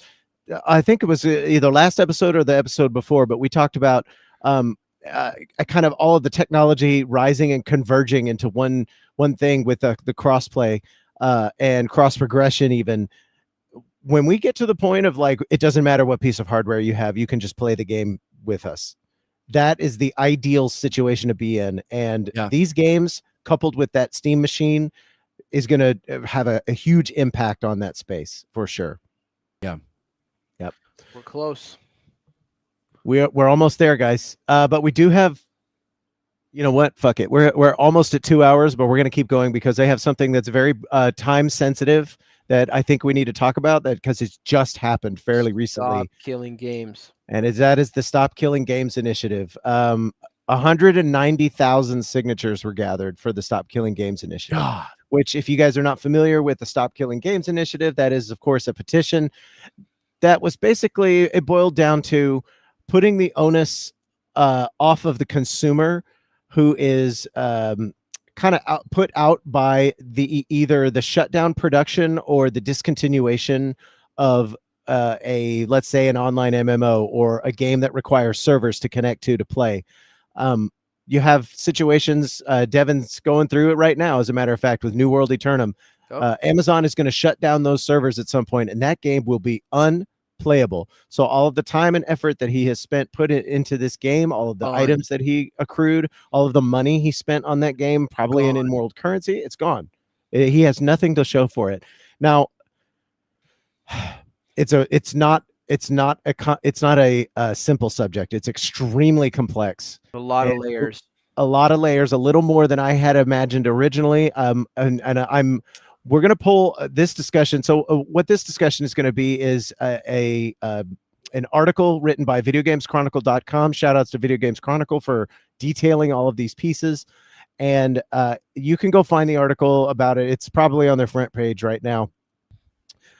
I think it was either last episode or the episode before, but we talked about kind of all of the technology rising and converging into one thing with the crossplay and cross progression. Even when we get to the point of like, it doesn't matter what piece of hardware you have, you can just play the game with us. That is the ideal situation to be in. And these games coupled with that Steam machine is going to have a huge impact on that space for sure. Yeah. Yep. We're close. We're almost there, guys. But we do have, you know what? Fuck it. We're almost at 2 hours, but we're going to keep going because they have something that's very time sensitive that I think we need to talk about, that because it's just happened fairly recently. Stop killing games. And that is the Stop Killing Games initiative. 190,000 signatures were gathered for the Stop Killing Games initiative. God. Which, if you guys are not familiar with the Stop Killing Games initiative, that is, of course, a petition that was basically, it boiled down to putting the onus off of the consumer, who is kind of put out by either the shutdown production or the discontinuation of let's say an online MMO or a game that requires servers to connect to play. You have situations, Devin's going through it right now, as a matter of fact, with New World Eternum. Amazon is going to shut down those servers at some point, and that game will be unplayable. So all of the time and effort that he has spent put it into this game, all of the items that he accrued, all of the money he spent on that game, probably in in-world currency, it's gone. He has nothing to show for it. Now, it's not a simple subject. It's extremely complex. A lot of layers. A little more than I had imagined originally. We're going to pull this discussion. So what this discussion is going to be is an article written by videogameschronicle.com. Shout outs to Video Games Chronicle for detailing all of these pieces. And you can go find the article about it. It's probably on their front page right now.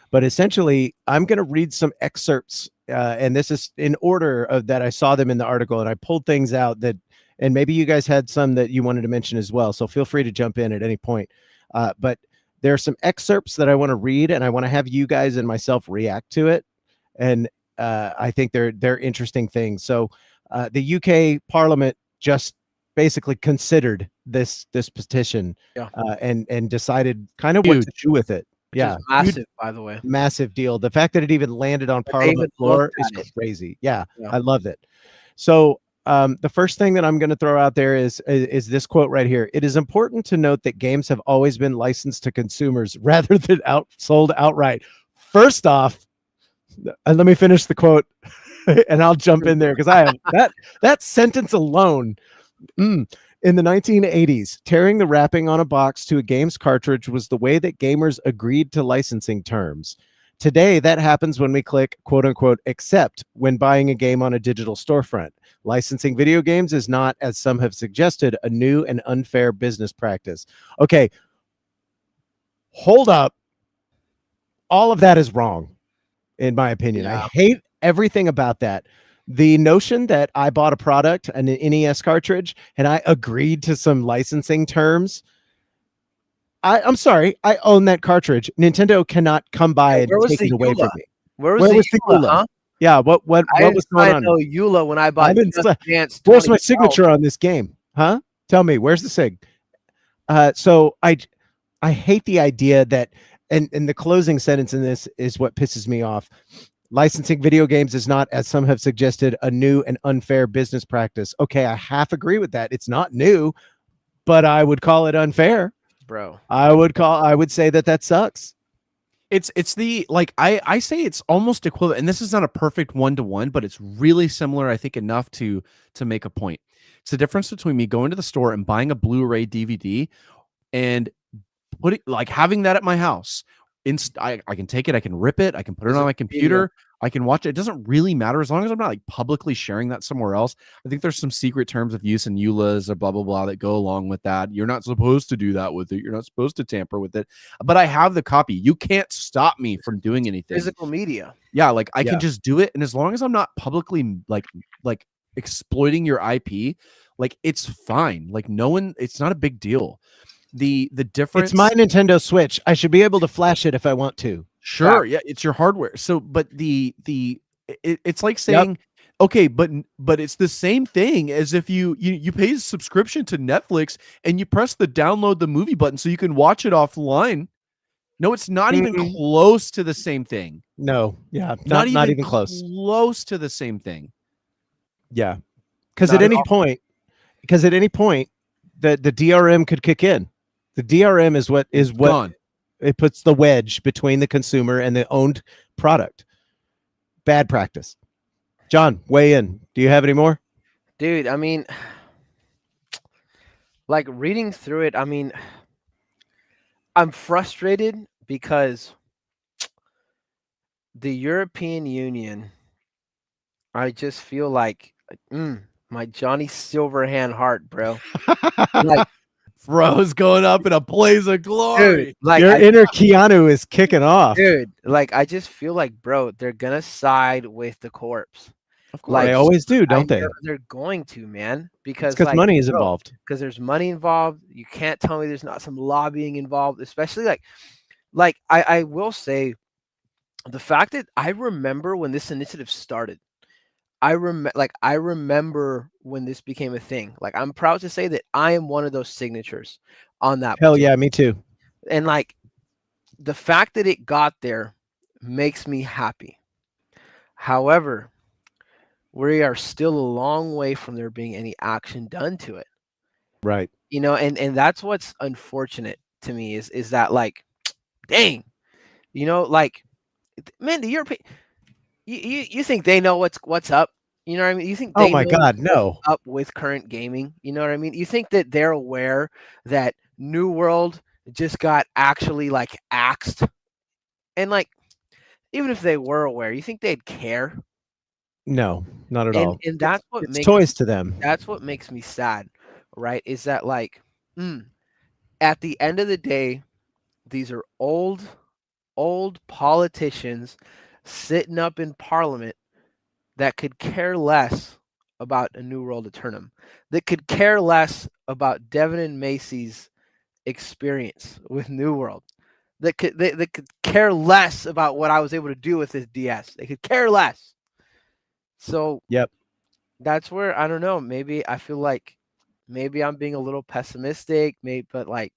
But essentially, I'm going to read some excerpts, and this is in order of that I saw them in the article, and I pulled things out that, and maybe you guys had some that you wanted to mention as well. So feel free to jump in at any point. But there are some excerpts that I want to read, and I want to have you guys and myself react to it. And I think they're interesting things. So the UK Parliament just basically considered this petition and decided kind of what to do with it. Yeah, massive, by the way. Massive deal. The fact that it even landed on Parliament floor is crazy. Yeah, I love it. So the first thing that I'm going to throw out there is this quote right here. It is important to note that games have always been licensed to consumers rather than sold outright. First off, and let me finish the quote, and I'll jump in there because I have that sentence alone. In the 1980s, tearing the wrapping on a box to a game's cartridge was the way that gamers agreed to licensing terms. Today, that happens when we click, quote unquote, accept when buying a game on a digital storefront. Licensing video games is not, as some have suggested, a new and unfair business practice. Okay, hold up. All of that is wrong, in my opinion. Yeah. I hate everything about that. The notion that I bought a product, an NES cartridge, and I agreed to some licensing terms. I'm sorry, I own that cartridge. Nintendo cannot come by and take it away from me. Where was the EULA? Huh? Yeah, what was going on? I know EULA when I bought Dance. Where's my signature on this game? Huh? Tell me, where's the sig? So I hate the idea that, and the closing sentence in this is what pisses me off. Licensing video games is not, as some have suggested, a new and unfair business practice. Okay, I half agree with that. It's not new, but I would call it unfair. bro. I would say that sucks. It's the like I say it's almost equivalent, and this is not a perfect one-to-one, but it's really similar, I think, enough to make a point. It's the difference between me going to the store and buying a Blu-ray DVD and having that at my house. I can take it, I can rip it, I can put it on my computer, I can watch it. It doesn't really matter as long as I'm not like publicly sharing that somewhere else. I think there's some secret terms of use and EULAs or blah blah blah that go along with that. You're not supposed to do that with it. You're not supposed to tamper with it. But I have the copy. You can't stop me from doing anything. Physical media. Yeah, like I can just do it, and as long as I'm not publicly like exploiting your IP, like it's fine. Like no one, it's not a big deal. The difference, it's my Nintendo Switch. I should be able to flash it if I want to. Sure, yeah, it's your hardware. So, but it's like saying, okay, but it's the same thing as if you pay a subscription to Netflix and you press the download the movie button so you can watch it offline. No, it's not even close to the same thing. No, yeah, not even close. Close to the same thing. Yeah, because at any point, the DRM could kick in. The DRM is what Gone. It puts the wedge between the consumer and the owned product. Bad practice. John, weigh in. Do you have any more? Dude, I mean, like reading through it, I mean, I'm frustrated because the European Union, I just feel like my Johnny Silverhand heart, bro. Like, bro's going up in a blaze of glory. Dude, like your inner Keanu is kicking off. Dude, like I just feel like, bro, they're gonna side with the corpse. Of course, they always do, don't they? They're going to, man, because like, money is involved. Because there's money involved. You can't tell me there's not some lobbying involved, especially like I will say, the fact that I remember when this initiative started. I remember when this became a thing. Like I'm proud to say that I am one of those signatures on that. Hell yeah, me too. And like the fact that it got there makes me happy. However, we are still a long way from there being any action done to it. Right. You know, and that's what's unfortunate to me is that like, dang, you know, like, man, the European. You think they know what's up? You know what I mean? You think they oh my know God, no. up with current gaming? You know what I mean? You think that they're aware that New World just got actually like axed? And like, even if they were aware, you think they'd care? No, not at all. And that's what it's toys to them. That's what makes me sad, right? Is that like, at the end of the day, these are old politicians sitting up in Parliament that could care less about a New World Eternum, that could care less about Devin and Macy's experience with New World, that could care less about what I was able to do with this DS. They could care less. So that's where I don't know. Maybe I feel like maybe I'm being a little pessimistic, but like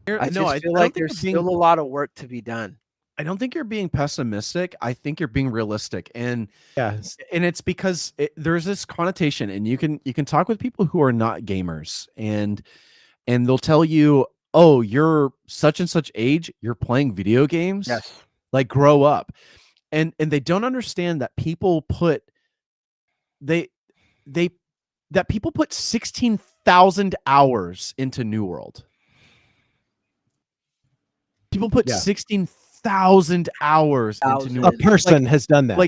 I feel like there's still a lot of work to be done. I don't think you're being pessimistic. I think you're being realistic, and it's because there's this connotation, and you can talk with people who are not gamers, and they'll tell you, "Oh, you're such and such age, you're playing video games. Yes, like grow up," and they don't understand that people put people put 16,000 hours into New World. People put 16,000 hours into New World. A person has done that.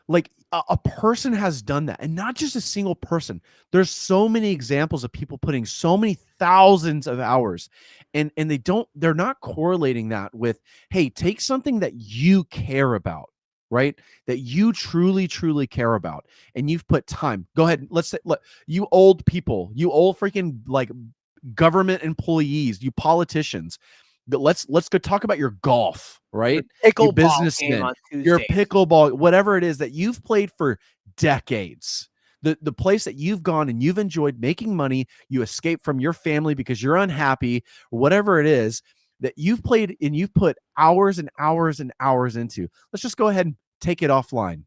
Like a person has done that, and not just a single person. There's so many examples of people putting so many thousands of hours, and they're not correlating that with, hey, take something that you care about, right? That you truly care about, and you've put time. Go ahead. Let's say, look, you old people, you old freaking like government employees, you politicians. But let's go talk about your golf, right? Your businessman, your pickleball, whatever it is that you've played for decades. The place that you've gone and you've enjoyed making money, you escape from your family because you're unhappy, or whatever it is that you've played and you've put hours and hours and hours into. Let's just go ahead and take it offline.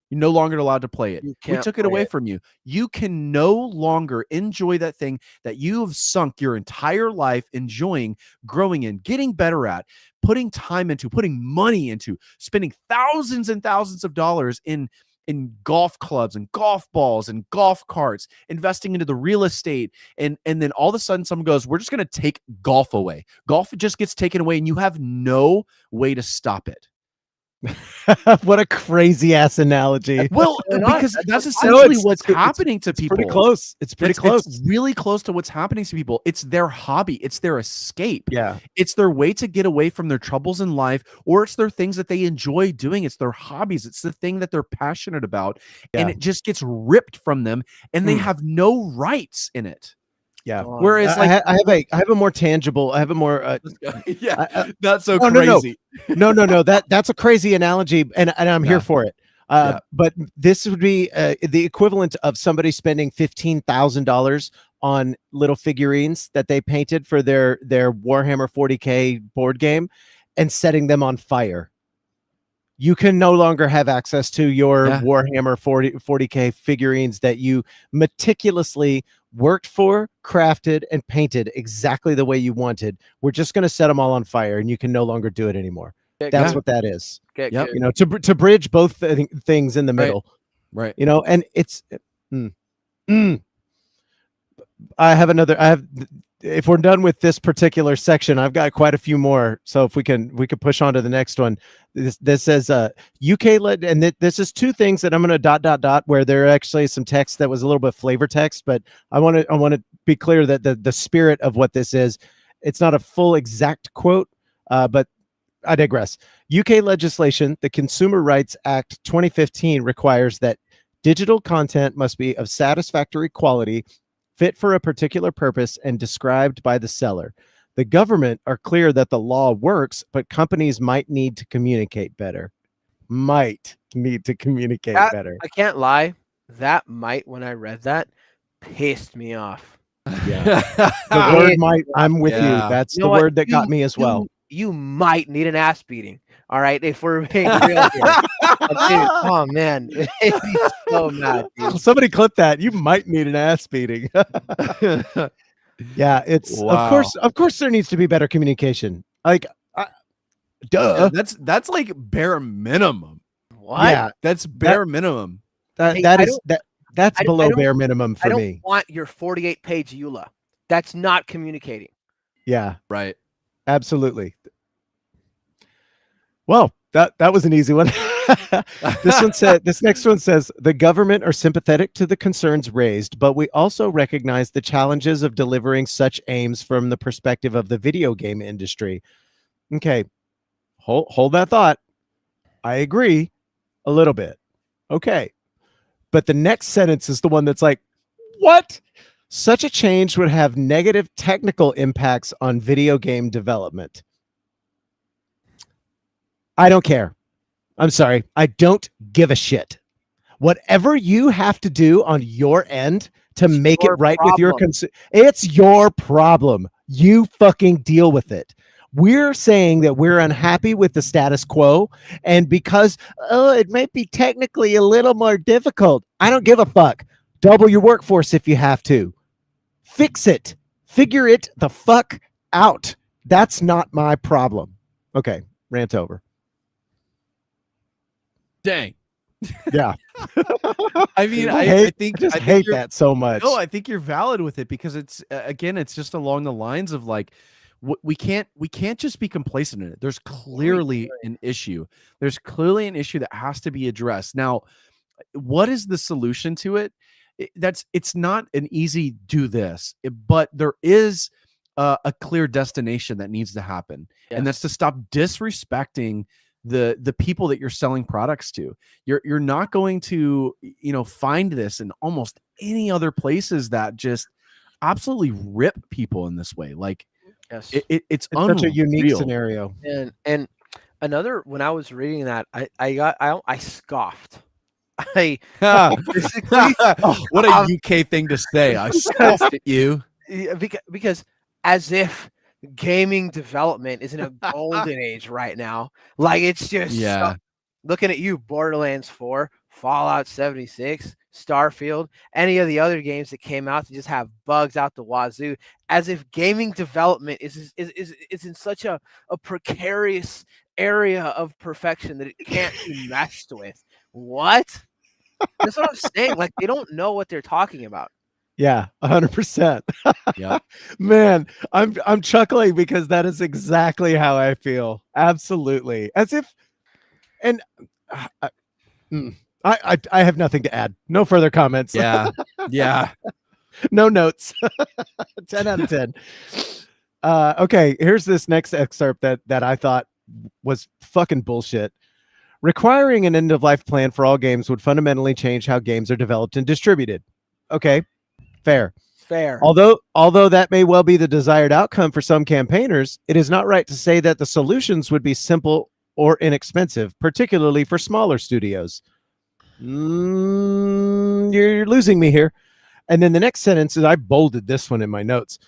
You're no longer allowed to play it. You We can't took it play away it. from you. You can no longer enjoy that thing that you have sunk your entire life enjoying, growing in, getting better at, putting time into, putting money into, spending thousands and thousands of dollars in golf clubs and golf balls and golf carts, investing into the real estate. And then all of a sudden someone goes, we're just going to take golf away. Golf just gets taken away and you have no way to stop it. What a crazy ass analogy. Well, because that's essentially what's happening to people. Pretty close. It's pretty close. It's really close to what's happening to people. It's their hobby. It's their escape. Yeah. It's their way to get away from their troubles in life, or it's their things that they enjoy doing. It's their hobbies. It's the thing that they're passionate about. Yeah. And it just gets ripped from them and they have no rights in it. Yeah. Whereas I have a more tangible, I have a more not so crazy. No. That's a crazy analogy, and I'm here for it. But this would be the equivalent of somebody spending $15,000 on little figurines that they painted for their Warhammer 40K board game and setting them on fire. You can no longer have access to your Warhammer 40K figurines that you meticulously worked for, crafted, and painted exactly the way you wanted. We're just going to set them all on fire, and you can no longer do it anymore. That's what that is. You know, to bridge both things in the middle. Right. You know, and it's. I have. If we're done with this particular section, I've got quite a few more. So if we can push on to the next one. This says UK led, and this is two things that I'm going to ... where there are actually some text that was a little bit flavor text, but I want to be clear that the spirit of what this is, it's not a full exact quote, but I digress. UK legislation, the Consumer Rights Act 2015, requires that digital content must be of satisfactory quality, fit for a particular purpose, and described by the seller. The government are clear that the law works, but companies might need to communicate better. Better. I can't lie. That might, when I read that, pissed me off. Yeah. The word might, I'm with you. That's the word that got me as well. You might need an ass beating. All right, if we're being real here. Dude, oh man, it'd be so mad. Dude. Somebody clip that. You might need an ass beating. Yeah, it's of course there needs to be better communication. Like, duh. Yeah, that's like bare minimum. What? Yeah, that's bare minimum. That's below bare minimum for me. I don't want your 48-page EULA. That's not communicating. Yeah, right. Absolutely. Well, that was an easy one. This next one says, the government are sympathetic to the concerns raised, but we also recognize the challenges of delivering such aims from the perspective of the video game industry. Okay. Hold that thought. I agree a little bit. Okay. But the next sentence is the one that's like, what? Such a change would have negative technical impacts on video game development. I don't care. I'm sorry. I don't give a shit. Whatever you have to do on your end to make it right with your it's your problem. You fucking deal with it. We're saying that we're unhappy with the status quo, and because it might be technically a little more difficult. I don't give a fuck. Double your workforce if you have to. Fix it. Figure it the fuck out. That's not my problem. Okay, rant over. Dang. Yeah. I mean, I think I hate that so much. No, I think you're valid with it because it's again, it's just along the lines of like, we can't just be complacent in it. There's clearly an issue. There's clearly an issue that has to be addressed. Now, what is the solution to it? It's not an easy do this, but there is a clear destination that needs to happen, and that's to stop disrespecting the people that you're selling products to. You're not going to find this in almost any other places that just absolutely rip people in this way. Like, it's such a unique scenario. And another, when I was reading that, I scoffed. Basically, what a UK thing to say. I scoffed at you. Because as if gaming development is in a golden age right now. Like, it's just looking at you, Borderlands 4, Fallout 76, Starfield, any of the other games that came out to just have bugs out the wazoo, as if gaming development is in such a precarious area of perfection that it can't be messed with. What? That's what I'm saying. Like, they don't know what they're talking about. Yeah, 100%. Yeah, Man, I'm chuckling because that is exactly how I feel. Absolutely, as if, and I have nothing to add. No further comments. yeah, yeah. No notes. 10 out of 10. Okay, here's this next excerpt that I thought was fucking bullshit. Requiring an end-of-life plan for all games would fundamentally change how games are developed and distributed. Okay, fair. Although that may well be the desired outcome for some campaigners, it is not right to say that the solutions would be simple or inexpensive, particularly for smaller studios. You're losing me here. And then the next sentence is, I bolded this one in my notes.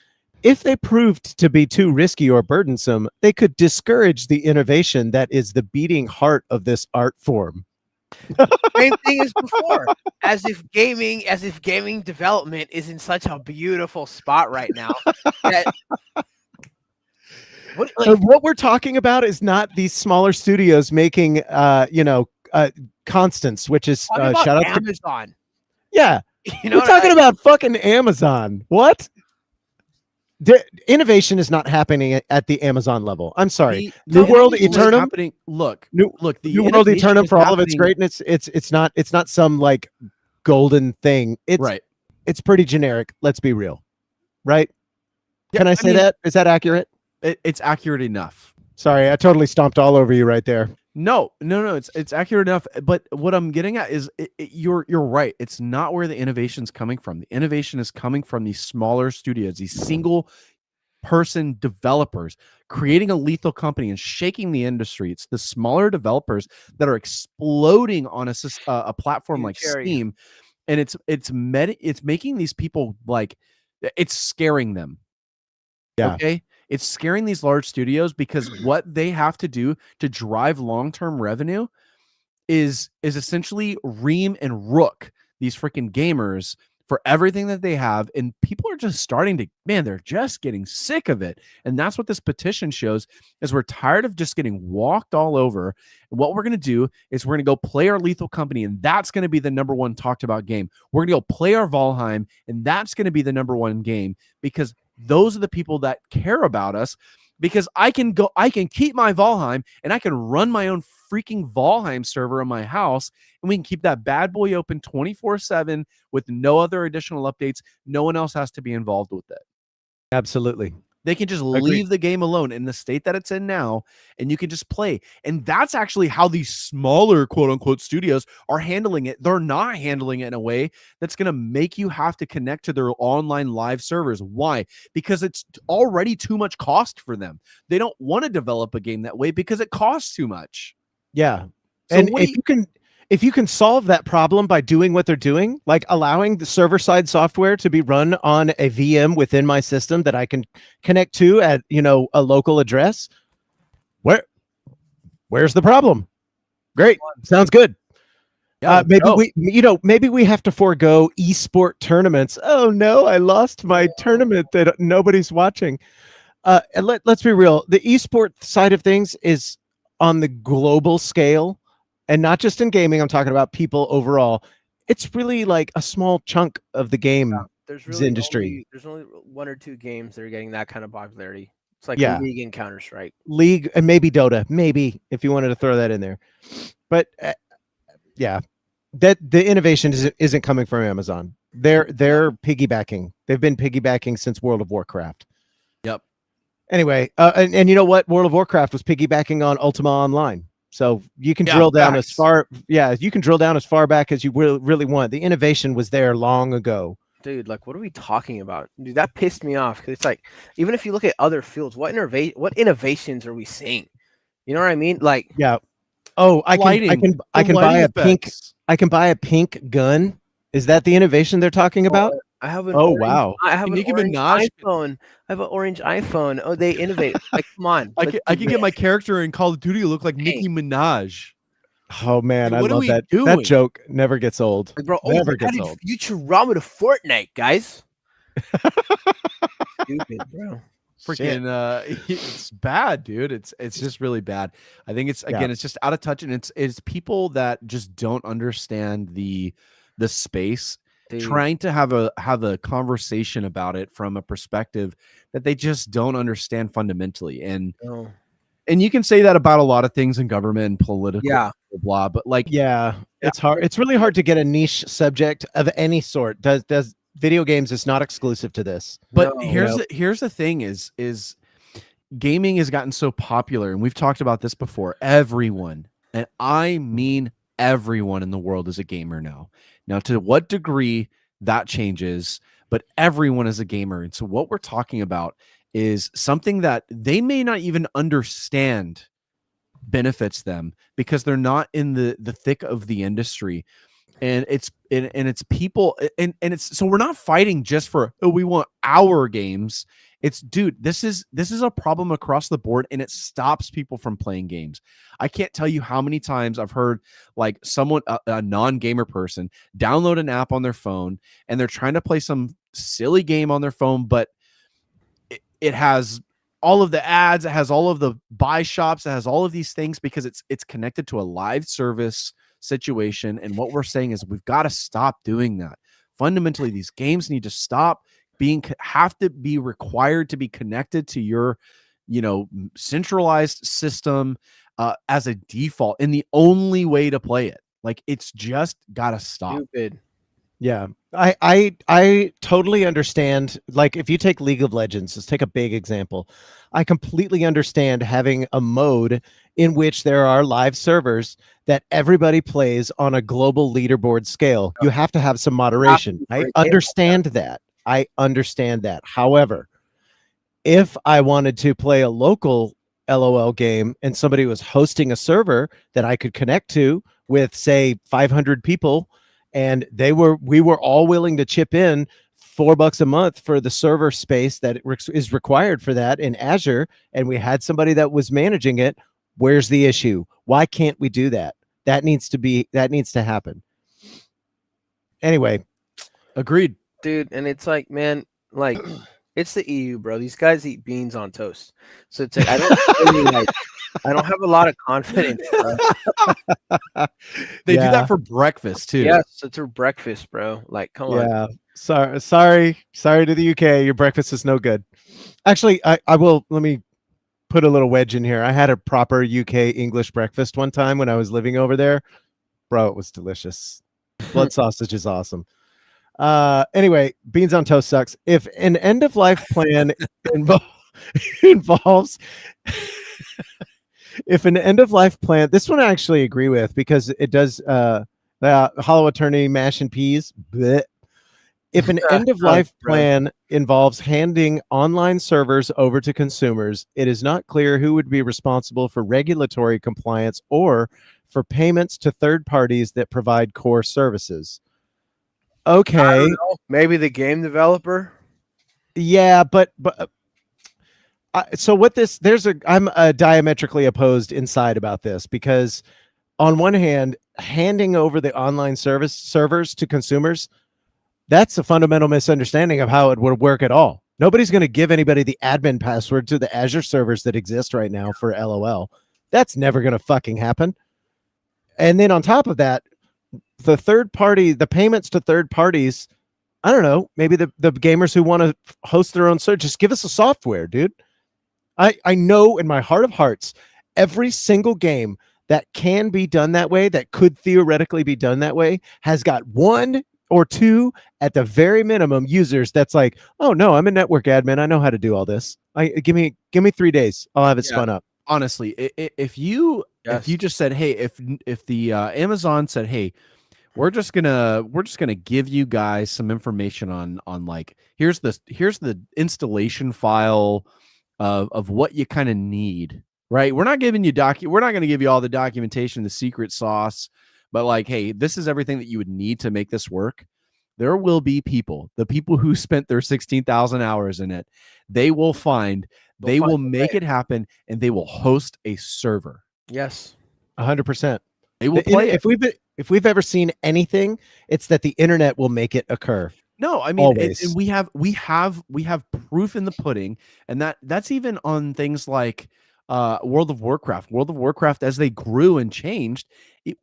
If they proved to be too risky or burdensome, they could discourage the innovation that is the beating heart of this art form. Same thing as before. As if gaming development is in such a beautiful spot right now. What we're talking about is not these smaller studios making Constance, which is shout out to Amazon. Yeah. We're talking about fucking Amazon. What? Innovation is not happening at the Amazon level. I'm sorry. New World Eternum. New World Eternum, for all of its greatness, it's not some like golden thing. It's pretty generic. Let's be real. Right? Yeah, Can I say that? Is that accurate? It's accurate enough. Sorry, I totally stomped all over you right there. No, it's accurate enough. But what I'm getting at is you're right. It's not where the innovation's coming from. The innovation is coming from these smaller studios, these single person developers creating a lethal company and shaking the industry. It's the smaller developers that are exploding on a platform like Steam, and it's making these people like, it's scaring them. Yeah. Okay. It's scaring these large studios because what they have to do to drive long-term revenue is essentially ream and rook these freaking gamers for everything that they have. And people are just starting to, they're just getting sick of it. And that's what this petition shows, is we're tired of just getting walked all over. And what we're going to do is we're going to go play our Lethal Company, and that's going to be the number one talked about game. We're going to go play our Valheim, and that's going to be the number one game, because those are the people that care about us, because I can keep my Valheim and I can run my own freaking Valheim server in my house, and we can keep that bad boy open 24/7 with no other additional updates. No one else has to be involved with it. Absolutely. They can just leave the game alone in the state that it's in now, and you can just play. And that's actually how these smaller quote unquote studios are handling it. They're not handling it in a way that's going to make you have to connect to their online live servers. Why? Because it's already too much cost for them. They don't want to develop a game that way because it costs too much. Yeah. So and if you can solve that problem by doing what they're doing, like allowing the server-side software to be run on a VM within my system that I can connect to at, a local address, where's the problem? Great. Sounds good. Yeah, maybe we have to forego esport tournaments. Oh no, I lost my tournament that nobody's watching. And let's be real. The esport side of things is on the global scale, and not just in gaming. I'm talking about people overall. It's really like a small chunk of the game industry. There's only one or two games that are getting that kind of popularity. It's like League and Counter-Strike. League and maybe Dota, maybe, if you wanted to throw that in there. But that the innovation isn't coming from Amazon. They're piggybacking. They've been piggybacking since World of Warcraft. Yep. Anyway, and you know what? World of Warcraft was piggybacking on Ultima Online. So you can drill down as far back as you really want. The innovation was there long ago. Dude, like, what are we talking about? Dude, that pissed me off, because it's like, even if you look at other fields, what innovations are we seeing? You know what I mean? Like, yeah. Oh, I can buy a pink gun. Is that the innovation they're talking about? I have an wow. I have an orange iPhone. I have an orange iPhone. Oh, they innovate. Like, come on. I can get my character in Call of Duty to look like Nicki Minaj. Oh man, Like, I what are love we that. doing? That joke never gets old. Like, bro, Never we gets added old. Futurama to Fortnite, guys. Stupid, bro. Freaking it's bad, dude. It's just really bad. I think it's again, it's just out of touch, and it's people that just don't understand the space, Dude. trying to have a conversation about it from a perspective that they just don't understand fundamentally. And No. and you can say that about a lot of things in government and political, blah, but like, it's hard. It's really hard to get a niche subject of any sort. Does video games is not exclusive to this. But No. here's the thing is gaming has gotten so popular, and we've talked about this before. Everyone, and I mean everyone in the world is a gamer now. Now, to what degree that changes, but everyone is a gamer. And so what we're talking about is something that they may not even understand benefits them because they're not in the thick of the industry. And it's people, and it's, so we're not fighting just for, oh, we want our games. It's, dude, this is a problem across the board, and it stops people from playing games. I can't tell you how many times I've heard like someone, a non-gamer person, download an app on their phone, and they're trying to play some silly game on their phone, but it has all of the ads, it has all of the buy shops, it has all of these things because it's connected to a live service situation. And what we're saying is we've got to stop doing that. Fundamentally, these games need to stop have to be required to be connected to your, centralized system as a default, and the only way to play it. Like, it's just got to stop. Stupid. Yeah. I totally understand. Like, if you take League of Legends, let's take a big example. I completely understand having a mode in which there are live servers that everybody plays on a global leaderboard scale. You have to have some moderation. I understand that. I understand that. However, if I wanted to play a local LOL game and somebody was hosting a server that I could connect to with, say, 500 people, and we were all willing to chip in $4 a month for the server space that is required for that in Azure, and we had somebody that was managing it, where's the issue? Why can't we do that? That needs to happen. Anyway, agreed, dude. And it's like, man, like, it's the EU, bro. These guys eat beans on toast. So it's like, I don't have a lot of confidence. They do that for breakfast too. Yes, it's for breakfast, bro. Like, come on. Yeah. Sorry to the UK. Your breakfast is no good. Actually, I will, let me put a little wedge in here. I had a proper UK English breakfast one time when I was living over there. Bro, it was delicious. Blood sausage is awesome. Anyway, beans on toast sucks. If an end of life plan involves if an end of life plan, this one I actually agree with because it does Hollow Attorney mash and peas. Bleh. If an end of life plan involves handing online servers over to consumers, it is not clear who would be responsible for regulatory compliance or for payments to third parties that provide core services. Okay, maybe the game developer. Yeah, but so what this I'm diametrically opposed inside about this, because on one hand, handing over the online servers to consumers, that's a fundamental misunderstanding of how it would work at all. Nobody's going to give anybody the admin password to the Azure servers that exist right now for LOL. That's never going to fucking happen. And then on top of that, the payments to third parties, I don't know, maybe the gamers who want to host their own server, just give us a software, dude. I know in my heart of hearts, every single game that can be done that way, that could theoretically be done that way, has got one or two at the very minimum users that's like, oh no, I'm a network admin, I know how to do all this. Give me 3 days, I'll have it spun up. Honestly, if you just said, hey, if the Amazon said, hey, we're just gonna give you guys some information on like, here's the installation file of what you kind of need, right? We're not giving you we're not going to give you all the documentation, the secret sauce, but like, hey, this is everything that you would need to make this work. There will be the people who spent their 16,000 hours in it, they will make it happen, and they will host a server. Yes. 100%. They will play it. If we've ever seen anything, it's that the internet will make it occur. No, I mean, and we have proof in the pudding, and that's even on things like World of Warcraft. World of Warcraft, as they grew and changed,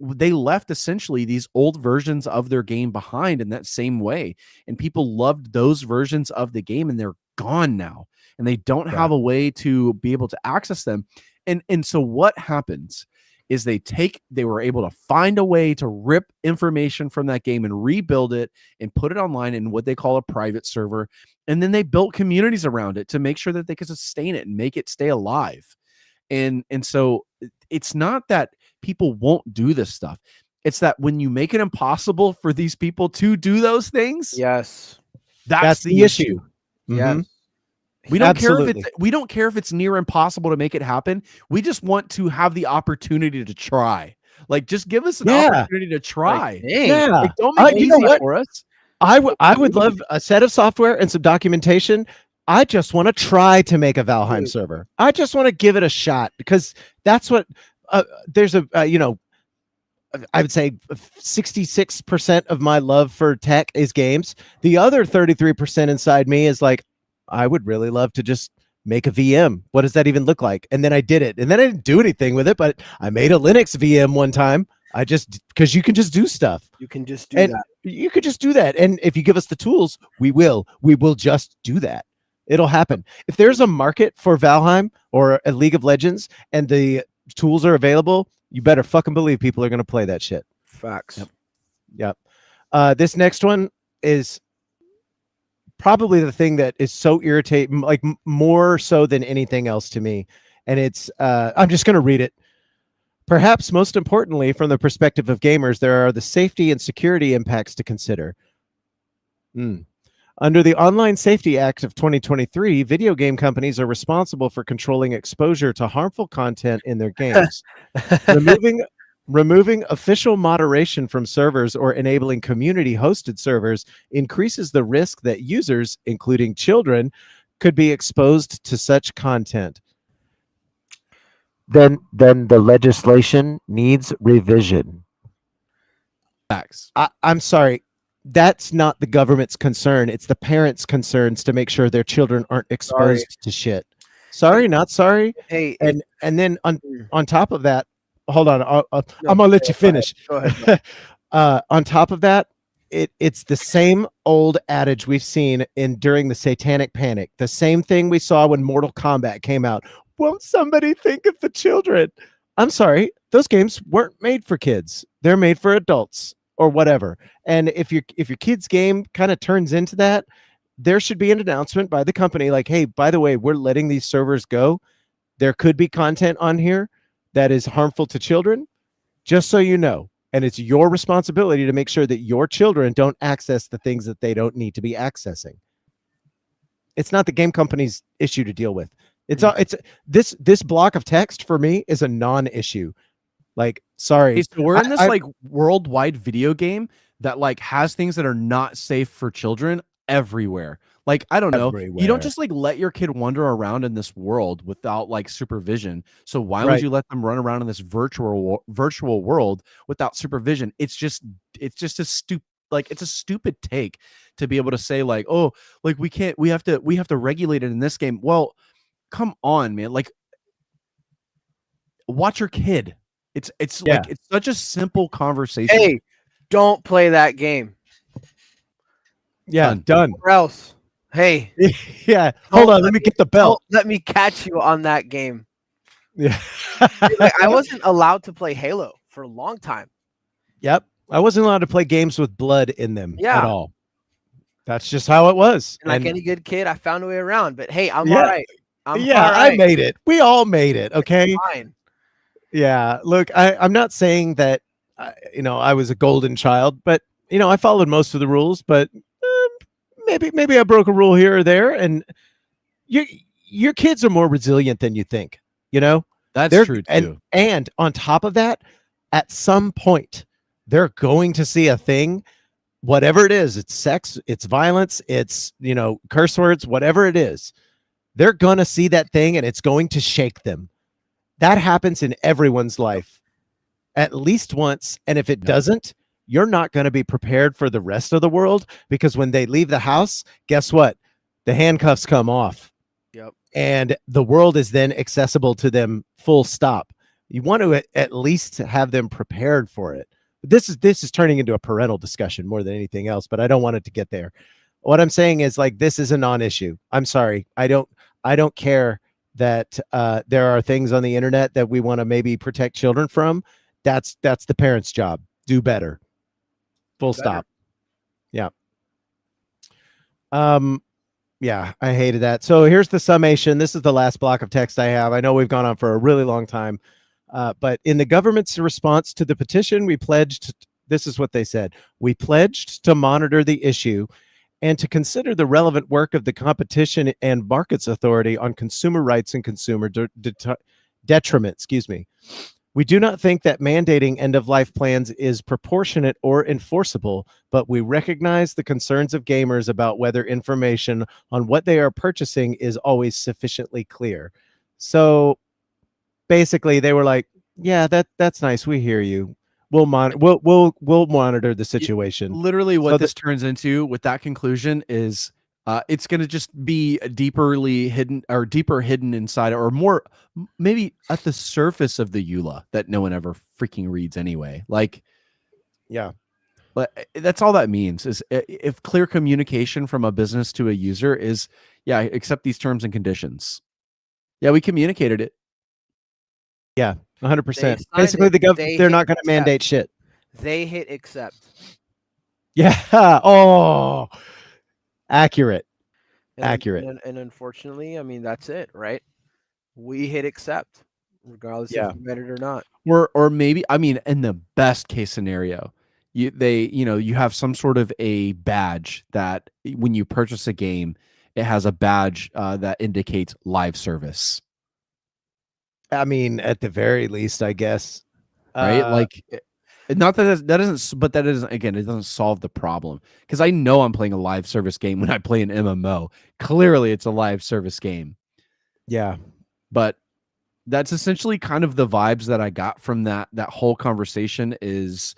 they left essentially these old versions of their game behind in that same way, and people loved those versions of the game, and they're gone now, and they don't have a way to be able to access them. And so what happens is they were able to find a way to rip information from that game and rebuild it and put it online in what they call a private server. And then they built communities around it to make sure that they could sustain it and make it stay alive. And so it's not that people won't do this stuff. It's that when you make it impossible for these people to do those things, yes, that's the issue. Mm-hmm. Yes. We don't care if it's near impossible to make it happen. We just want to have the opportunity to try. Like, just give us an opportunity to try. Like, don't make it easy for us. I would love a set of software and some documentation. I just want to try to make a Valheim server. I just want to give it a shot, because that's what there's a I would say 66% of my love for tech is games. The other 33% inside me is like, I would really love to just make a VM. What does that even look like? And then I did it. And then I didn't do anything with it, but I made a Linux VM one time. Because you can just do stuff. You can just do that. You could just do that. And if you give us the tools, we will just do that. It'll happen. If there's a market for Valheim or a League of Legends and the tools are available, you better fucking believe people are going to play that shit. Facts. Yep. This next one is probably the thing that is so irritating, like more so than anything else to me. And it's, I'm just going to read it. Perhaps most importantly, from the perspective of gamers, there are the safety and security impacts to consider. Under the Online Safety Act of 2023, video game companies are responsible for controlling exposure to harmful content in their games. Removing official moderation from servers or enabling community-hosted servers increases the risk that users, including children, could be exposed to such content. Then the legislation needs revision. Facts. I'm sorry. That's not the government's concern. It's the parents' concerns to make sure their children aren't exposed to shit. Sorry, not sorry. Hey, and then on top of that, hold on. I'm gonna let you finish. Go ahead. On top of that, it's the same old adage we've seen during the Satanic Panic. The same thing we saw when Mortal Kombat came out. Won't somebody think of the children? I'm sorry, those games weren't made for kids. They're made for adults or whatever. And if your kid's game kind of turns into that, there should be an announcement by the company like, hey, by the way, we're letting these servers go. There could be content on here that is harmful to children, just so you know. And it's your responsibility to make sure that your children don't access the things that they don't need to be accessing. It's not the game company's issue to deal with. This block of text for me is a non-issue. Like, sorry. Okay, so we're in this like worldwide video game that like has things that are not safe for children everywhere. Like, I don't know. You don't just like let your kid wander around in this world without like supervision. So why would you let them run around in this virtual world without supervision? It's just a stupid take to be able to say like, oh, like we have to regulate it in this game. Well, come on, man. Like, watch your kid. It's such a simple conversation. Hey, don't play that game. Yeah, done. Or else. Hey. Yeah. Hold on. Let me get the belt. Let me catch you on that game. Yeah. Like, I wasn't allowed to play Halo for a long time. Yep. I wasn't allowed to play games with blood in them at all. That's just how it was. And like any good kid, I found a way around. But hey, I'm all right. I made it. We all made it. Okay. It's fine. Yeah. Look, I'm not saying that, I was a golden child, but, I followed most of the rules, but maybe I broke a rule here or there. And your kids are more resilient than you think, That's true too. And on top of that, at some point, they're going to see a thing, whatever it is. It's sex, it's violence, it's, curse words, whatever it is. They're going to see that thing and it's going to shake them. That happens in everyone's life. at least once. And if it doesn't, you're not going to be prepared for the rest of the world, because when they leave the house, guess what? The handcuffs come off. Yep. And the world is then accessible to them, full stop. You want to at least have them prepared for it. This is turning into a parental discussion more than anything else, but I don't want it to get there. What I'm saying is, like, this is a non-issue. I'm sorry. I don't care that there are things on the internet that we want to maybe protect children from. That's the parents' job. Do better. Full stop. Yeah. Yeah, I hated that. So here's the summation. This is the last block of text I have. I know we've gone on for a really long time, but in the government's response to the petition, we pledged, this is what they said, we pledged to monitor the issue and to consider the relevant work of the Competition and Markets Authority on consumer rights and consumer detriment. Excuse me. We do not think that mandating end-of-life plans is proportionate or enforceable, but we recognize the concerns of gamers about whether information on what they are purchasing is always sufficiently clear. So basically, they were like, "Yeah, that's nice. We hear you. We'll monitor the situation." Literally, what this turns into with that conclusion is, it's going to just be deeper hidden inside, or more maybe at the surface of the EULA that no one ever freaking reads anyway. Like, yeah, but that's all that means is, if clear communication from a business to a user is, yeah, accept these terms and conditions. Yeah, we communicated it. Yeah, 100%. Basically, they're not going to mandate shit. They hit accept. Yeah. Oh. Accurate. And unfortunately, I mean, that's it, right? We hit accept, regardless if we read it or not. Or maybe, I mean, in the best case scenario, you have some sort of a badge that when you purchase a game, it has a badge that indicates live service. I mean, at the very least, I guess. Right? Like, not that doesn't, but that isn't, again, it doesn't solve the problem, because I know I'm playing a live service game when I play an MMO. Clearly, it's a live service game. Yeah, but that's essentially kind of the vibes that I got from that whole conversation is,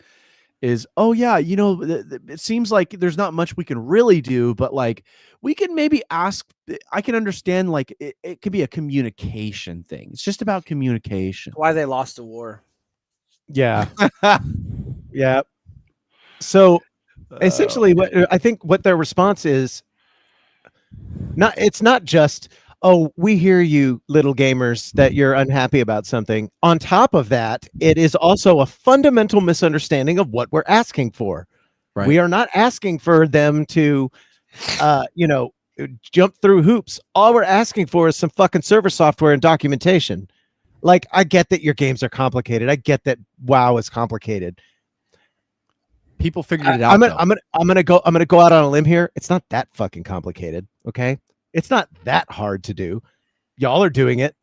oh yeah, it seems like there's not much we can really do, but like we can maybe ask. I can understand, like, it could be a communication thing. It's just about communication. That's why they lost the war. Yeah. Yeah. So essentially what I think what their response is, it's not just, oh, we hear you, little gamers, that you're unhappy about something. On top of that, it is also a fundamental misunderstanding of what we're asking for. Right. We are not asking for them to jump through hoops. All we're asking for is some fucking server software and documentation. Like, I get that your games are complicated. I get that WoW is complicated. People figured it out. I'm gonna go out on a limb here. It's not that fucking complicated. Okay, it's not that hard to do. Y'all are doing it,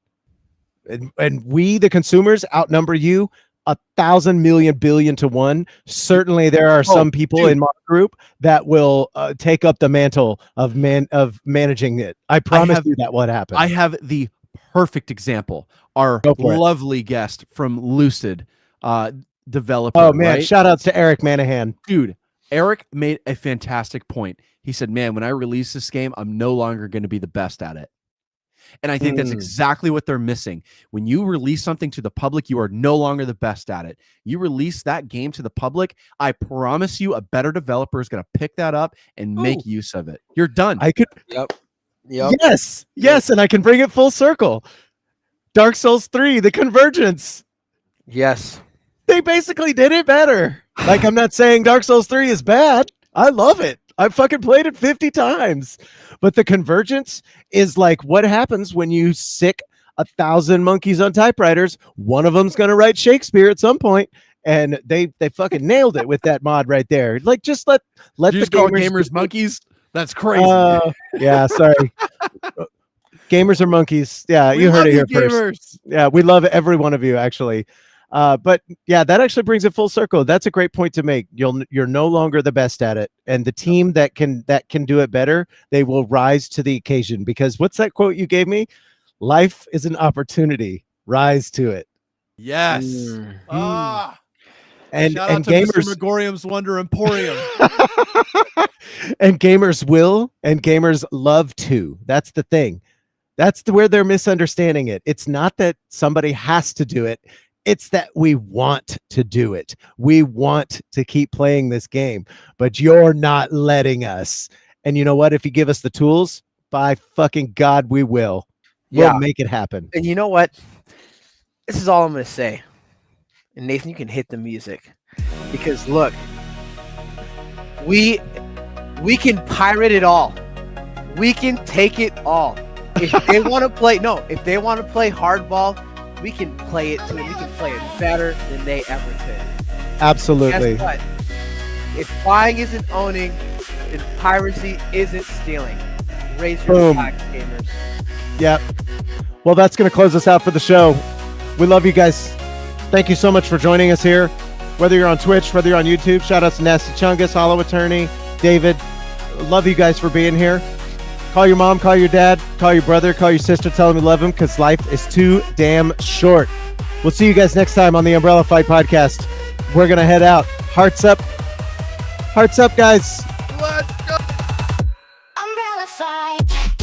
and we, the consumers, outnumber you 1,000 million billion to 1. Certainly, there are some people in my group that will take up the mantle of managing it. I promise you that won't happen. I have the perfect example. Our lovely guest from Lucid, developer. Oh man, right? Shout outs to Eric Manahan. Dude, Eric made a fantastic point. He said, man, when I release this game, I'm no longer going to be the best at it. And I think that's exactly what they're missing. When you release something to the public, you are no longer the best at it. You release that game to the public, I promise you a better developer is going to pick that up and make use of it. You're done. Yep. Yes, and I can bring it full circle. Dark Souls 3, the Convergence. Yes. They basically did it better. Like, I'm not saying Dark Souls 3 is bad. I love it. I've fucking played it 50 times. But the Convergence is like what happens when you sick 1,000 monkeys on typewriters. One of them's going to write Shakespeare at some point. And they fucking nailed it with that mod right there. Like, just let the gamers monkeys. That's crazy. Yeah, sorry. Gamers are monkeys. Yeah, you heard it here first. Yeah, we love every one of you, actually. But yeah, that actually brings it full circle. That's a great point to make. You're no longer the best at it, and the team that can do it better, they will rise to the occasion. Because what's that quote you gave me? Life is an opportunity. Rise to it. Yes. And shout out to gamers, Mr. Megorium's Wonder Emporium. and gamers will, and gamers love to. That's the thing. That's where they're misunderstanding it. It's not that somebody has to do it. It's that we want to do it. We want to keep playing this game, but you're not letting us. And you know what? If you give us the tools, by fucking God, we will. We'll make it happen. And you know what? This is all I'm going to say. And Nathan, you can hit the music. Because look, we can pirate it all. We can take it all. If they want to play, hardball, we can play it too. We can play it better than they ever could. Absolutely. Guess what? If buying isn't owning, then piracy isn't stealing. Raise your flag, gamers. Yep. Well, that's going to close us out for the show. We love you guys. Thank you so much for joining us here. Whether you're on Twitch, whether you're on YouTube, shout out to Nasty Chungus, Hollow Attorney, David. Love you guys for being here. Call your mom, call your dad, call your brother, call your sister, tell them you love them because life is too damn short. We'll see you guys next time on the Umbrella Fight Podcast. We're going to head out. Hearts up. Hearts up, guys. Let's go. Umbrella Fight.